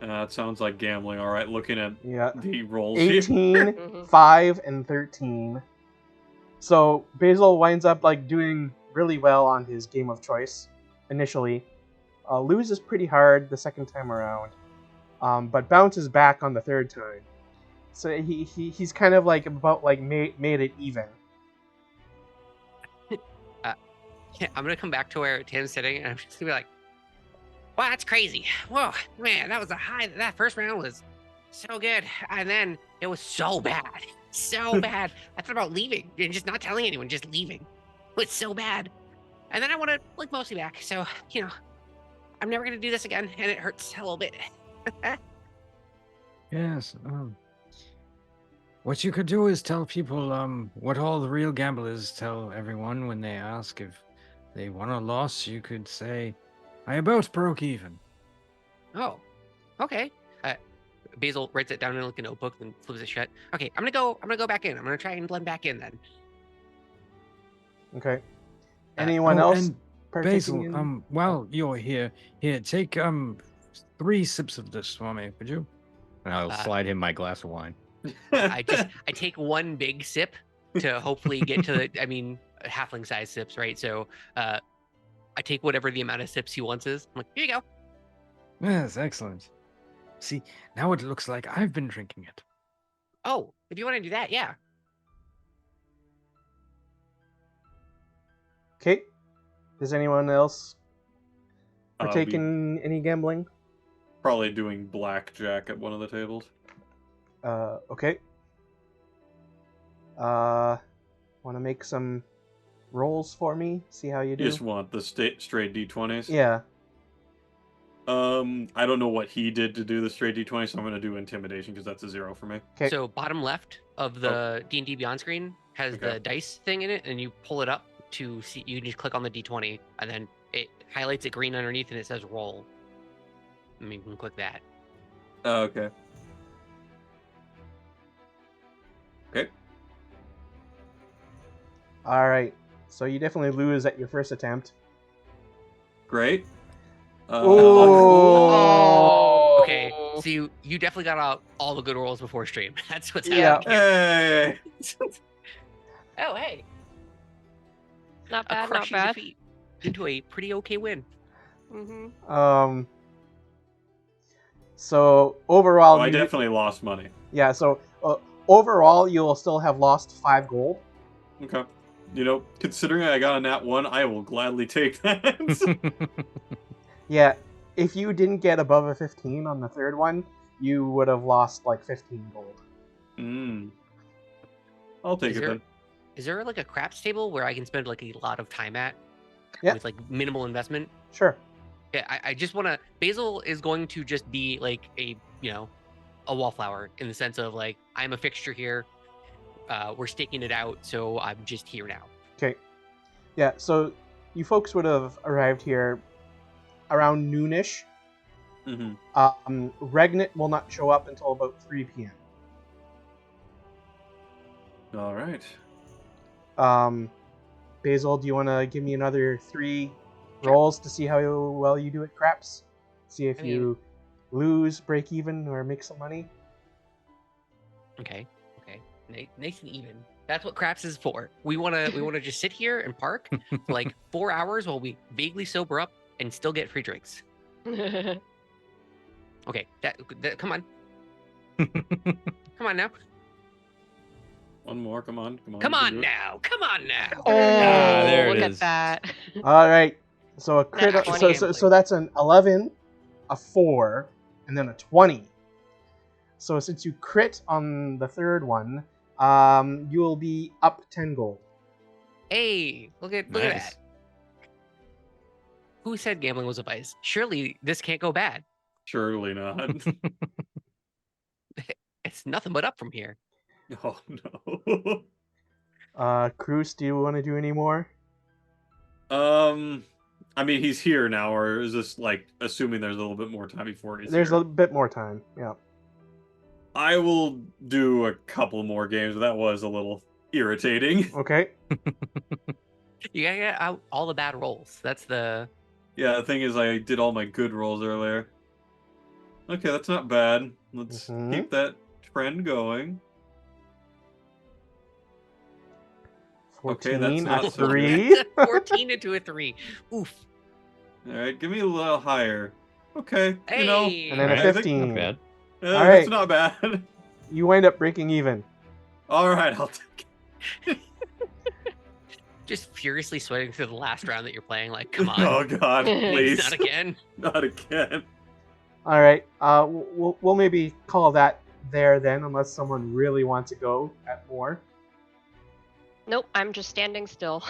It sounds like gambling. All right, looking at Yeah. the rolls here. 18, Mhm. 5, and 13. So Basil winds up like doing really well on his game of choice initially. Loses pretty hard the second time around, but bounces back on the third time. So he's kind of like about like made it even. Yeah, I'm gonna come back to where Tim's sitting, and I'm just gonna be like, "Wow, that's crazy! Whoa, man, that was a high. That first round was so good, and then it was so bad, so bad. I thought about leaving and just not telling anyone, just leaving. It was so bad, and then I want to look mostly back. So I'm never gonna do this again, and it hurts a little bit." Yes. What you could do is tell people what all the real gamblers tell everyone when they ask if they won or lost. You could say, "I about broke even." Oh, okay. Basil writes it down in like a notebook and flips it shut. Okay, I'm gonna go back in. I'm gonna try and blend back in then. Okay. Anyone Oh, else and partaking Basil, in? while you're here, take 3 sips of this for me, would you? And I'll slide him my glass of wine. I take one big sip to hopefully get to halfling size sips, right? So I take whatever the amount of sips he wants is. I'm like, here you go. Yes, excellent. See, now it looks like I've been drinking it. Oh, if you want to do that, yeah. Okay. Does anyone else partake Be in any gambling? probably doing blackjack at one of the tables. Okay. Want to make some rolls for me? See how you You do? just want the straight d20s. Yeah. I don't know what he did to do the straight d20, so I'm gonna do intimidation because that's a 0 for me. Okay. So bottom left of the D&D Beyond screen has Okay. the dice thing in it, and you pull it up to see. You can just click on the D20, and then it highlights it green underneath, and it says roll. I mean, you can click that. Okay. Okay. All right. So you definitely lose at your first attempt. Great. Oh. Okay, so you definitely got out all the good rolls before stream. That's what's Yeah. happening. Hey. Oh, hey. Not A bad, not crushing bad. defeat into a pretty okay win. Mm-hmm. So overall, I definitely lost money. Yeah. So overall, you'll still have lost 5 gold. Okay. Considering I got a nat 1, I will gladly take that. Yeah. If you didn't get above a 15 on the third one, you would have lost like 15 gold. I'll take Is it there- then. Is there like a craps table where I can spend like a lot of time at? Yeah. With like minimal investment? Sure. Yeah, I just want to. Basil is going to just be like a wallflower in the sense of like I'm a fixture here. We're staking it out, so I'm just here now. Okay. Yeah. So you folks would have arrived here around noonish. Mm-hmm. Regnit will not show up until about 3 p.m. All right. Basil, do you want to give me another 3 rolls to see how well you do at craps? See if you lose, break even, or make some money? Okay. Nice and even. That's what craps is for. We wanna just sit here and park for like 4 hours while we vaguely sober up and still get free drinks. Okay, that come on. Come on now. One more. Come on. Come you can on do it. now. Come on now. Oh, there it look is. at that. All right. So a crit. Nat 20. So that's an 11, a 4, and then a 20. So since you crit on the third one, you will be up 10 gold. Hey, look at Nice. that. Who said gambling was a vice? Surely this can't go bad. Surely not. It's nothing but up from here. Oh no. Cruz, do you want to do any more? I mean, he's here now, or is this like assuming there's a little bit more time before he's There's here? a bit more time. Yeah. I will do a couple more games, but that was a little irritating. Okay. You gotta get out all the bad rolls. That's the. Yeah, the thing is, I did all my good rolls earlier. Okay, that's not bad. Let's keep that trend going. 14, Okay, that's not a so 3. 14 into a 3. Oof. All right, give me a little higher. Okay, you know, Hey. And then a I think- 15. Not bad. All that's right. not bad. You wind up breaking even. All right, I'll take it. Just furiously sweating through the last round that you're playing. Like, come on. Oh God, please, Not again. not again. All right. We'll maybe call that there then, unless someone really wants to go at more. Nope, I'm just standing still.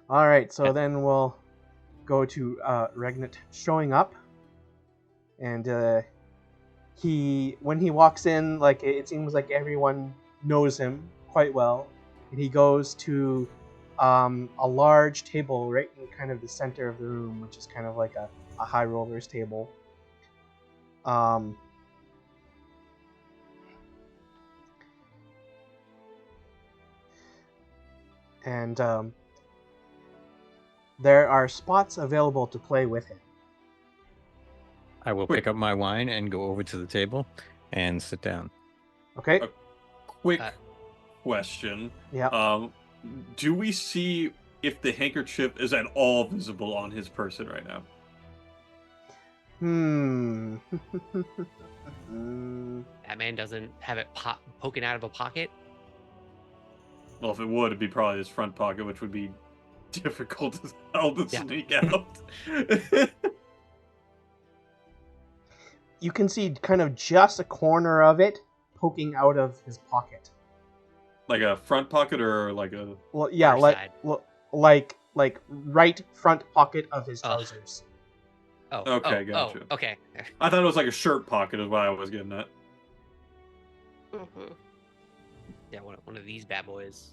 All right. So Yeah. then we'll go to Regnant showing up, and when he walks in, like it seems like everyone knows him quite well, and he goes to a large table right in kind of the center of the room, which is kind of like a high rollers table. And there are spots available to play with him. I will Quick. pick up my wine and go over to the table and sit down. Okay. Quick question. Yeah. Do we see if the handkerchief is at all visible on his person right now? That man doesn't have it poking out of a pocket. Well, if it would, it'd be probably his front pocket, which would be difficult as hell to sneak out. You can see kind of just a corner of it poking out of his pocket. Like a front pocket or like a... Well, yeah, Far like side. like right front pocket of his trousers. Oh. Okay, gotcha. Okay. I thought it was like a shirt pocket is what I was getting at. Mhm. Yeah, one of these bad boys.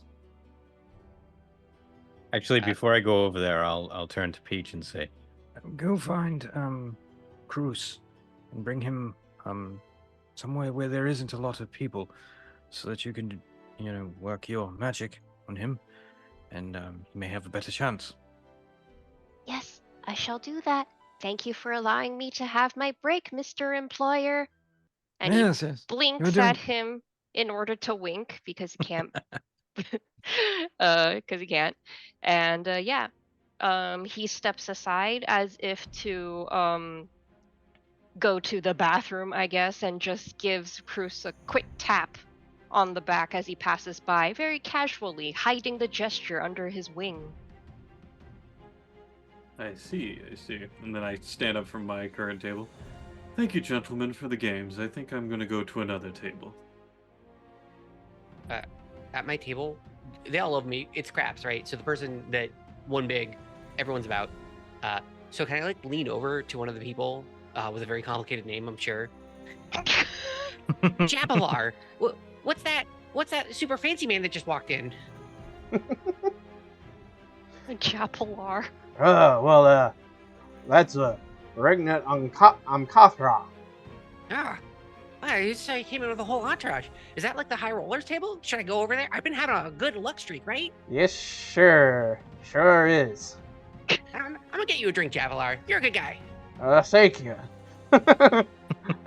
Actually, before I go over there, I'll turn to Peach and say, Go find Cruz and bring him somewhere where there isn't a lot of people, so that you can, work your magic on him, and you may have a better chance. Yes, I shall do that. Thank you for allowing me to have my break, Mr. Employer. And Yes. he You're blinks doing- at him in order to wink because he can't. Because he can't. And he steps aside as if to go to the bathroom, I guess, and just gives Cruz a quick tap on the back as he passes by, very casually, hiding the gesture under his wing. I see. And then I stand up from my current table. Thank you, gentlemen, for the games. I think I'm going to go to another table. At my table, they all love me. It's craps, right? So the person that won big, everyone's about. So can I like lean over to one of the people with a very complicated name, I'm sure? Jabalar. What's that? What's that super fancy man that just walked in? Japalar. Well, that's Regnant Amkathra. You said he came in with a whole entourage. Is that like the high rollers table? Should I go over there? I've been having a good luck streak, right? Yes, sure is. I'm gonna get you a drink, Jabalar. You're a good guy. Thank you. You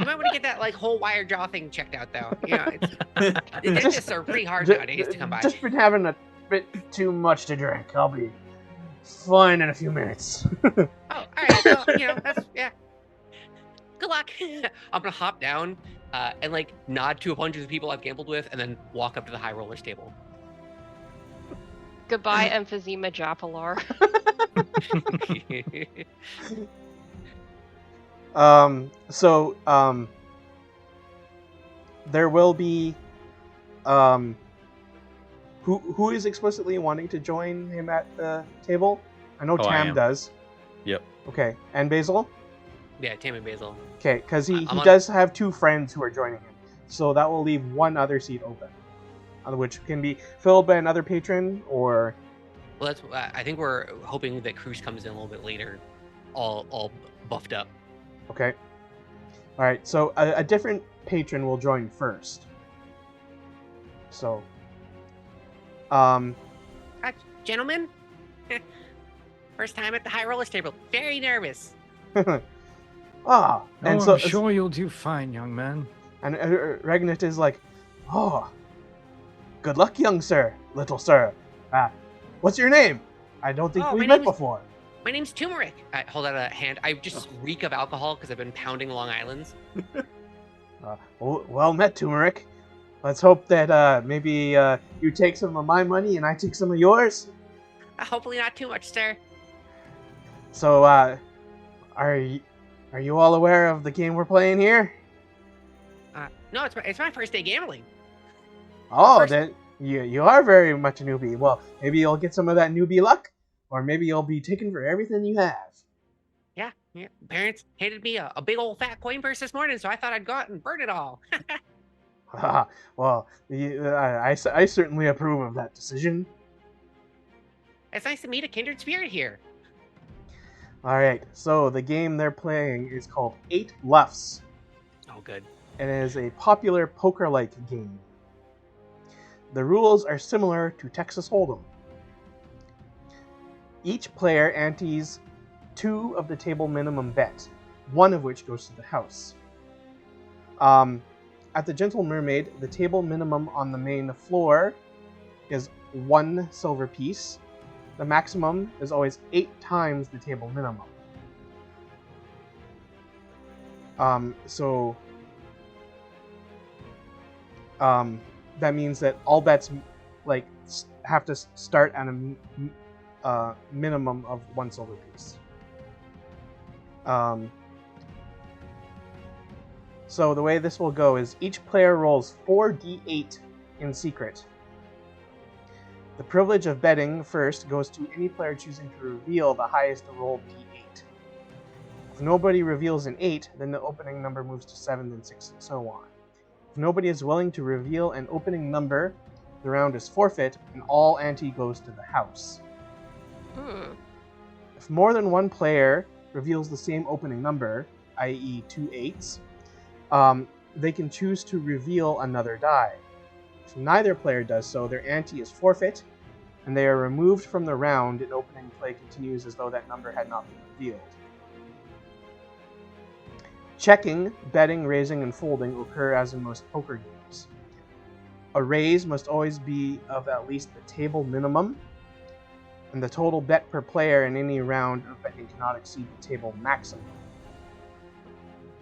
might want to get that like whole wire jaw thing checked out, though. The dentists are pretty hard nowadays to come by. Just been having a bit too much to drink. I'll be fine in a few minutes. Oh, all right. Well, that's good luck. I'm gonna hop down and like nod to a bunch of the people I've gambled with, and then walk up to the high rollers table. Goodbye, emphysema Japalar. There will be who is explicitly wanting to join him at the table? I know Oh, I Tam am. does. Yep. Okay, and Basil? Yeah, Tam and Basil. Okay, because he I'm on- does have 2 friends who are joining him. So that will leave 1 other seat open, which can be filled by another patron or... Well, that's. I think we're hoping that Cruz comes in a little bit later, all buffed up. Okay. All right, so a different patron will join first. So, Gentlemen, first time at the high rollers table. Very nervous. and I'm so sure you'll do fine, young man. and Regnit is like, oh, good luck, young sir, little sir. What's your name? I don't think Oh, we've my met name is- before. My name's Turmeric. I hold out a hand. I just reek of alcohol because I've been pounding Long Island's. Well met, Turmeric. Let's hope that maybe you take some of my money and I take some of yours. Hopefully not too much, sir. So, are you all aware of the game we're playing here? No, it's my first day gambling. Oh, First- then you are very much a newbie. Well, maybe you'll get some of that newbie luck, or maybe you'll be taken for everything you have. Yeah. Parents handed me a big old fat coin purse this morning, so I thought I'd go out and burn it all. Well, I certainly approve of that decision. It's nice to meet a kindred spirit here. All right, so the game they're playing is called 8 Luffs, Oh, good. and it is a popular poker-like game. The rules are similar to Texas Hold'em. Each player antes 2 of the table minimum bet, 1 of which goes to the house. At the Gentle Mermaid, the table minimum on the main floor is 1 silver piece. The maximum is always 8 times the table minimum. That means that all bets have to start at a minimum of 1 silver piece. So the way this will go is each player rolls 4d8 in secret. The privilege of betting first goes to any player choosing to reveal the highest rolled d8. If nobody reveals an 8, then the opening number moves to 7, then 6, and so on. If nobody is willing to reveal an opening number, the round is forfeit, and all ante goes to the house. If more than one player reveals the same opening number, i.e. 2 8s, they can choose to reveal another die. If neither player does so, their ante is forfeit, and they are removed from the round, and opening play continues as though that number had not been revealed. Checking, betting, raising, and folding occur as in most poker games. A raise must always be of at least the table minimum, and the total bet per player in any round of betting cannot exceed the table maximum.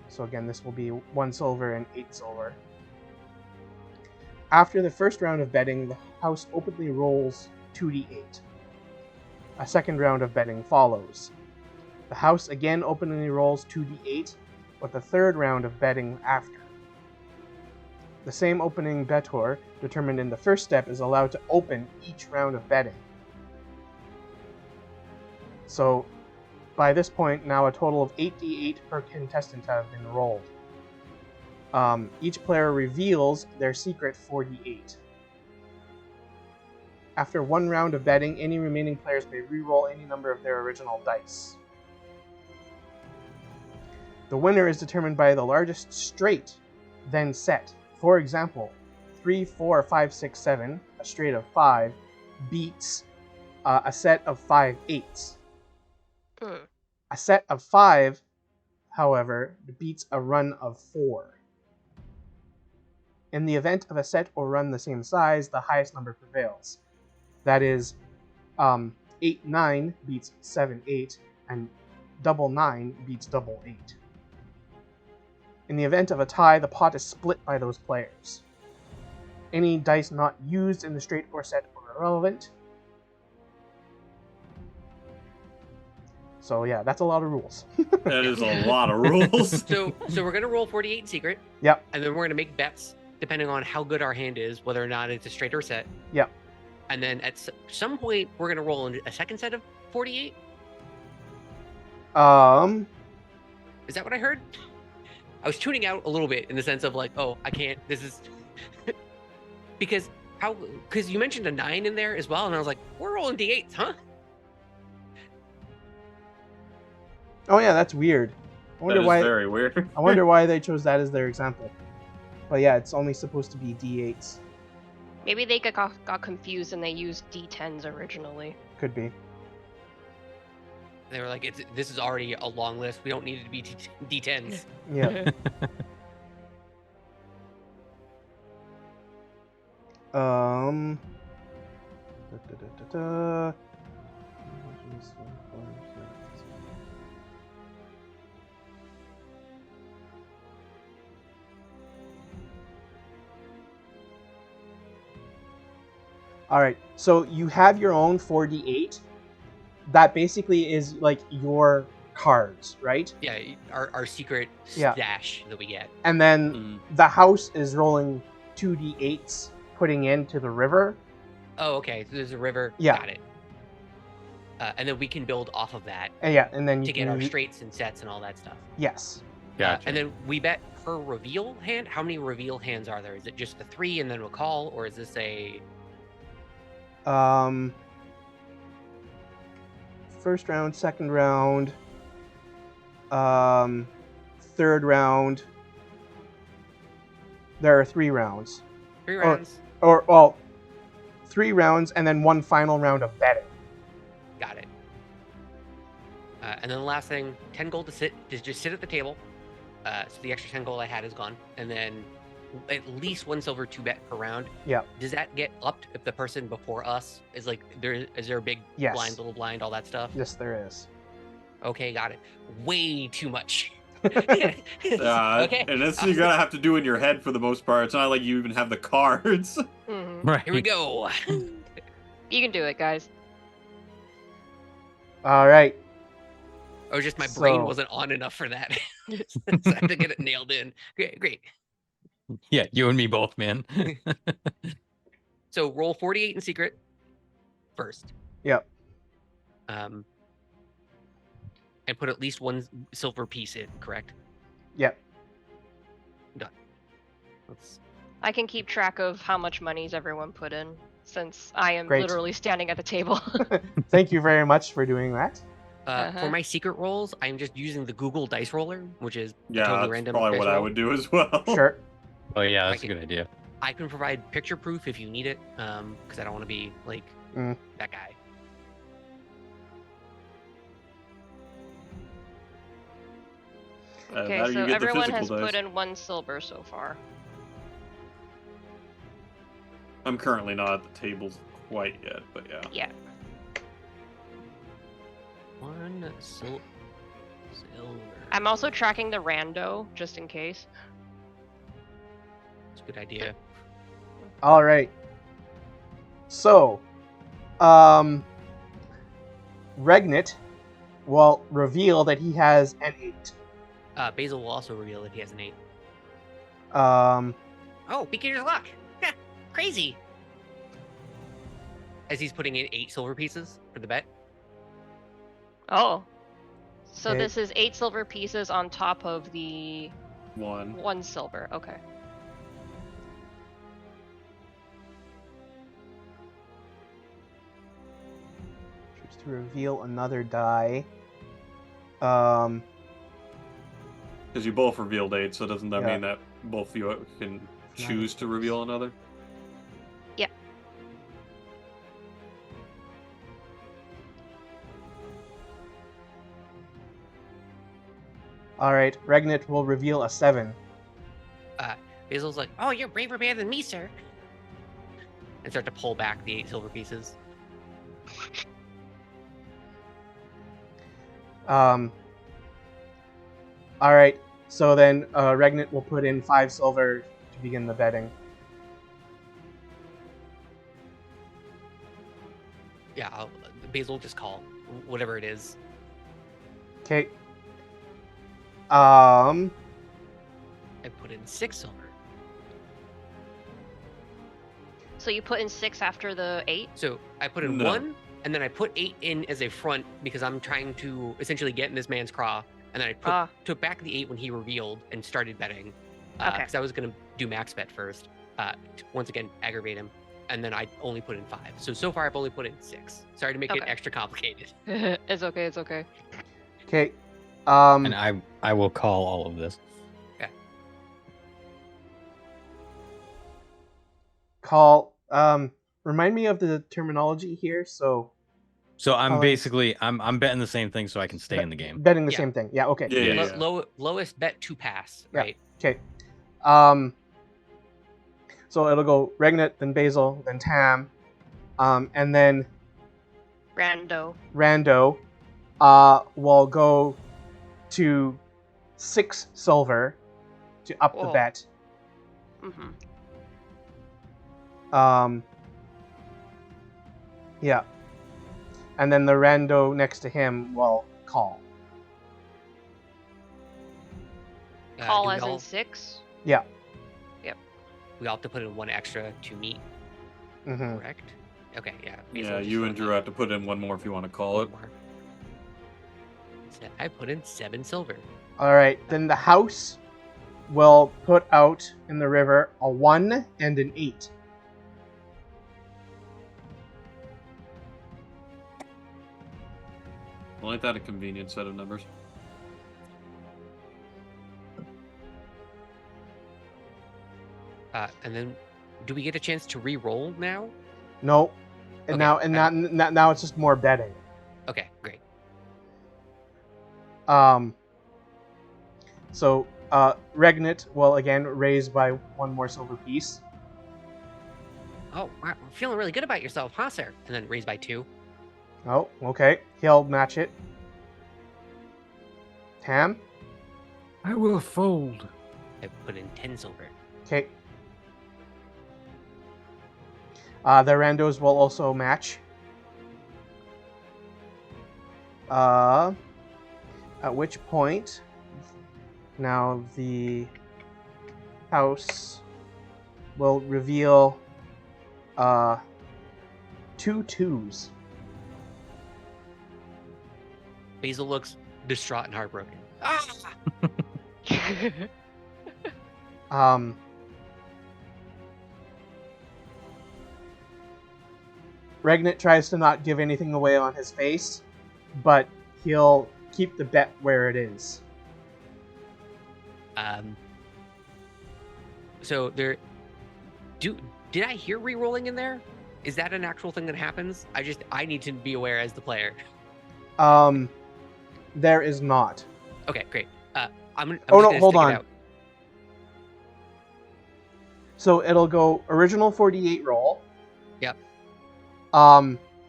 So again, this will be 1 silver and 8 silver. After the first round of betting, the house openly rolls 2d8. A second round of betting follows. The house again openly rolls 2d8, with a third round of betting after. The same opening bettor, determined in the first step, is allowed to open each round of betting. So, by this point, now a total of 8d8 per contestant have been rolled. Each player reveals their secret 4d8. After 1 round of betting, any remaining players may re-roll any number of their original dice. The winner is determined by the largest straight then set. For example, 3, 4, 5, 6, 7, a straight of 5, beats a set of 5 8s. A set of 5, however, beats a run of 4. In the event of a set or run the same size, the highest number prevails. That is, 8 9 beats 7 8, and double 9 beats double 8. In the event of a tie, the pot is split by those players. Any dice not used in the straight or set are irrelevant. So yeah, that's a lot of rules. That is a lot of rules. So we're gonna roll 48 in secret. Yep. And then we're gonna make bets depending on how good our hand is, whether or not it's a straight or set. Yep. And then at some point we're gonna roll a second set of 48. Is that what I heard? I was tuning out a little bit in the sense of like, oh, I can't. This is because you mentioned a 9 in there as well, and I was like, we're rolling d8s, huh? Oh yeah, that's weird. I wonder That is why. very weird. I wonder why they chose that as their example. But yeah, it's only supposed to be D8s. Maybe they got confused and they used D10s originally. Could be. They were like, this is already a long list. We don't need it to be d10s. Yeah. Um. All right. So you have your own 4d8. That basically is like your cards, right? Yeah, our secret Yeah. stash that we get. And then the house is rolling 2d8s, putting into the river. Oh, okay. So there's a river. Yeah. Got it. And then we can build off of that And then you to can get our straights and sets and all that stuff. Yes. Gotcha. And then we bet per reveal hand. How many reveal hands are there? Is it just the 3 and then we'll call, or is this a first round, second round, third round. There are 3 rounds. 3 rounds? Well, 3 rounds and then 1 final round of betting. Got it. And then the last thing, 10 gold to just sit at the table. So the extra 10 gold I had is gone. And then at least 1 silver to bet per round. Yeah. Does that get upped if the person before us is like, is there a big Yes. blind, little blind, all that stuff? Yes, there is. Okay, got it. Way too much. Okay. And this you're gonna have to do in your head for the most part. It's not like you even have the cards. Mm-hmm. Right. Here we go. You can do it, guys. All right. Or just my brain So- wasn't on enough for that. So I had to get it nailed in. Great. Yeah, you and me both, man. So roll 48 in secret first. Yep. And put at least 1 silver piece in, correct? Yep. Done. Let's... I can keep track of how much money's everyone put in, since I am Great. literally standing at the table. Thank you very much for doing that. For my secret rolls, I'm just using the Google Dice Roller, which is Yeah, totally that's random. probably dice what I roll. would do as well. Sure. Oh yeah, that's a good idea. I can provide picture proof if you need it, because I don't want to be like that guy. Okay, Now you so get the everyone physical has dice. put in 1 silver so far. I'm currently not at the tables quite yet, but yeah. Yeah. 1 silver. I'm also tracking the rando, just in case. It's a good idea. All right. So, Regnit will reveal that he has an 8. Basil will also reveal that he has an 8. Oh, beginner's luck! Crazy! As he's putting in 8 silver pieces for the bet. Oh. So Okay. this is 8 silver pieces on top of the 1. 1 silver. Okay. Choose to reveal another die. Because you both revealed 8, so doesn't that Yeah. mean that both of you can choose to reveal another? Yeah. All right. Regnit will reveal a 7. Basil's like, oh, you're a braver man than me, sir. And start to pull back the 8 silver pieces. All right. So then Regnit will put in 5 silver to begin the betting. Yeah, Basil will just call whatever it is. Okay. I put in 6 silver. So you put in 6 after the 8? So I put in No. 1, and then I put 8 in as a front because I'm trying to essentially get in this man's craw, and then I took back the 8 when he revealed and started betting. Okay. Because I was going to do max bet first, to once again aggravate him, and then I only put in 5. So far I've only put in 6. Sorry to make it Okay. extra complicated. It's okay. It's okay. Okay. And I will call all of this. Call. Remind me of the terminology here. So I'm Calling- basically I'm betting the same thing so I can stay in the game. betting the Yeah. same thing. Yeah. Okay. Yeah. Lowest bet to pass, Yeah. right? Okay. So it'll go Regnet, then Basil, then Tam, and then Rando. will go to 6 silver to up the Whoa. bet. Mm-hmm. Yeah. And then the rando next to him will call. Call Do we as all- in 6. Yeah. We all have to put in 1 extra to meet, Mm-hmm. correct? Okay, yeah. Yeah, you and Drew have to put in 1 more if you want to call it. More. So I put in 7 silver. All right. Then the house will put out in the river a 1 and an 8. Well, ain't that a convenient set of numbers? And then, do we get a chance to re-roll now? No. And Okay, now it's just more betting. Okay, great. So Regnet will again raise by 1 more silver piece. Oh, wow, I'm feeling really good about yourself, huh, sir? And then raise by 2. Oh, okay. He'll match it. Tam? I will fold. I put in 10 silver. Okay. The randos will also match. At which point, now the house will reveal 2 2s. Basil looks distraught and heartbroken. Ah! Regnet tries to not give anything away on his face, but he'll keep the bet where it is. So there, did I hear re-rolling in there? Is that an actual thing that happens? I need to be aware as the player. There is not. Okay, great. I'm just no, gonna hold stick it on. out. So it'll go original 48 roll. Yep.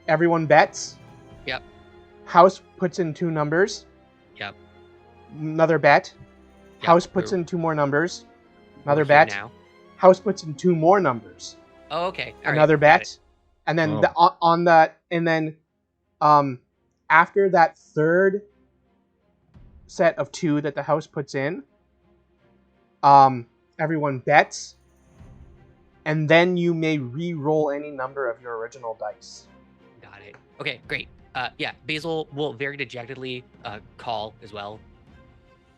Everyone bets. Yep. House puts in 2 numbers. Yep. Another bet. Yep, House puts we're- in 2 more numbers. we're Another here bet. now. House puts in 2 more numbers. Oh, okay. All right, Another got bet. it. And then Oh. on that, and then after that third set of 2 that the house puts in, everyone bets, and then you may re-roll any number of your original dice. Got it. Okay, great. Yeah, Basil will very dejectedly call as well.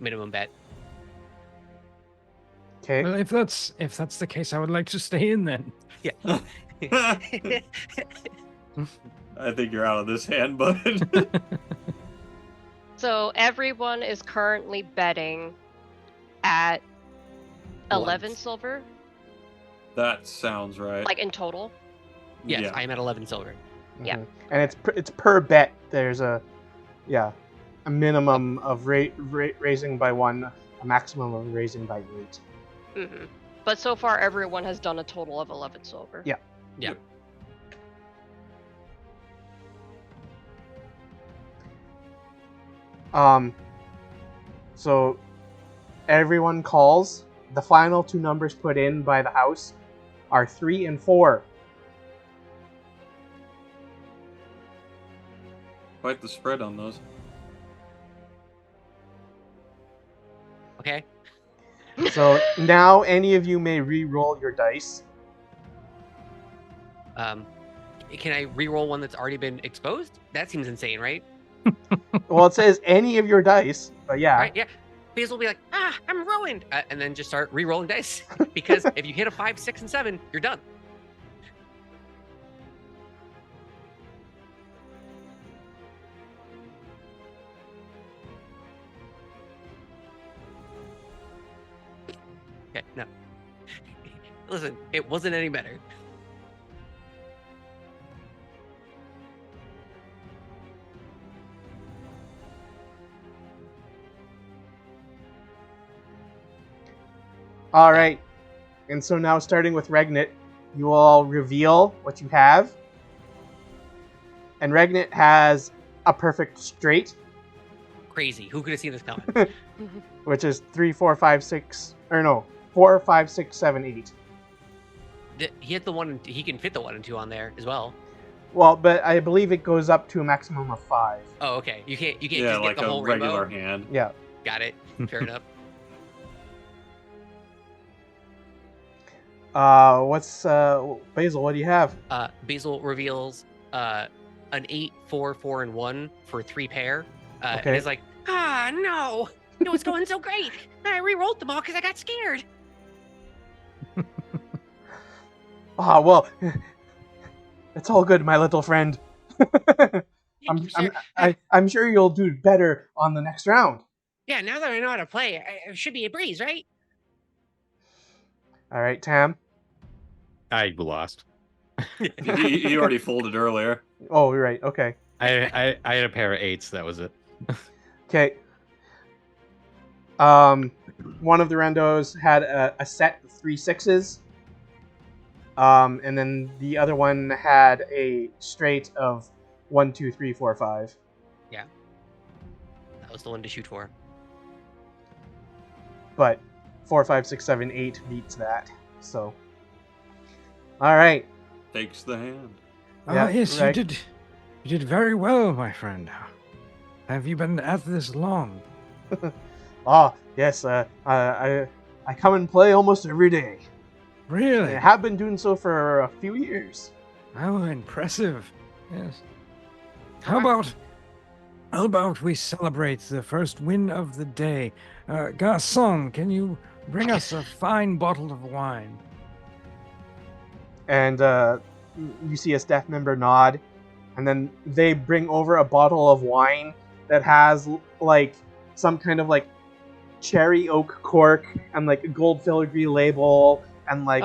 Minimum bet. Okay. Well, if that's the case, I would like to stay in then. Yeah. I think you're out of this hand, bud. So everyone is currently betting at 11 Once. silver, That sounds right. like in total. Yes, Yeah. I am at 11 silver. Yeah. Mhm. And it's per bet. There's a minimum of raising by 1, a maximum of raising by 8. Mm-hmm. But so far, everyone has done a total of 11 silver. Yeah. Yeah. So everyone calls. The final 2 numbers put in by the house are 3 and 4. Quite the spread on those. Okay. So now any of you may re-roll your dice. Can I re-roll one that's already been exposed? That seems insane, right? Well, it says any of your dice, but yeah. Right? Yeah. Basil will be like, I'm ruined, and then just start re-rolling dice because if you hit a 5, 6, and 7, you're done. Okay, no. Listen, it wasn't any better. All right. And so now, starting with Regnit, you all reveal what you have. And Regnit has a perfect straight, Crazy. Who could have seen this coming? which is 3, 4, 5, 6, or no, 4, 5, 6, 7, 8. He hit the 1. He can fit the 1 and 2 on there as well. Well, but I believe it goes up to a maximum of 5. Oh, okay. You can't Yeah, just like get the a whole regular rainbow. hand. Yeah. Got it. Fair enough. Basil? What do you have? Basil reveals an 8, 4, 4, and 1 for 3 pair. Okay. And is like, no. It was going so great. I re-rolled them all because I got scared. Well, it's all good, my little friend. Thank you, sir. I'm sure you'll do better on the next round. Yeah, now that I know how to play, it should be a breeze, right? All right, Tam. I lost. He already folded earlier. Oh, you're right. Okay. I had a pair of 8s. That was it. Okay. One of the randos had a set of 3 6s. And then the other one had a straight of 1, 2, 3, 4, 5. Yeah. That was the one to shoot for. But 4, 5, 6, 7, 8 beats that. So. All right. Takes the hand. Yeah, Yes, right. you did very well, my friend. Have you been at this long? Yes. I come and play almost every day. Really? I have been doing so for a few years. Oh, impressive. Yes. How about we celebrate the first win of the day? Garçon, can you bring us a fine bottle of wine? And you see a staff member nod, and then they bring over a bottle of wine that has like some kind of like cherry oak cork and like a gold filigree label and like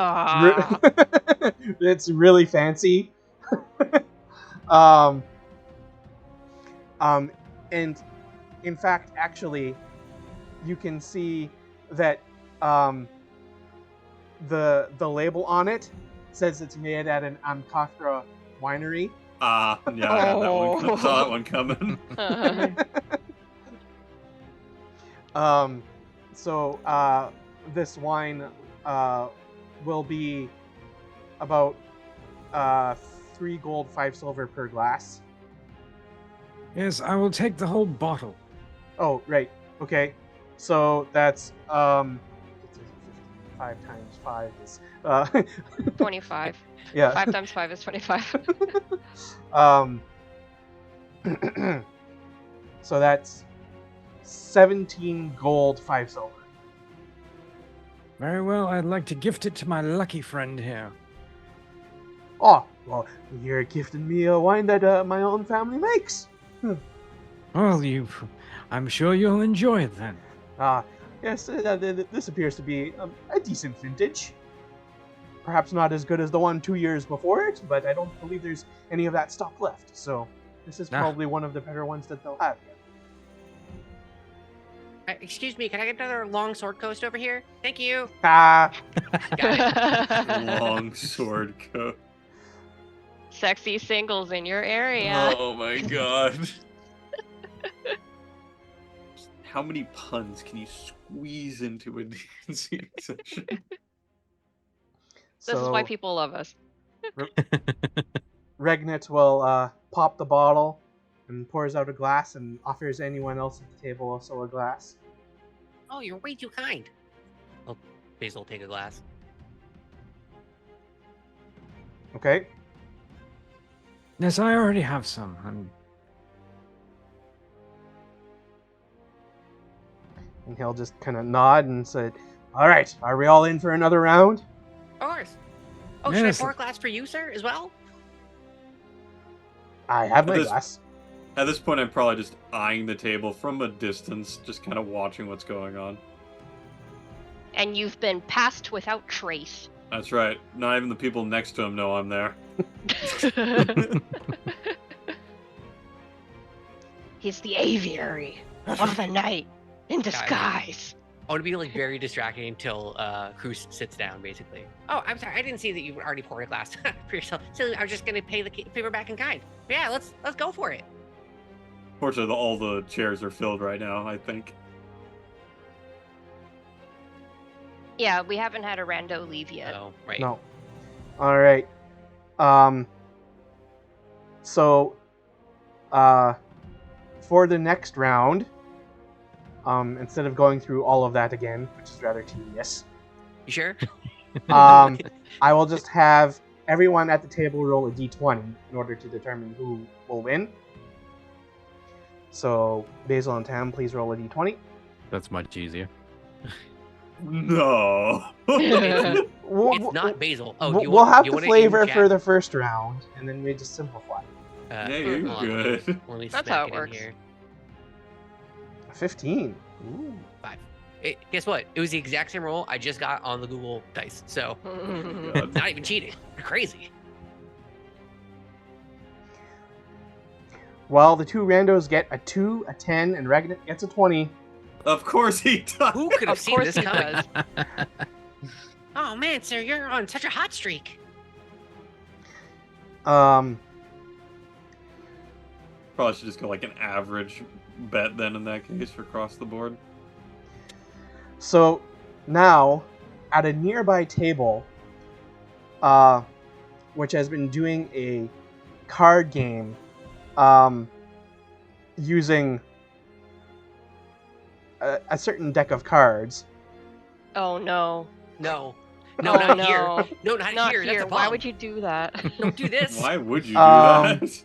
it's really fancy. And in fact, actually, you can see that the label on it says it's made at an Amkafra winery. Yeah, I had that one. Saw that one coming. So this wine will be about 3 gold, 5 silver per glass. Yes, I will take the whole bottle. Oh, right. Okay. So that's 5 times 5 is 25. yeah. 5 times 5 is 25. So that's 17 gold, 5 silver. Very well, I'd like to gift it to my lucky friend here. Oh, well, you're gifting me a wine that my own family makes. Well, I'm sure you'll enjoy it then. Yes, this appears to be a decent vintage. Perhaps not as good as the one 2 years before it, but I don't believe there's any of that stock left. So this is probably one of the better ones that they'll have. Excuse me, can I get another long sword coast over here? Thank you. Ah, Long sword coat. Sexy singles in your area. Oh my god. How many puns can you squeeze into a D&C session? This is why people love us. Regnit will pop the bottle and pours out a glass and offers anyone else at the table also a glass. Oh, you're way too kind. Oh, Basil will take a glass. Okay. Yes, I already have some. And he'll just kind of nod and say, "All right, are we all in for another round?" Of course. Oh, should I Yes. pour a glass for you, sir, as well? I have my This- glass. At this point, I'm probably just eyeing the table from a distance, just kind of watching what's going on. And you've been passed without trace. That's right. Not even the people next to him know I'm there. He's the aviary of the night in disguise. I want to be like very distracting until Cruz sits down, basically. Oh, I'm sorry. I didn't see that you already poured a glass for yourself. So I was just gonna pay the favor back in kind. But yeah, let's go for it. Fortunately, all the chairs are filled right now, I think. Yeah, we haven't had a rando leave yet. Oh, right. No. All right. So, for the next round, instead of going through all of that again, which is rather tedious, You sure? I will just have everyone at the table roll a d20 in order to determine who will win. So, Basil and Tam, please roll a d20. That's much easier. No. It's not basil. Oh, we'll have you the want flavor for the first round, and then we just simplify. Yeah, you're hold on, good. Let me That's smack how it it works. in here. 15. Ooh. 5. Guess what? It was the exact same roll I just got on the Google Dice. So God. not even cheating. You're crazy. Well, the two randos get a 2, a 10, and Ragnar gets a 20. Of course he does. Who could have Of seen course this he coming? does. Oh man, sir, you're on such a hot streak. Um, Probably should just go like an average bet then in that case for across the board. so now, at a nearby table, which has been doing a card game, using a certain deck of cards. Oh no. No. Oh, No, not no. here. No, not, Not here. here. That's a Why bomb. would you do that? Don't do this. Why would you do Um, that?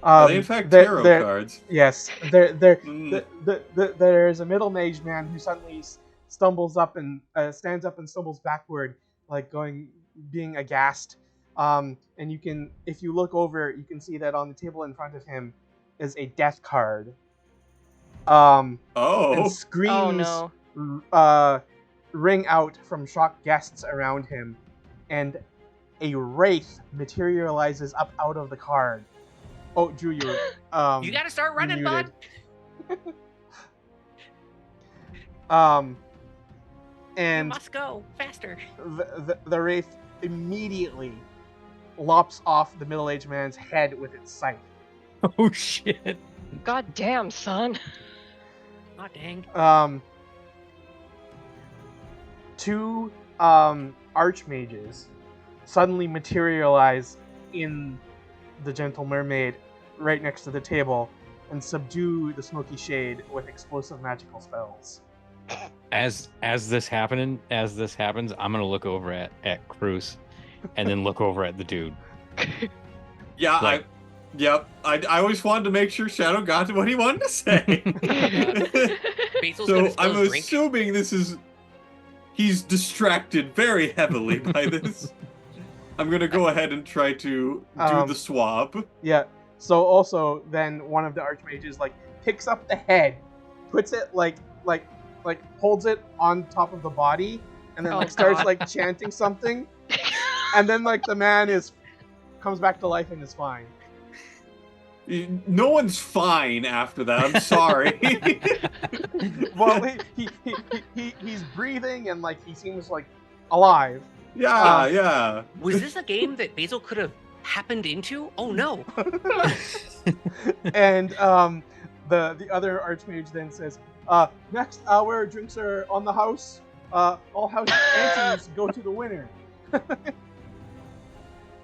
Are they in fact tarot cards? Yes, Mm. there's a middle-aged man who suddenly stumbles up and stands up and stumbles backward, like being aghast. And you can, if you look over, you can see that on the table in front of him is a death card. And Oh. screams Oh no. ring out from shocked guests around him, and a wraith materializes up out of the card. Oh, Drew, you're You gotta start running, muted. bud. You And must go faster. the wraith immediately lops off the middle-aged man's head with its scythe. Oh shit! God damn, son. Oh dang. Two archmages suddenly materialize in the Gentle Mermaid right next to the table and subdue the Smoky Shade with explosive magical spells. As this happens, I'm gonna look over at Cruz, and then look over at the dude. Yeah, Like- I always wanted to make sure Shadow got to what he wanted to say. Basil's So gonna spill I'm his drink. assuming he's distracted very heavily by this. I'm gonna go ahead and try to do the swap. Yeah. So also then one of the archmages like picks up the head, puts it like holds it on top of the body, and then Oh, like starts God. like chanting something, and then like the man comes back to life and is fine. No one's fine after that. I'm sorry. Well, he's breathing and like he seems like alive. Yeah, yeah. Was this a game that Basil could have happened into? Oh no. And the other archmage then says, next hour drinks are on the house. All house antes go to the winner.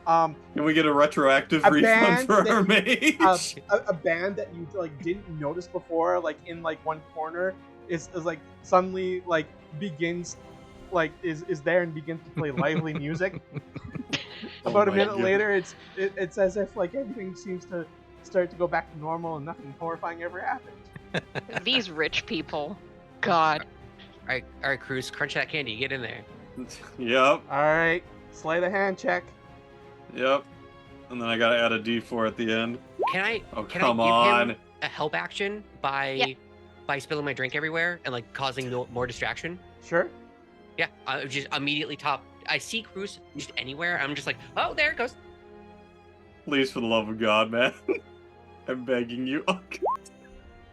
Can we get a retroactive A refund band for that- our mage? a band that you like didn't notice before, like in like one corner, is like suddenly like begins, like is there and begins to play lively music. About a my minute God. later, it's as if like everything seems to start to go back to normal and nothing horrifying ever happened. These rich people. God. All right, Cruz, crunch that candy. Get in there. Yep. All right, sleight of hand check. Yep. And then I gotta add a D4 at the end. Can I? Oh, Can come I give on. him a help action by spilling my drink everywhere and like causing more distraction? Sure. Yeah, just immediately top. I see Cruz just anywhere. I'm just like, oh, there it goes. Please, for the love of God, man. I'm begging you. Oh,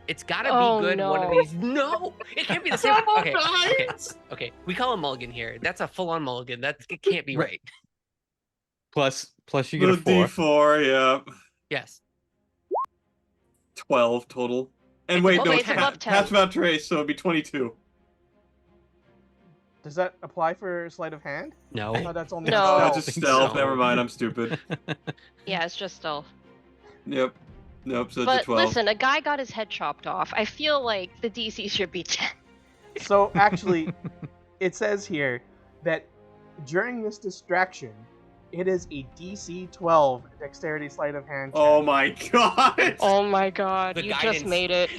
It's gotta Oh, be good one of no. these. No, it can't be the same. Someone Okay, dies! okay. We call him mulligan here. That's a full-on mulligan. It can't be right. Plus you get The a 4. D4, yeah. Yes. 12 total. And It's wait, above no, Okay, it's it's above 10. patch about trace, so it'd be 22. Does that apply for sleight of hand? No. I thought that's only No. for Oh, stealth. it's just think stealth. so. Never mind, I'm stupid. Yeah, it's just stealth. Yep. Nope, so it's a But 12. listen, a guy got his head chopped off. I feel like the DC should be 10. So actually, it says here that during this distraction, it is a DC 12 dexterity sleight of hand check. Oh my god! Oh my god, The you guidance. just made it.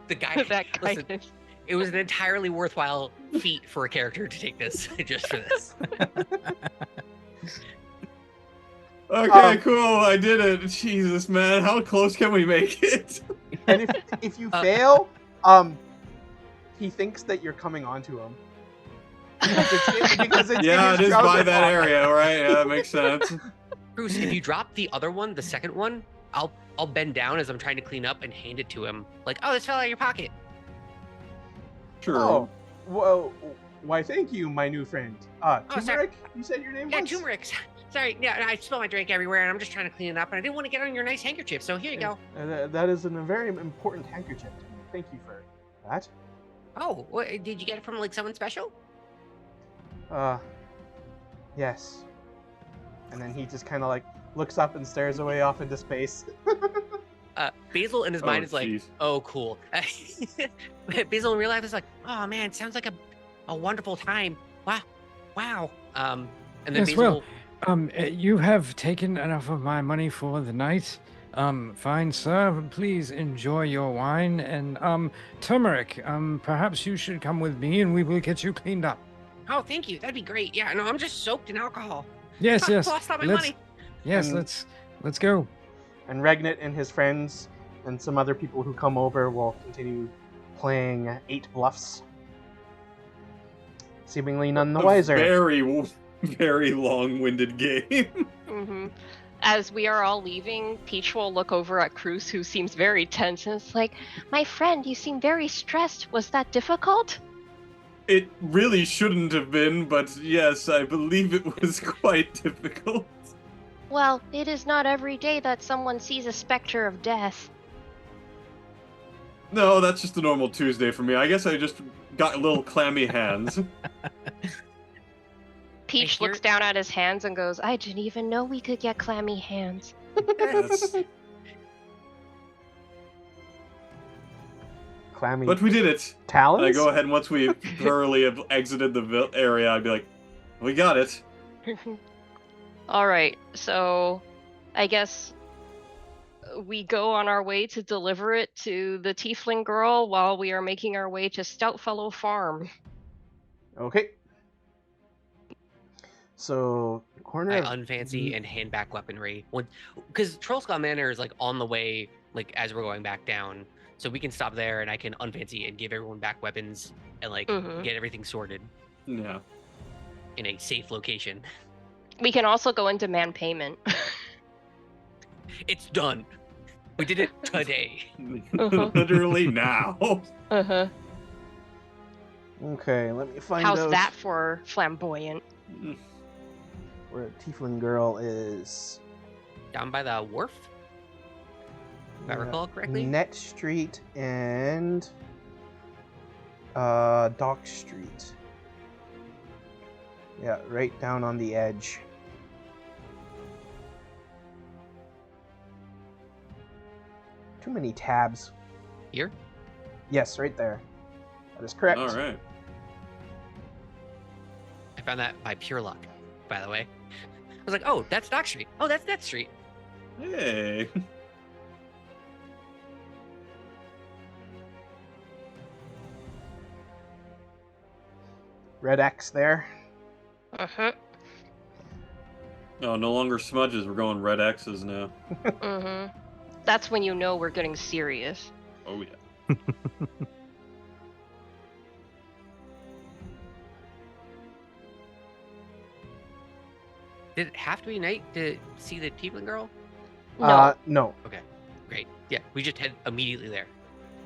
The guy. That Listen, guidance. it was an entirely worthwhile feat for a character to take this just for this. Okay, cool, I did it. Jesus, man, how close can we make it? And if you Uh, fail, he thinks that you're coming onto him. Because it's in Yeah, his it is by trouser that pocket. area, right? Yeah, that makes sense. Bruce, if you drop the other one, the second one, I'll bend down as I'm trying to clean up and hand it to him. Like, oh, this fell out of your pocket. True. Oh, well, why thank you, my new friend. Oh, sorry. Turmeric, you said your name Yeah, was? turmeric. Sorry, yeah, I spilled my drink everywhere, and I'm just trying to clean it up, and I didn't want to get on your nice handkerchief, so here you go. That is a very important handkerchief to me. Thank you for that. Oh, what, did you get it from like someone special? Yes. And then he just kind of like looks up and stares away off into space. Basil in his mind is like, jeez. oh, cool. Basil in real life is like, oh man, sounds like a wonderful time. Wow. And then Yes, Basil. well, you have taken enough of my money for the night. Fine, sir. Please enjoy your wine. And, Turmeric, perhaps you should come with me and we will get you cleaned up. Oh, thank you. That'd be great. Yeah, no, I'm just soaked in alcohol. Yes, yes. Lost all my let's, money. Yes, And- let's go. And Regnet and his friends and some other people who come over will continue playing 8 bluffs. Seemingly none the A wiser. very, very long-winded game. Hmm. As we are all leaving, Peach will look over at Cruz, who seems very tense, and it's like, my friend, you seem very stressed. Was that difficult? It really shouldn't have been, but yes, I believe it was quite difficult. Well, it is not every day that someone sees a specter of death. No, that's just a normal Tuesday for me. I guess I just got little clammy hands. Peach hear- looks down at his hands and goes, I didn't even know we could get clammy hands. Yes. Clammy But we did it. talons? And I go ahead and once we thoroughly have exited the area, I'd be like, we got it. Alright, so I guess we go on our way to deliver it to the Tiefling girl while we are making our way to Stoutfellow Farm. Okay. So, corner I of... unfancy and hand back weaponry. Because Trollskull Manor is like on the way, like as we're going back down. So we can stop there and I can unfancy and give everyone back weapons and like get everything sorted Yeah. in a safe location. We can also go and demand payment. It's done. We did it today. Literally now. Uh-huh. Okay, let me find How's out that for flamboyant? where Tiefling Girl is. Down by the wharf, if I recall correctly. Net Street and Dock Street. Yeah, right down on the edge. Too many tabs. Here? Yes, right there. That is correct. All right. I found that by pure luck, by the way. was like, oh, that's Dock Street. Oh, that's that street. Hey. Red X there. Uh-huh. No, no longer smudges. We're going red X's now. Mm-hmm. That's when you know we're getting serious. Oh yeah. Did it have to be night to see the Tiefling girl? No. No. Okay, great. Yeah, we just head immediately there.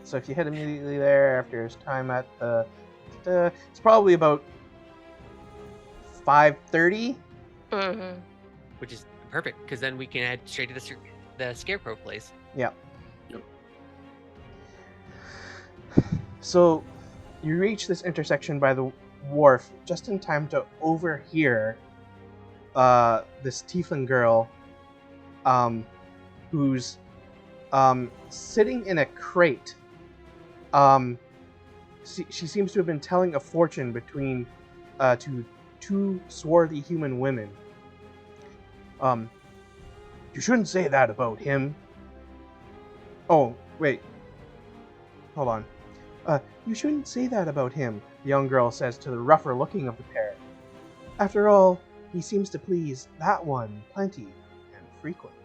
So if you head immediately there after his time at it's probably about 5:30. Mm-hmm. Which is perfect, because then we can head straight to the Scarecrow place. Yeah. Yep. So you reach this intersection by the wharf just in time to overhear this tiefling girl who's sitting in a crate. She seems to have been telling a fortune between to two swarthy human women. You shouldn't say that about him. Oh, wait. Hold on. You shouldn't say that about him, the young girl says to the rougher looking of the pair. After all, he seems to please that one plenty and frequently.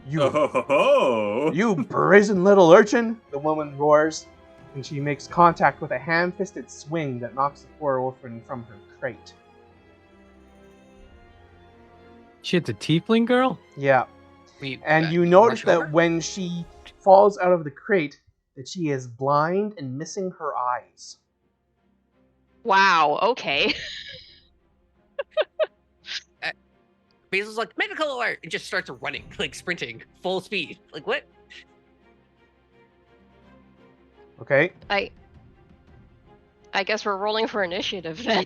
You brazen little urchin, the woman roars, and she makes contact with a ham-fisted swing that knocks the poor orphan from her crate. Shit, the tiefling girl? Yeah. And you rush notice over? that when she falls out of the crate, that she is blind and missing her eyes. Wow, okay. Basil's like, medical alert! And just starts running, like sprinting, full speed. Like, what? Okay? I guess we're rolling for initiative then.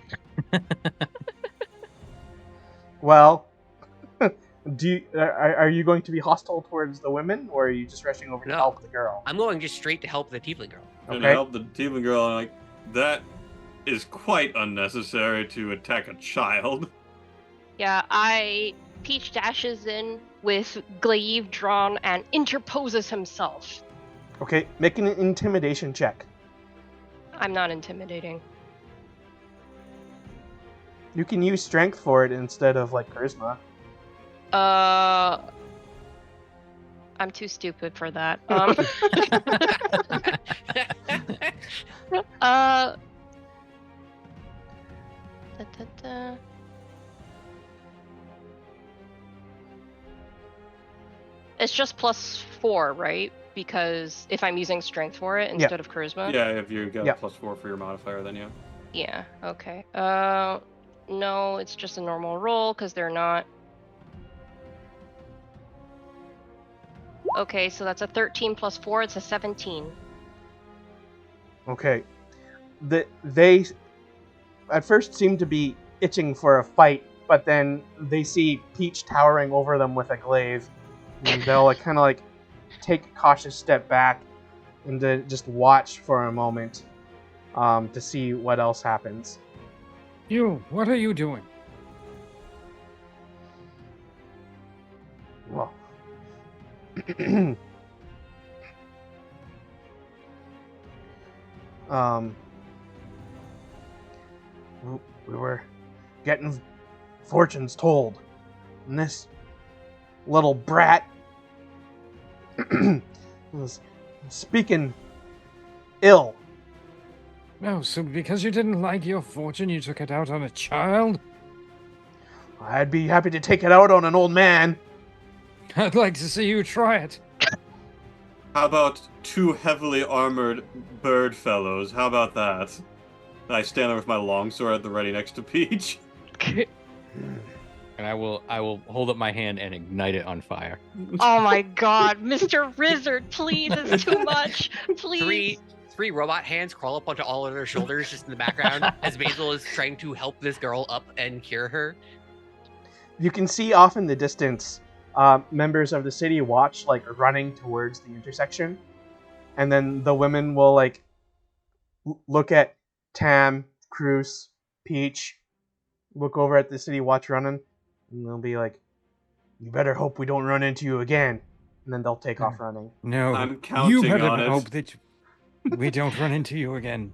Well, are you going to be hostile towards the women, or are you just rushing over to No. help the girl? I'm going just straight to help the Tiefling girl. Gonna Okay. help the Tiefling girl. I'm like, that is quite unnecessary to attack a child. Yeah, Peach dashes in with glaive drawn and interposes himself. Okay, make an intimidation check. I'm not intimidating. You can use strength for it instead of, like, charisma. I'm too stupid for that. It's just +4, right? Because if I'm using strength for it instead of charisma. Yeah, if you got Yeah. +4 for your modifier, then yeah. Yeah. Okay. No, it's just a normal roll because they're not. Okay, so that's a 13 + 4. It's a 17. Okay. They at first seem to be itching for a fight, but then they see Peach towering over them with a glaive, and they'll like, kind of like take a cautious step back and to just watch for a moment to see what else happens. You, what are you doing? Well, we were getting fortunes told, and this little brat was speaking ill. No, so because you didn't like your fortune, you took it out on a child? I'd be happy to take it out on an old man. I'd like to see you try it. How about two heavily armored bird fellows? How about that? I stand there with my longsword at the ready next to Peach. And I will hold up my hand and ignite it on fire. Oh my god, Mr. Rizzard, please, it's too much. Please. Three robot hands crawl up onto all of their shoulders just in the background as Basil is trying to help this girl up and cure her. You can see off in the distance members of the city watch, like, running towards the intersection. And then the women will, like, look at Tam, Cruz, Peach, look over at the city watch running. And they'll be like, "You better hope we don't run into you again." And then they'll take off running. No, I'm you counting better on it. hope that we don't run into you again.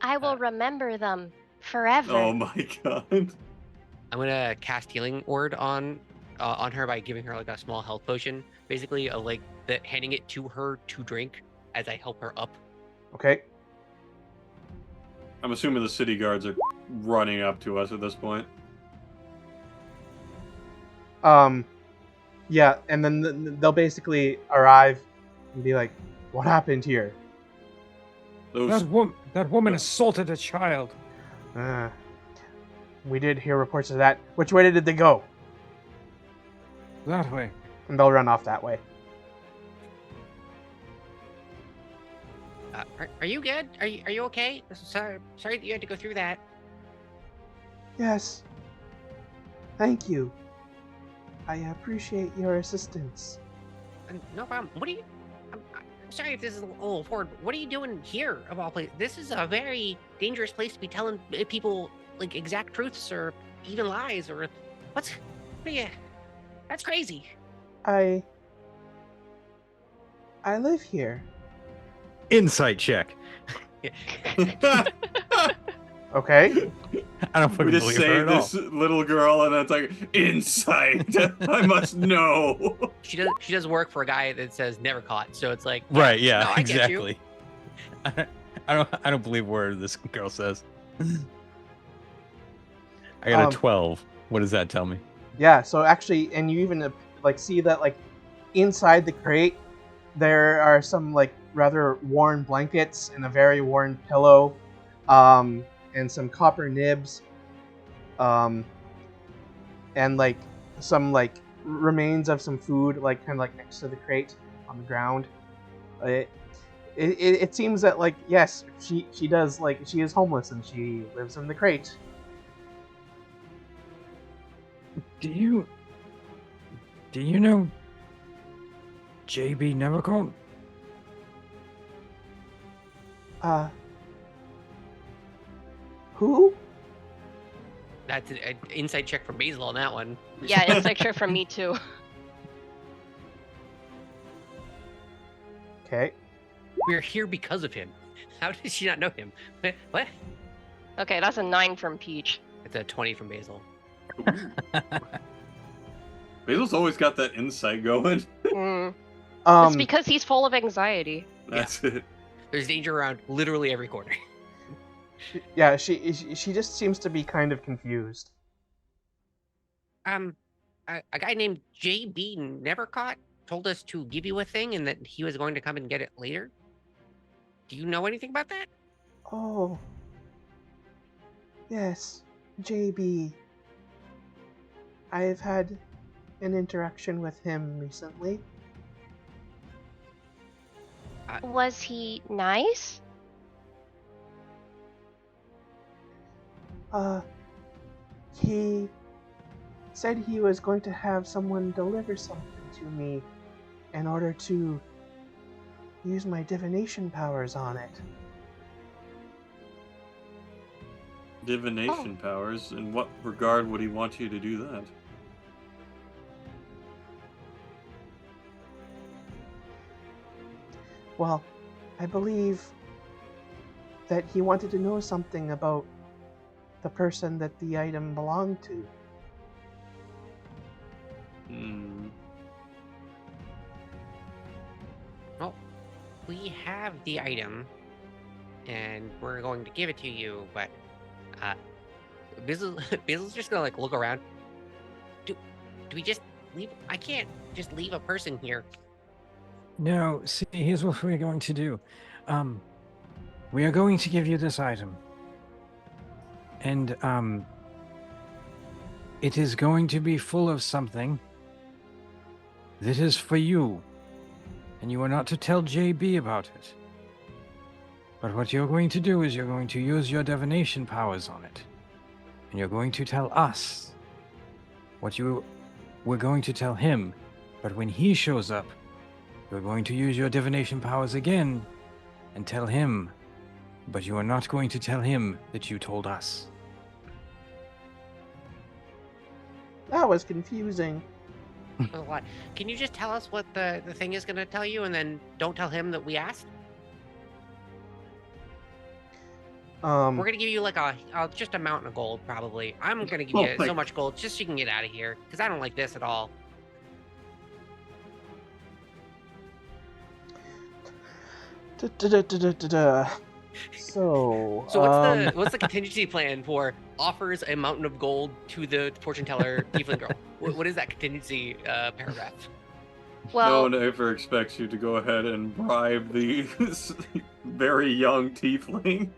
I will remember them forever. Oh my god. I'm gonna cast Healing Word on her by giving her like a small health potion, basically, like handing it to her to drink as I help her up. Okay. I'm assuming the city guards are running up to us at this point. Yeah, and then they'll basically arrive and be like, "What happened here?" Those That woman assaulted a child. We did hear reports of that. Which way did they go? That way. And they'll run off that way. Are you good? Are you okay? Sorry that you had to go through that. Yes. Thank you. I appreciate your assistance. No problem. What are you? I'm sorry if this is a little forward, but what are you doing here of all places? This is a very dangerous place to be telling people like exact truths or even lies or what's? What are you? That's crazy. I live here. Insight check. Okay. I don't We fucking just believe her saved at all. this little girl, and it's like insight. I must know. She does work for a guy that says never caught, so it's like Right? Yeah. no, I get you. Exactly. I don't believe a word this girl says. I got a 12. What does that tell me? Yeah, so actually, and you even like see that like inside the crate there are some like rather worn blankets and a very worn pillow, and some copper nibs, and like some like remains of some food, like kind of like next to the crate on the ground. It seems that like yes, she does like she is homeless and she lives in the crate. Do you know JB Nevercall? Who? That's an insight check from Basil on that one. Yeah, it's like sure from me too. Okay. We're here because of him. How did she not know him? What? Okay, that's a 9 from Peach. It's a 20 from Basil. Basil's always got that insight going. It's because he's full of anxiety. That's it. There's danger around literally every corner. Yeah, she just seems to be kind of confused. A guy named JB Nevercaught told us to give you a thing and that he was going to come and get it later. Do you know anything about that? Oh. Yes, JB. I've had an interaction with him recently. Was he nice? He said he was going to have someone deliver something to me in order to use my divination powers on it. Divination powers? In what regard would he want you to do that? Well, I believe that he wanted to know something about the person that the item belonged to. Well, we have the item, and we're going to give it to you, but Basil's just gonna like look around. Do we just leave? I can't just leave a person here. No, see, here's what we're going to do. We are going to give you this item. And, it is going to be full of something that is for you. And you are not to tell JB about it. But what you're going to do is you're going to use your divination powers on it. And you're going to tell us what you were going to tell him. But when he shows up, you're going to use your divination powers again and tell him. But you are not going to tell him that you told us. was confusing. A lot. Can you just tell us what the thing is going to tell you, and then don't tell him that we asked? We're going to give you like just a mountain of gold, probably. I'm going to give you so much gold just so you can get out of here, because I don't like this at all. So what's the contingency plan for offers a mountain of gold to the fortune teller tiefling girl? What is that contingency paragraph? Well, no one ever expects you to go ahead and bribe the very young tiefling.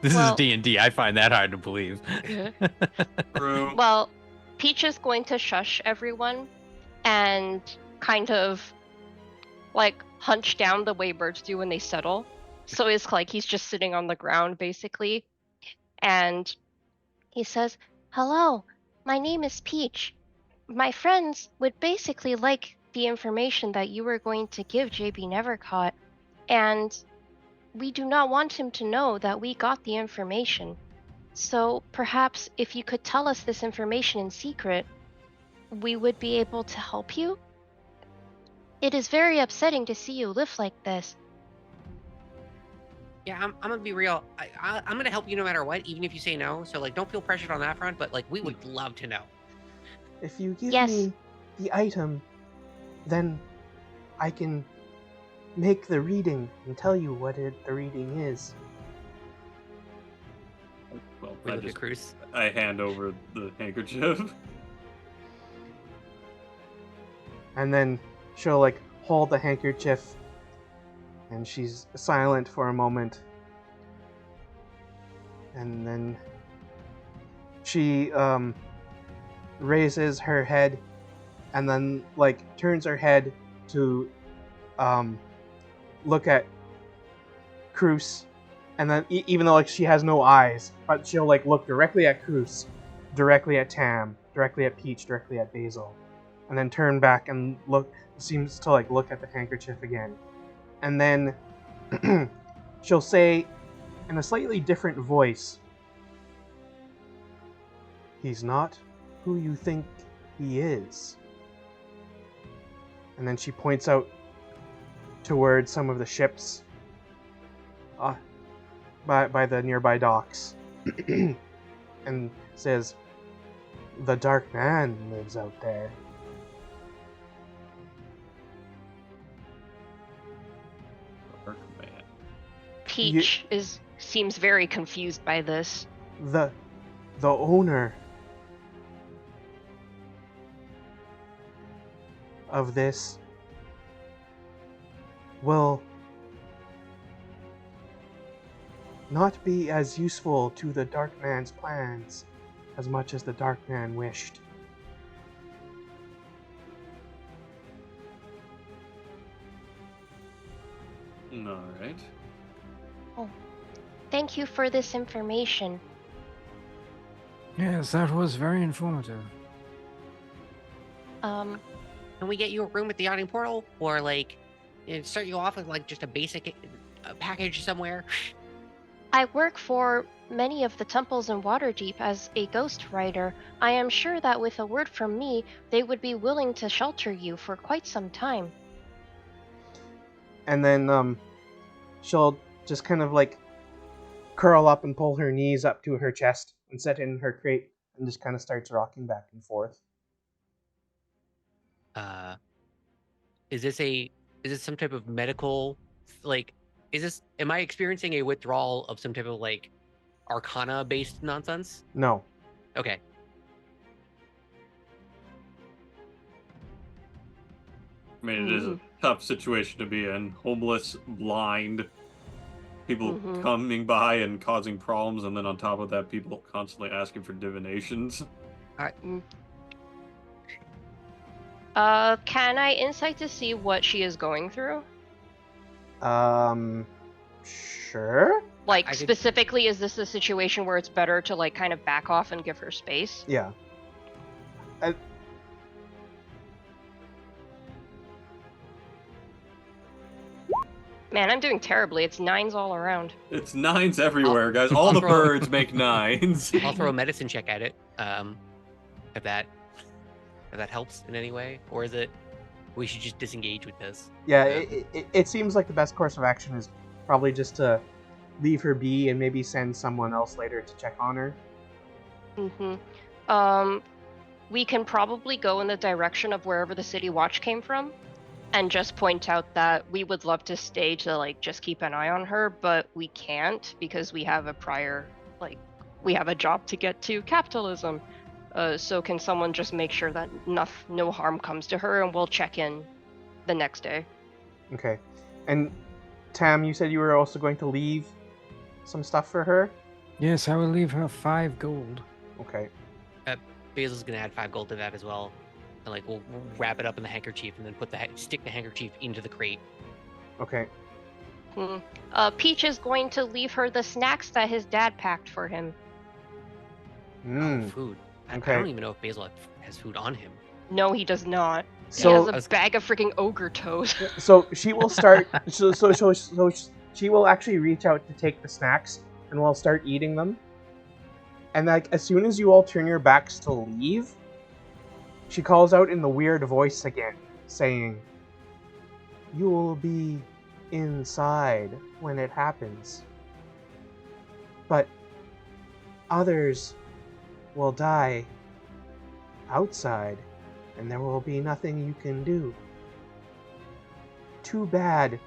This is D&D. I find that hard to believe. True. well, Peach is going to shush everyone and kind of like hunch down the way birds do when they settle. So it's like he's just sitting on the ground basically. And he says, "Hello, my name is Peach. My friends would basically like the information that you were going to give JB Nevercaught, and we do not want him to know that we got the information. So perhaps if you could tell us this information in secret, we would be able to help you. It is very upsetting to see you live like this." Yeah, I'm gonna be real. I'm gonna help you no matter what, even if you say no. So like, don't feel pressured on that front. But like, we would love to know. if you give Yes. me the item, then I can make the reading and tell you what the reading is. Well, We look at Cruz. I hand over the handkerchief. And then she'll like hold the handkerchief, and she's silent for a moment. And then she raises her head, and then like turns her head to look at Cruz, and then even though like she has no eyes, but she'll like look directly at Cruz, directly at Tam, directly at Peach, directly at Basil, and then turn back and seems to like look at the handkerchief again. And then she'll say in a slightly different voice, "He's not who you think he is." And then she points out towards some of the ships by the nearby docks and says, "The Dark Man lives out there." Dark man. Peach seems very confused by this. The owner of this will not be as useful to the Dark Man's plans as much as the Dark Man wished. Alright. Thank you for this information. Yes, that was very informative. Um, Can we get you a room at the yachting portal, or like, start you off with like just a basic package somewhere? I work for many of the temples in Waterdeep as a ghost writer. I am sure that with a word from me, they would be willing to shelter you for quite some time. And then she'll just kind of like curl up and pull her knees up to her chest and sit in her crate and just kind of starts rocking back and forth. Is this some type of medical, like, am I experiencing a withdrawal of some type of like arcana based nonsense? No. Okay. I mean, it is a tough situation to be in. Homeless, blind, people coming by and causing problems, and then on top of that, people constantly asking for divinations. Can I insight to see what she is going through? Sure. Like, specifically, is this a situation where it's better to like kind of back off and give her space? Yeah. Man, I'm doing terribly. It's 9s all around. It's 9s everywhere, guys. All I'll the throw- birds make 9s. I'll throw a medicine check at it. If that helps in any way, or is it we should just disengage with this? Yeah, it seems like the best course of action is probably just to leave her be and maybe send someone else later to check on her. We can probably go in the direction of wherever the city watch came from, and just point out that we would love to stay to like just keep an eye on her, but we can't because we have a we have a job to get to, capitalism. So can someone just make sure that no harm comes to her, and we'll check in the next day. Okay. And Tam, you said you were also going to leave some stuff for her? Yes, I will leave her 5 gold. Okay. Basil's gonna add 5 gold to that as well, and like we'll wrap it up in the handkerchief and then stick the handkerchief into the crate. Okay. Peach is going to leave her the snacks that his dad packed for him. Mm. Oh, food. I Okay. don't even know if Basil has food on him. No, he does not. So he has a bag of freaking ogre toes. so she will start. So she will actually reach out to take the snacks, and will start eating them. And like as soon as you all turn your backs to leave, she calls out in the weird voice again, saying, "You will be inside when it happens, but others will die outside, and there will be nothing you can do. Too bad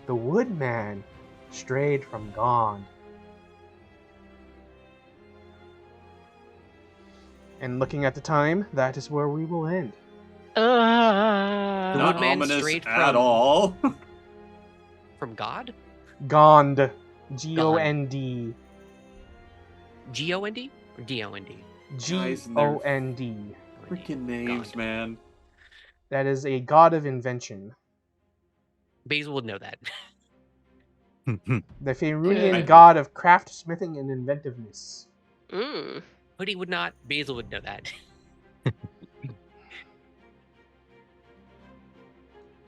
the woodman strayed from Gond." And looking at the time, that is where we will end. The Not woodman ominous strayed at from- all. From God? Gond. G-O-N-D. G-O-N-D? Or D-O-N-D? G-O-N-D. Freaking names, God. man. That is a god of invention. Basil would know that. The Faerunian Yeah. god of craft, smithing, and inventiveness. Hoodie would not. Basil would know that.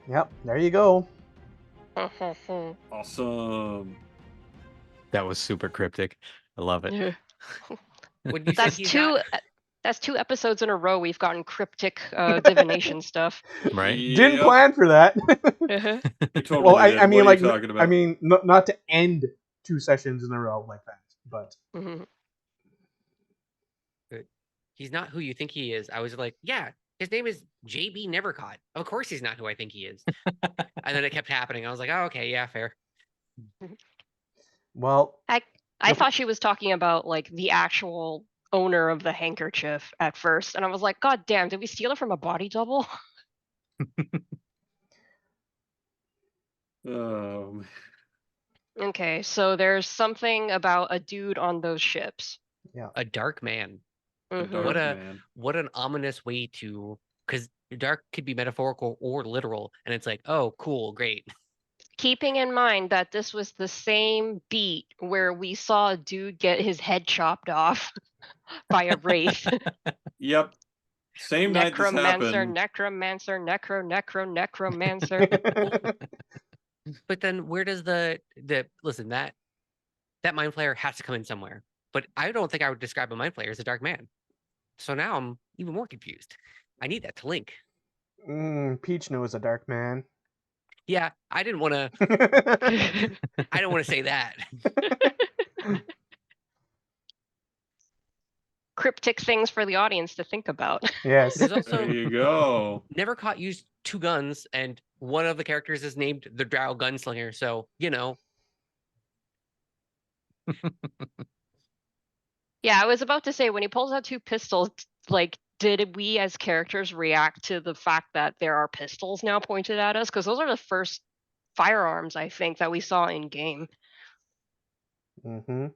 Yep, there you go. Awesome. That was super cryptic. I love it. When you That's said he's two. not- That's 2 episodes in a row we've gotten cryptic divination stuff. Right? Didn't Yep. plan for that. You totally Well, did. I mean, What like, are you talking about? I mean, not to end 2 sessions in a row like that, but He's not who you think he is. I was like, yeah, his name is JB Nevercaught. Of course he's not who I think he is. And then it kept happening. I was like, oh, okay, yeah, fair. well, I thought she was talking about like the actual owner of the handkerchief at first, and I was like, God damn, did we steal it from a body double? Um, Okay, so there's something about a dude on those ships. A dark man. a Mhm. dark man. What an ominous way to, because dark could be metaphorical or literal, and it's like, oh, cool, great. Keeping in mind that this was the same beat where we saw a dude get his head chopped off by a wraith. Yep. Same night this Necromancer, happened. necromancer. But then where does the listen, that mind flayer has to come in somewhere. But I don't think I would describe a mind flayer as a dark man. So now I'm even more confused. I need that to link. Peach knows a dark man. Yeah, I didn't want to. I don't want to say that. Cryptic things for the audience to think about. Yes. There's also There you go. Nevercaught used 2 guns, and one of the characters is named the Drow Gunslinger. So you know, Yeah, I was about to say when he pulls out 2 pistols, like, did we as characters react to the fact that there are pistols now pointed at us? Because those are the first firearms I think that we saw in game. Mm-hmm.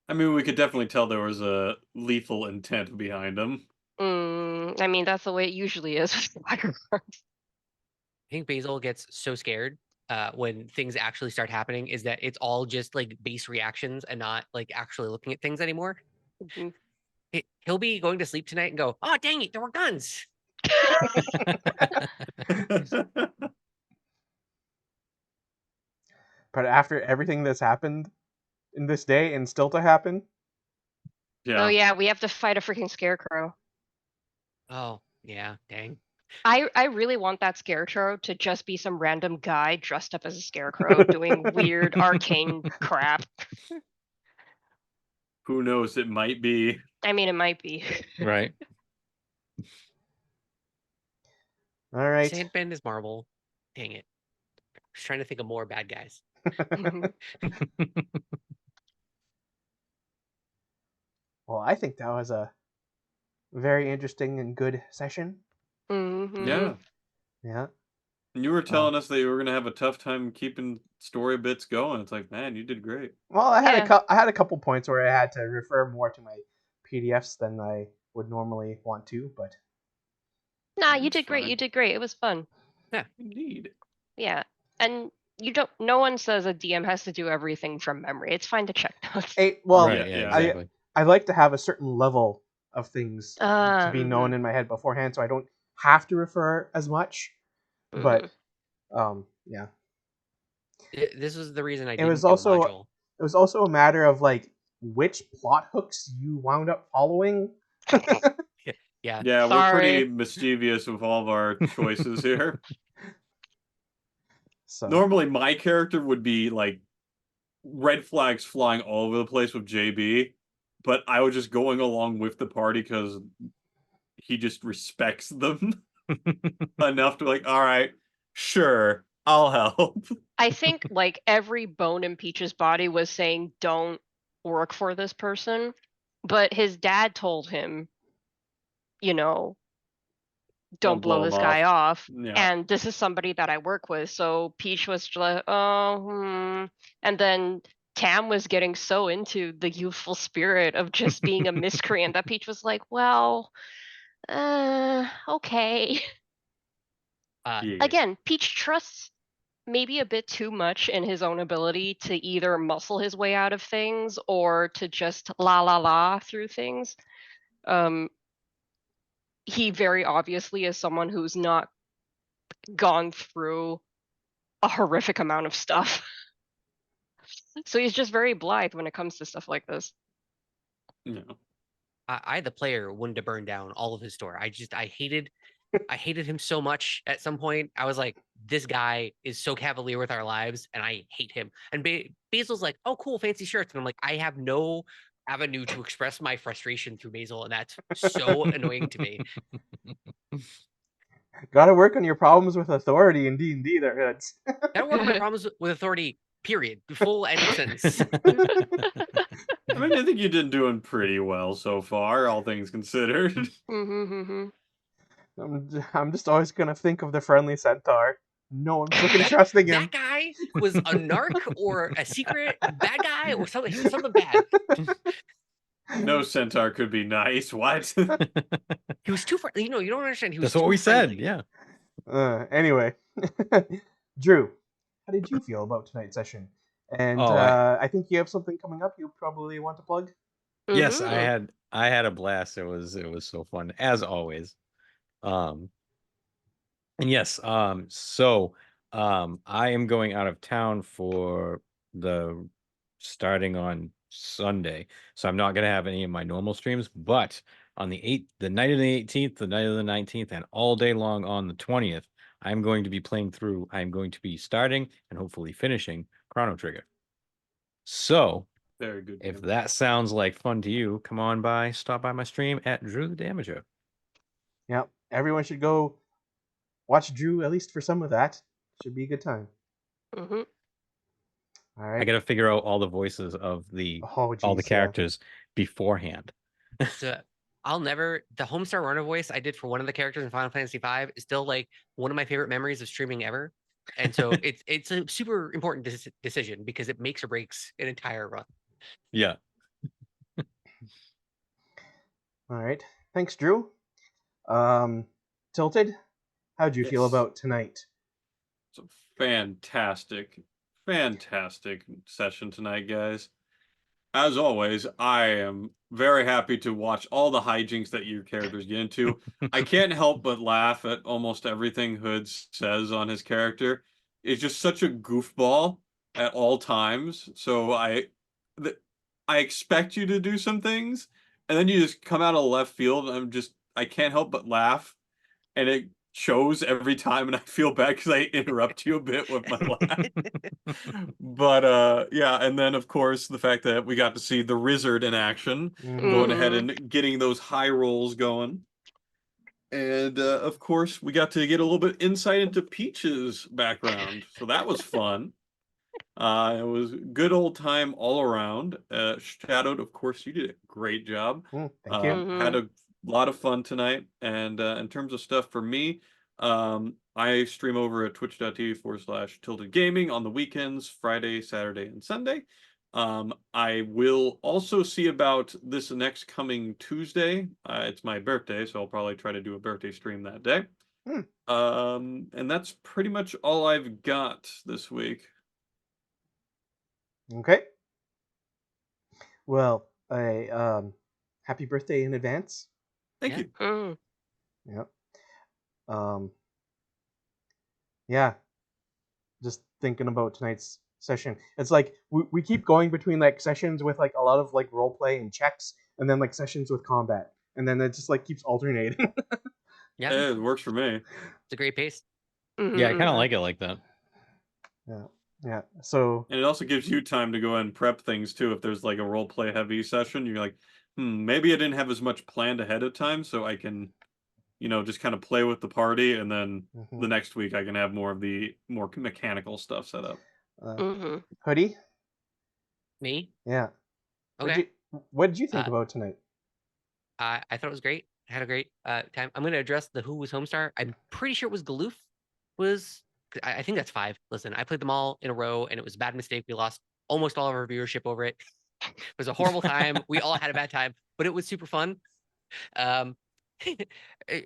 I mean, we could definitely tell there was a lethal intent behind him. I mean, that's the way it usually is with firearms. I think Basil gets so scared when things actually start happening is that it's all just like base reactions and not like actually looking at things anymore. Mhm. He'll be going to sleep tonight and go, oh, dang it, there were guns. But after everything that's happened in this day and still to happen, Oh yeah, we have to fight a freaking scarecrow. Oh, yeah, dang. I really want that scarecrow to just be some random guy dressed up as a scarecrow doing weird arcane crap. Who knows? It might be. I mean, it might be. Right. all right. Sandman is Marvel. Dang it. I was trying to think of more bad guys. Well, I think that was a very interesting and good session. Mm-hmm. Yeah. Yeah. And you were telling us that you were going to have a tough time keeping story bits going. It's like, man, you did great. Well, I had Yeah. I had a couple points where I had to refer more to my PDFs than I would normally want to, but Nah, you It's did great. fine. You did great. It was fun. Indeed. Yeah. And you don't. No one says a DM has to do everything from memory. It's fine to check notes. well, Right, yeah, yeah. exactly. I like to have a certain level of things to be known Mhm. in my head beforehand, so I don't have to refer as much. But yeah, This was the reason I it didn't was do a also module. it was also a matter of like which plot hooks you wound up following. Yeah. Yeah, we're Sorry. pretty mischievous with all of our choices here. So Normally, my character would be like red flags flying all over the place with JB, but I was just going along with the party because he just respects them enough to like, all right, sure, I'll help. I think like every bone in Peach's body was saying, "Don't work for this person," but his dad told him, you know, don't blow blow him this guy off. Yeah. And this is somebody that I work with. So Peach was just like, oh, And then Tam was getting so into the youthful spirit of just being a miscreant that Peach was like, well, okay. Yeah. Again, Peach trusts maybe a bit too much in his own ability to either muscle his way out of things or to just la la la through things. He very obviously is someone who's not gone through a horrific amount of stuff. So he's just very blithe when it comes to stuff like this. No. I the player wanted to burn down all of his store. I hated him so much at some point. I was like, this guy is so cavalier with our lives, and I hate him. And Basil's like, oh, cool, fancy shirts. And I'm like, I have no avenue to express my frustration through Basil, and that's so annoying to me. gotta work on your problems with authority in D&D there, Hoods. Gotta work on my problems with authority, period. Full end of sentence. I mean, I think you've been doing pretty well so far, all things considered. I'm just always gonna think of the friendly centaur. No one's freaking trusting him. That guy was a narc or a secret bad guy or something. He was something bad. No centaur could be nice. What? He was too friendly. You know, you don't understand. He was That's what too we friendly. said. Yeah. Anyway, Drew, how did you feel about tonight's session? And I think you have something coming up you probably want to plug. Yes, Mhm. I had a blast. It was so fun as always. And yes, I am going out of town for the starting on Sunday. So I'm not gonna have any of my normal streams, but on the night of the 18th, the night of the 19th, and all day long on the 20th, I'm going to be playing through. I'm going to be starting and hopefully finishing Chrono Trigger. So Very good. if that sounds like fun to you, come on by, stop by my stream at Drew the Damager. Yep, everyone should go watch Drew at least for some of that. Should be a good time. Mhm. All right. I got to figure out all the voices of all the characters beforehand. So I'll never the Homestar Runner voice I did for one of the characters in Final Fantasy V is still like one of my favorite memories of streaming ever. And so it's a super important decision because it makes or breaks an entire run. Yeah. All right. Thanks, Drew. Tilted, how'd you feel about tonight? It's a fantastic session tonight, guys. As always, I am very happy to watch all the hijinks that your characters get into. I can't help but laugh at almost everything Hood says on his character. It's just such a goofball at all times. So I expect you to do some things, and then you just come out of left field, and I can't help but laugh, and it shows every time, and I feel bad because I interrupt you a bit with my laugh. But yeah, and then of course the fact that we got to see the Wizard in action, going ahead Mhm. and getting those high rolls going. And of course, we got to get a little bit insight into Peach's background, so that was fun. It was good old time all around. Shadowed, of course, you did a great job. Thank you. Had Mhm. a lot of fun tonight. And in terms of stuff for me, I stream over at twitch.tv/tilted gaming on the weekends, Friday, Saturday, and Sunday. I will also see about this next coming Tuesday. It's my birthday, so I'll probably try to do a birthday stream that day. Hmm. And that's pretty much all I've got this week. Okay. Well, happy birthday in advance. Thank Yeah. you. Mm. Yep. Yeah. Just thinking about tonight's session. It's like we keep going between like sessions with like a lot of like role play and checks, and then like sessions with combat, and then it just like keeps alternating. Yeah. It works for me. It's a great pace. Yeah, I kind of Mhm. like it like that. Yeah. Yeah. So And it also gives you time to go ahead and prep things too. If there's like a role play heavy session, you're like, maybe I didn't have as much planned ahead of time, so I can, just kind of play with the party, and then the mhm. next week I can have more of the more mechanical stuff set up. Mhm. Hoodie. Me? Yeah. Okay. What did you think Uh, about tonight? I thought it was great. I had a great time. I'm going to address the Who was Homestar. I'm pretty sure it was Galoof. I think that's 5. Listen, I played them all in a row, and it was a bad mistake. We lost almost all of our viewership over it. It was a horrible time. We all had a bad time, but it was super fun. Um,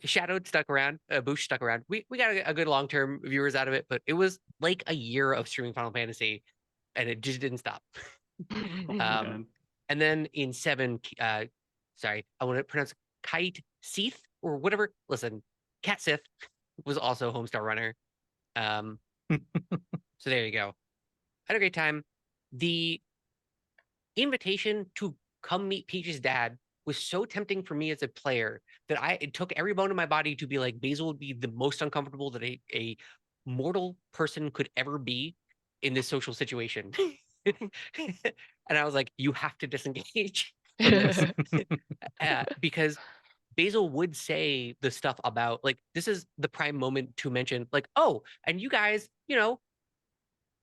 Shadowed stuck around. Boosh stuck around. We got a good long term viewers out of it, but it was like a year of streaming Final Fantasy, and it just didn't stop. Man. And then in 7, sorry, I want to pronounce Kite Seath or whatever. Listen, Cat Sith was also Homestar Runner. So there you go. Had a great time. The invitation to come meet Peach's dad was so tempting for me as a player that it took every bone in my body to be like, Basil would be the most uncomfortable that a mortal person could ever be in this social situation. And I was like, you have to disengage from this. Because Basil would say the stuff about like, this is the prime moment to mention like, oh, and you guys,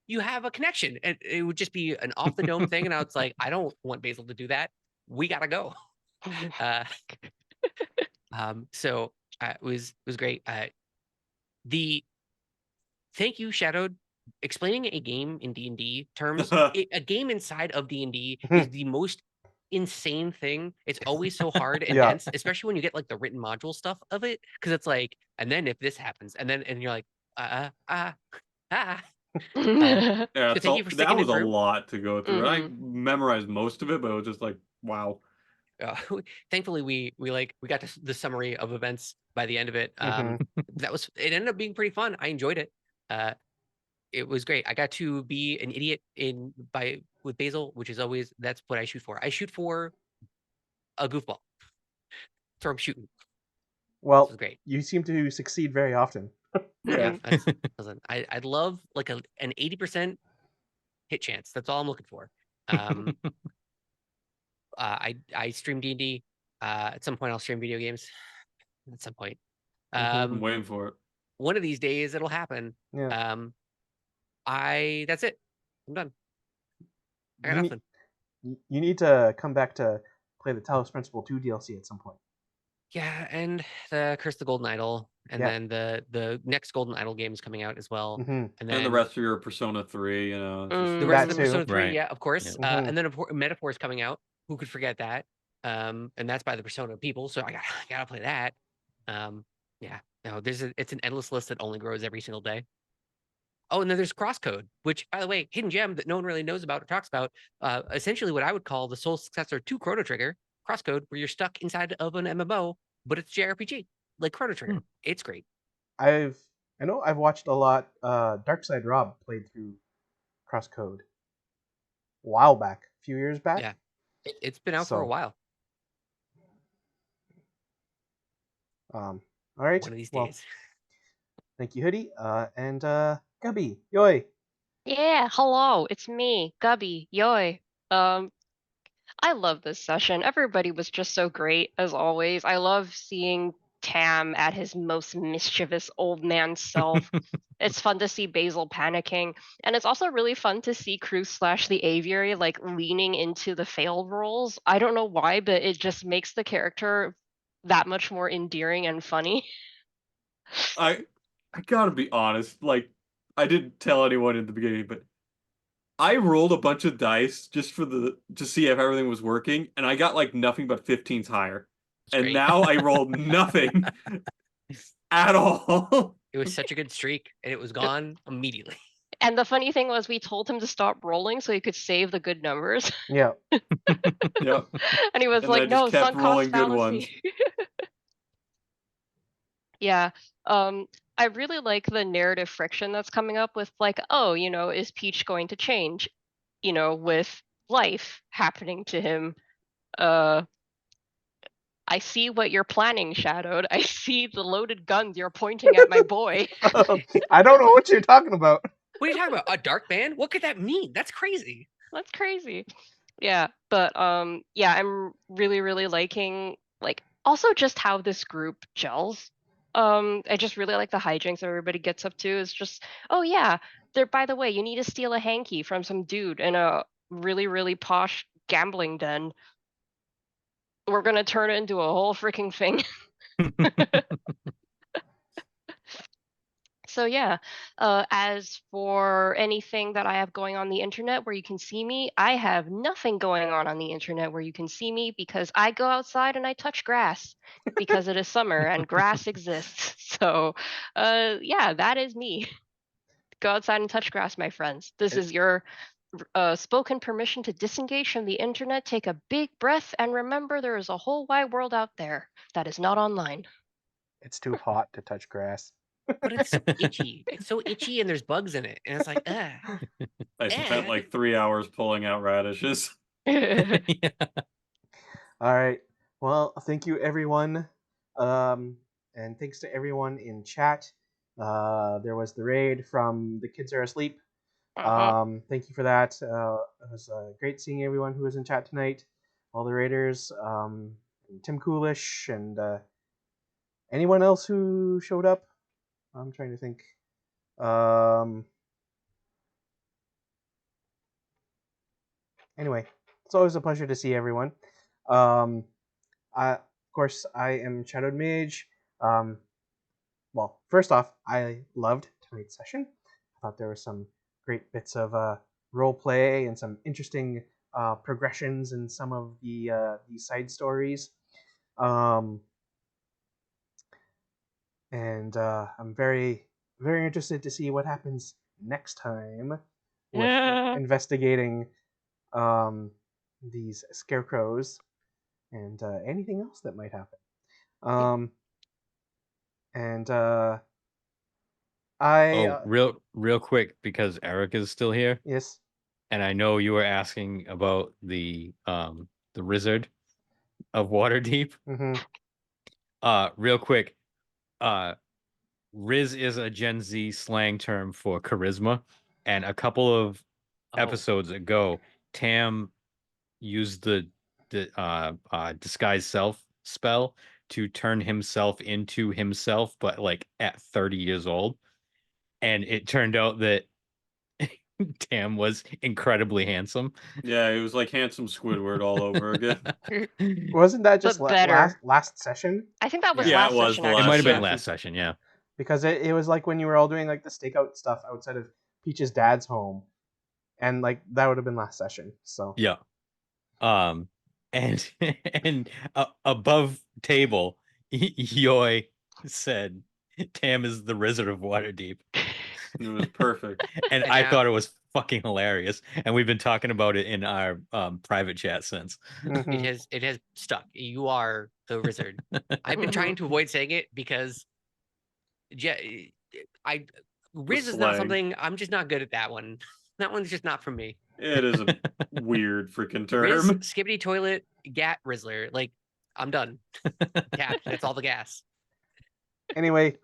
you have a connection, and it would just be an off the dome thing. And I was like, I don't want Basil to do that. We gotta go. So it was great. The thank you, Shadowed. Explaining a game in D&D terms, a game inside of D&D is the most insane thing. It's always so hard and Yeah. dense, especially when you get like the written module stuff of it, because it's like, and then if this happens, and you're like, um, Yeah, so thank you for that sticking it was a through. lot to go through. I Mhm. memorized most of it, but it was just like, wow. Thankfully we got to the summary of events by the end of it. Mhm. It ended up being pretty fun. I enjoyed it. It was great. I got to be an idiot with Basil, which is always, that's what I shoot for. I shoot for a goofball. So I'm shooting. This Well, was great. you seem to succeed very often. Yeah, listen, I'd love like an 80% hit chance. That's all I'm looking for. I stream D&D. At some point I'll stream video games. At some point. I'm waiting for it. One of these days it'll happen. Yeah. That's it. I'm done. I got You nothing. you need to come back to play the Talos Principle 2 DLC at some point. Yeah, and the Curse the Golden Idol, and Yeah. then the next Golden Idol game is coming out as well. Mhm. And And the then rest of your Persona 3, just the rest of That the too. Persona 3, Right. yeah, of course. Yep. And then Metaphor is coming out. Who could forget that? And that's by the Persona people, so I gotta play that. Yeah, no, it's an endless list that only grows every single day. Oh, and then there's Crosscode, which, by the way, hidden gem that no one really knows about or talks about. Essentially, what I would call the sole successor to Chrono Trigger, Crosscode, where you're stuck inside of an MMO, but it's JRPG like Chrono Trigger. It's great. I know I've watched a lot Darkside Rob played through Crosscode a while back, a few years back. Yeah. It's been out for a So, while. All right. One of these Well, days. thank you, Hoodie. And Gubby, Yoy. Yeah, hello, it's me, Gubby, Yoy. Um, I love this session. Everybody was just so great, as always. I love seeing Tam at his most mischievous old man self. It's fun to see Basil panicking, and it's also really fun to see Cruz / the Aviary like leaning into the failed roles. I don't know why, but it just makes the character that much more endearing and funny. I gotta be honest, like, I didn't tell anyone in the beginning, but I rolled a bunch of dice just to see if everything was working, and I got like nothing but 15s higher. It's And great. now I rolled nothing at all. It was such a good streak, and it was gone immediately. And the funny thing was, we told him to stop rolling so he could save the good numbers. Yeah. Yep. And he was And like, I just no, kept sunk cost rolling good fallacy. ones. Yeah. I really like the narrative friction that's coming up with like, oh, is Peach going to change? With life happening to him. I see what you're planning, Shadowed. I see the loaded guns you're pointing at my boy. I don't know what you're talking about. What are you talking about? A dark band? What could that mean? That's crazy. That's crazy. Yeah, but yeah, I'm really, really liking like also just how this group gels. I just really like the hijinks everybody gets up to. It's just, oh yeah, by the way, you need to steal a hanky from some dude in a really, really posh gambling den. We're gonna turn it into a whole freaking thing. So yeah, as for anything that I have going on the internet where you can see me, I have nothing going on the internet where you can see me because I go outside and I touch grass because it is summer and grass exists. So yeah, that is me. Go outside and touch grass, my friends. This is your spoken permission to disengage from the internet, take a big breath, and remember there is a whole wide world out there that is not online. It's too hot to touch grass. But it's so itchy. It's so itchy, and there's bugs in it, and it's like, I spent like 3 hours pulling out radishes. All right. Well, thank you, everyone. And thanks to everyone in chat. There was the raid from The Kids Are Asleep. Thank you for that. It was great seeing everyone who was in chat tonight. All the raiders, and Tim Coolish, and anyone else who showed up. I'm trying to think. Anyway, it's always a pleasure to see everyone. Of course, I am Shadowed Mage. Well, first off, I loved tonight's session. I thought there were some great bits of role play and some interesting progressions in some of the side stories. And I'm very, very interested to see what happens next time with investigating these scarecrows and anything else that might happen. And real quick, because Eric is still here, yes, and I know you were asking about the Wizard of Waterdeep. Real quick, Riz is a Gen Z slang term for charisma, and a couple of episodes ago, Tam used the disguise self spell to turn himself into himself, but like at 30 years old. And it turned out that Tam was incredibly handsome. Yeah, it was like handsome Squidward all over again. Wasn't that just But better. last session? I think that was Yeah, last it was session. the It Actually. last might have been session. last session, yeah. Because it was like when you were all doing like the stakeout stuff outside of Peach's dad's home, and like that would have been last session. So yeah, and above table, Yoy said, "Tam is the Wizard of Waterdeep." It was perfect. And I thought it was fucking hilarious. And we've been talking about it in our private chat since. It has stuck. You are the wizard. I've been trying to avoid saying it because Riz is not slang. something I'm just not good at that one. That one's just not for me. It is a weird freaking Riz, term. skibbity toilet, gat Rizzler. Like, I'm done. Tapped. That's all the gas. Anyway,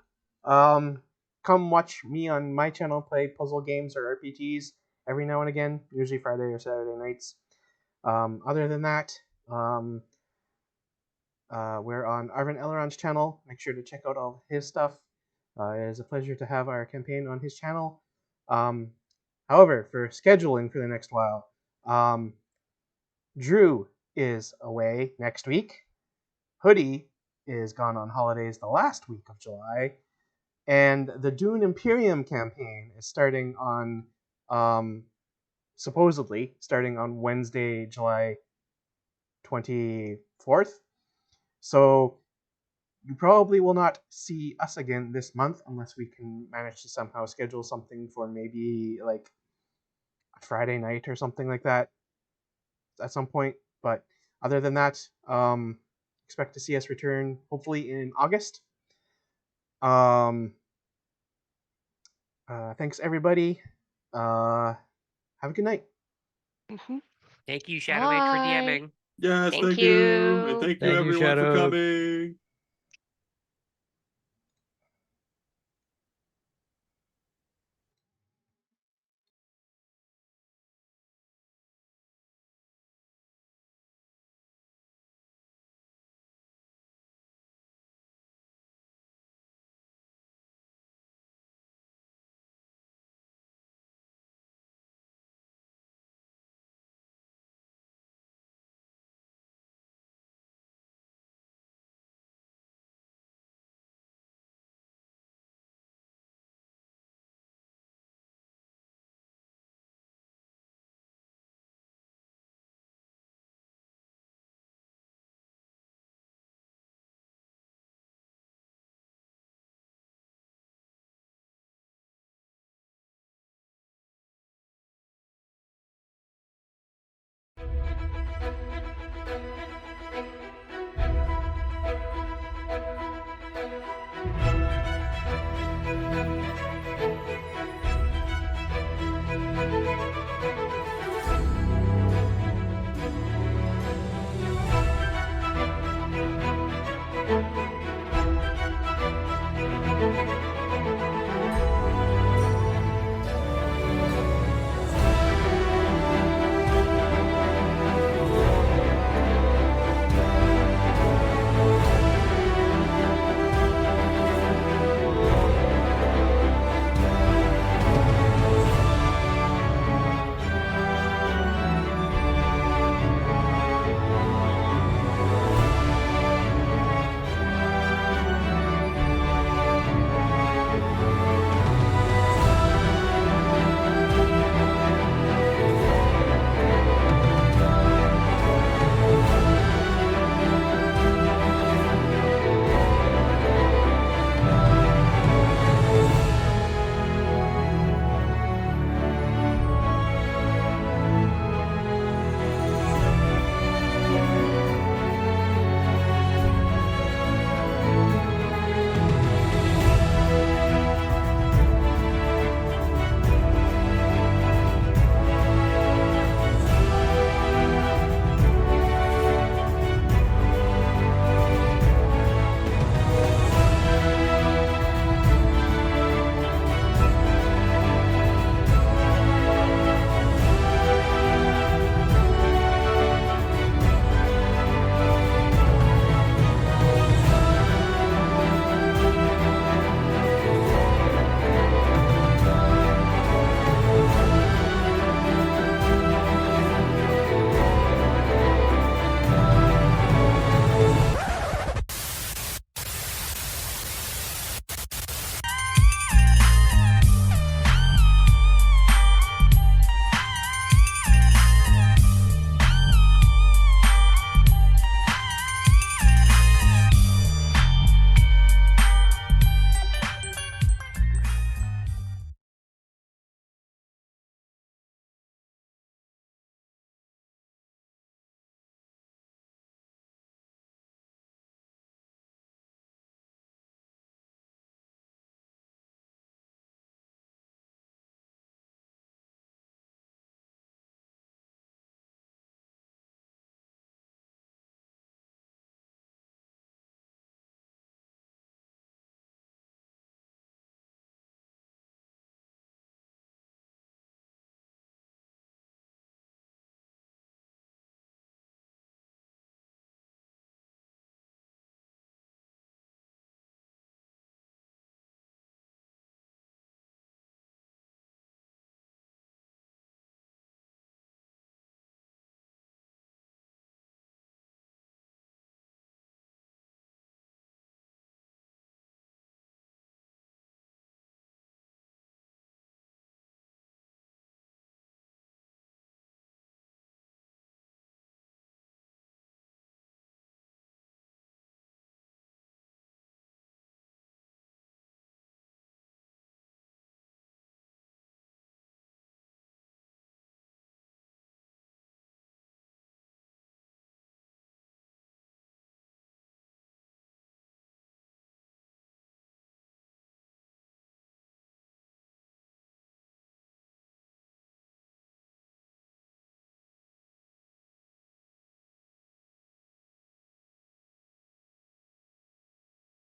come watch me on my channel play puzzle games or RPGs every now and again, usually Friday or Saturday nights. Other than that, we're on Arvin Elron's channel. Make sure to check out all his stuff. It is a pleasure to have our campaign on his channel. However, for scheduling for the next while, Drew is away next week. Hoodie is gone on holidays the last week of July. And the Dune Imperium campaign is starting on, supposedly, starting on Wednesday, July 24th. So you probably will not see us again this month unless we can manage to somehow schedule something for maybe like a Friday night or something like that at some point. But other than that, expect to see us return hopefully in August. Thanks everybody. Have a good night. Mhm. Thank you, Shadowmage, for Bye. DMing. Yes, Thank thank you. And you. thank you Thank you, everyone for Shadow. coming.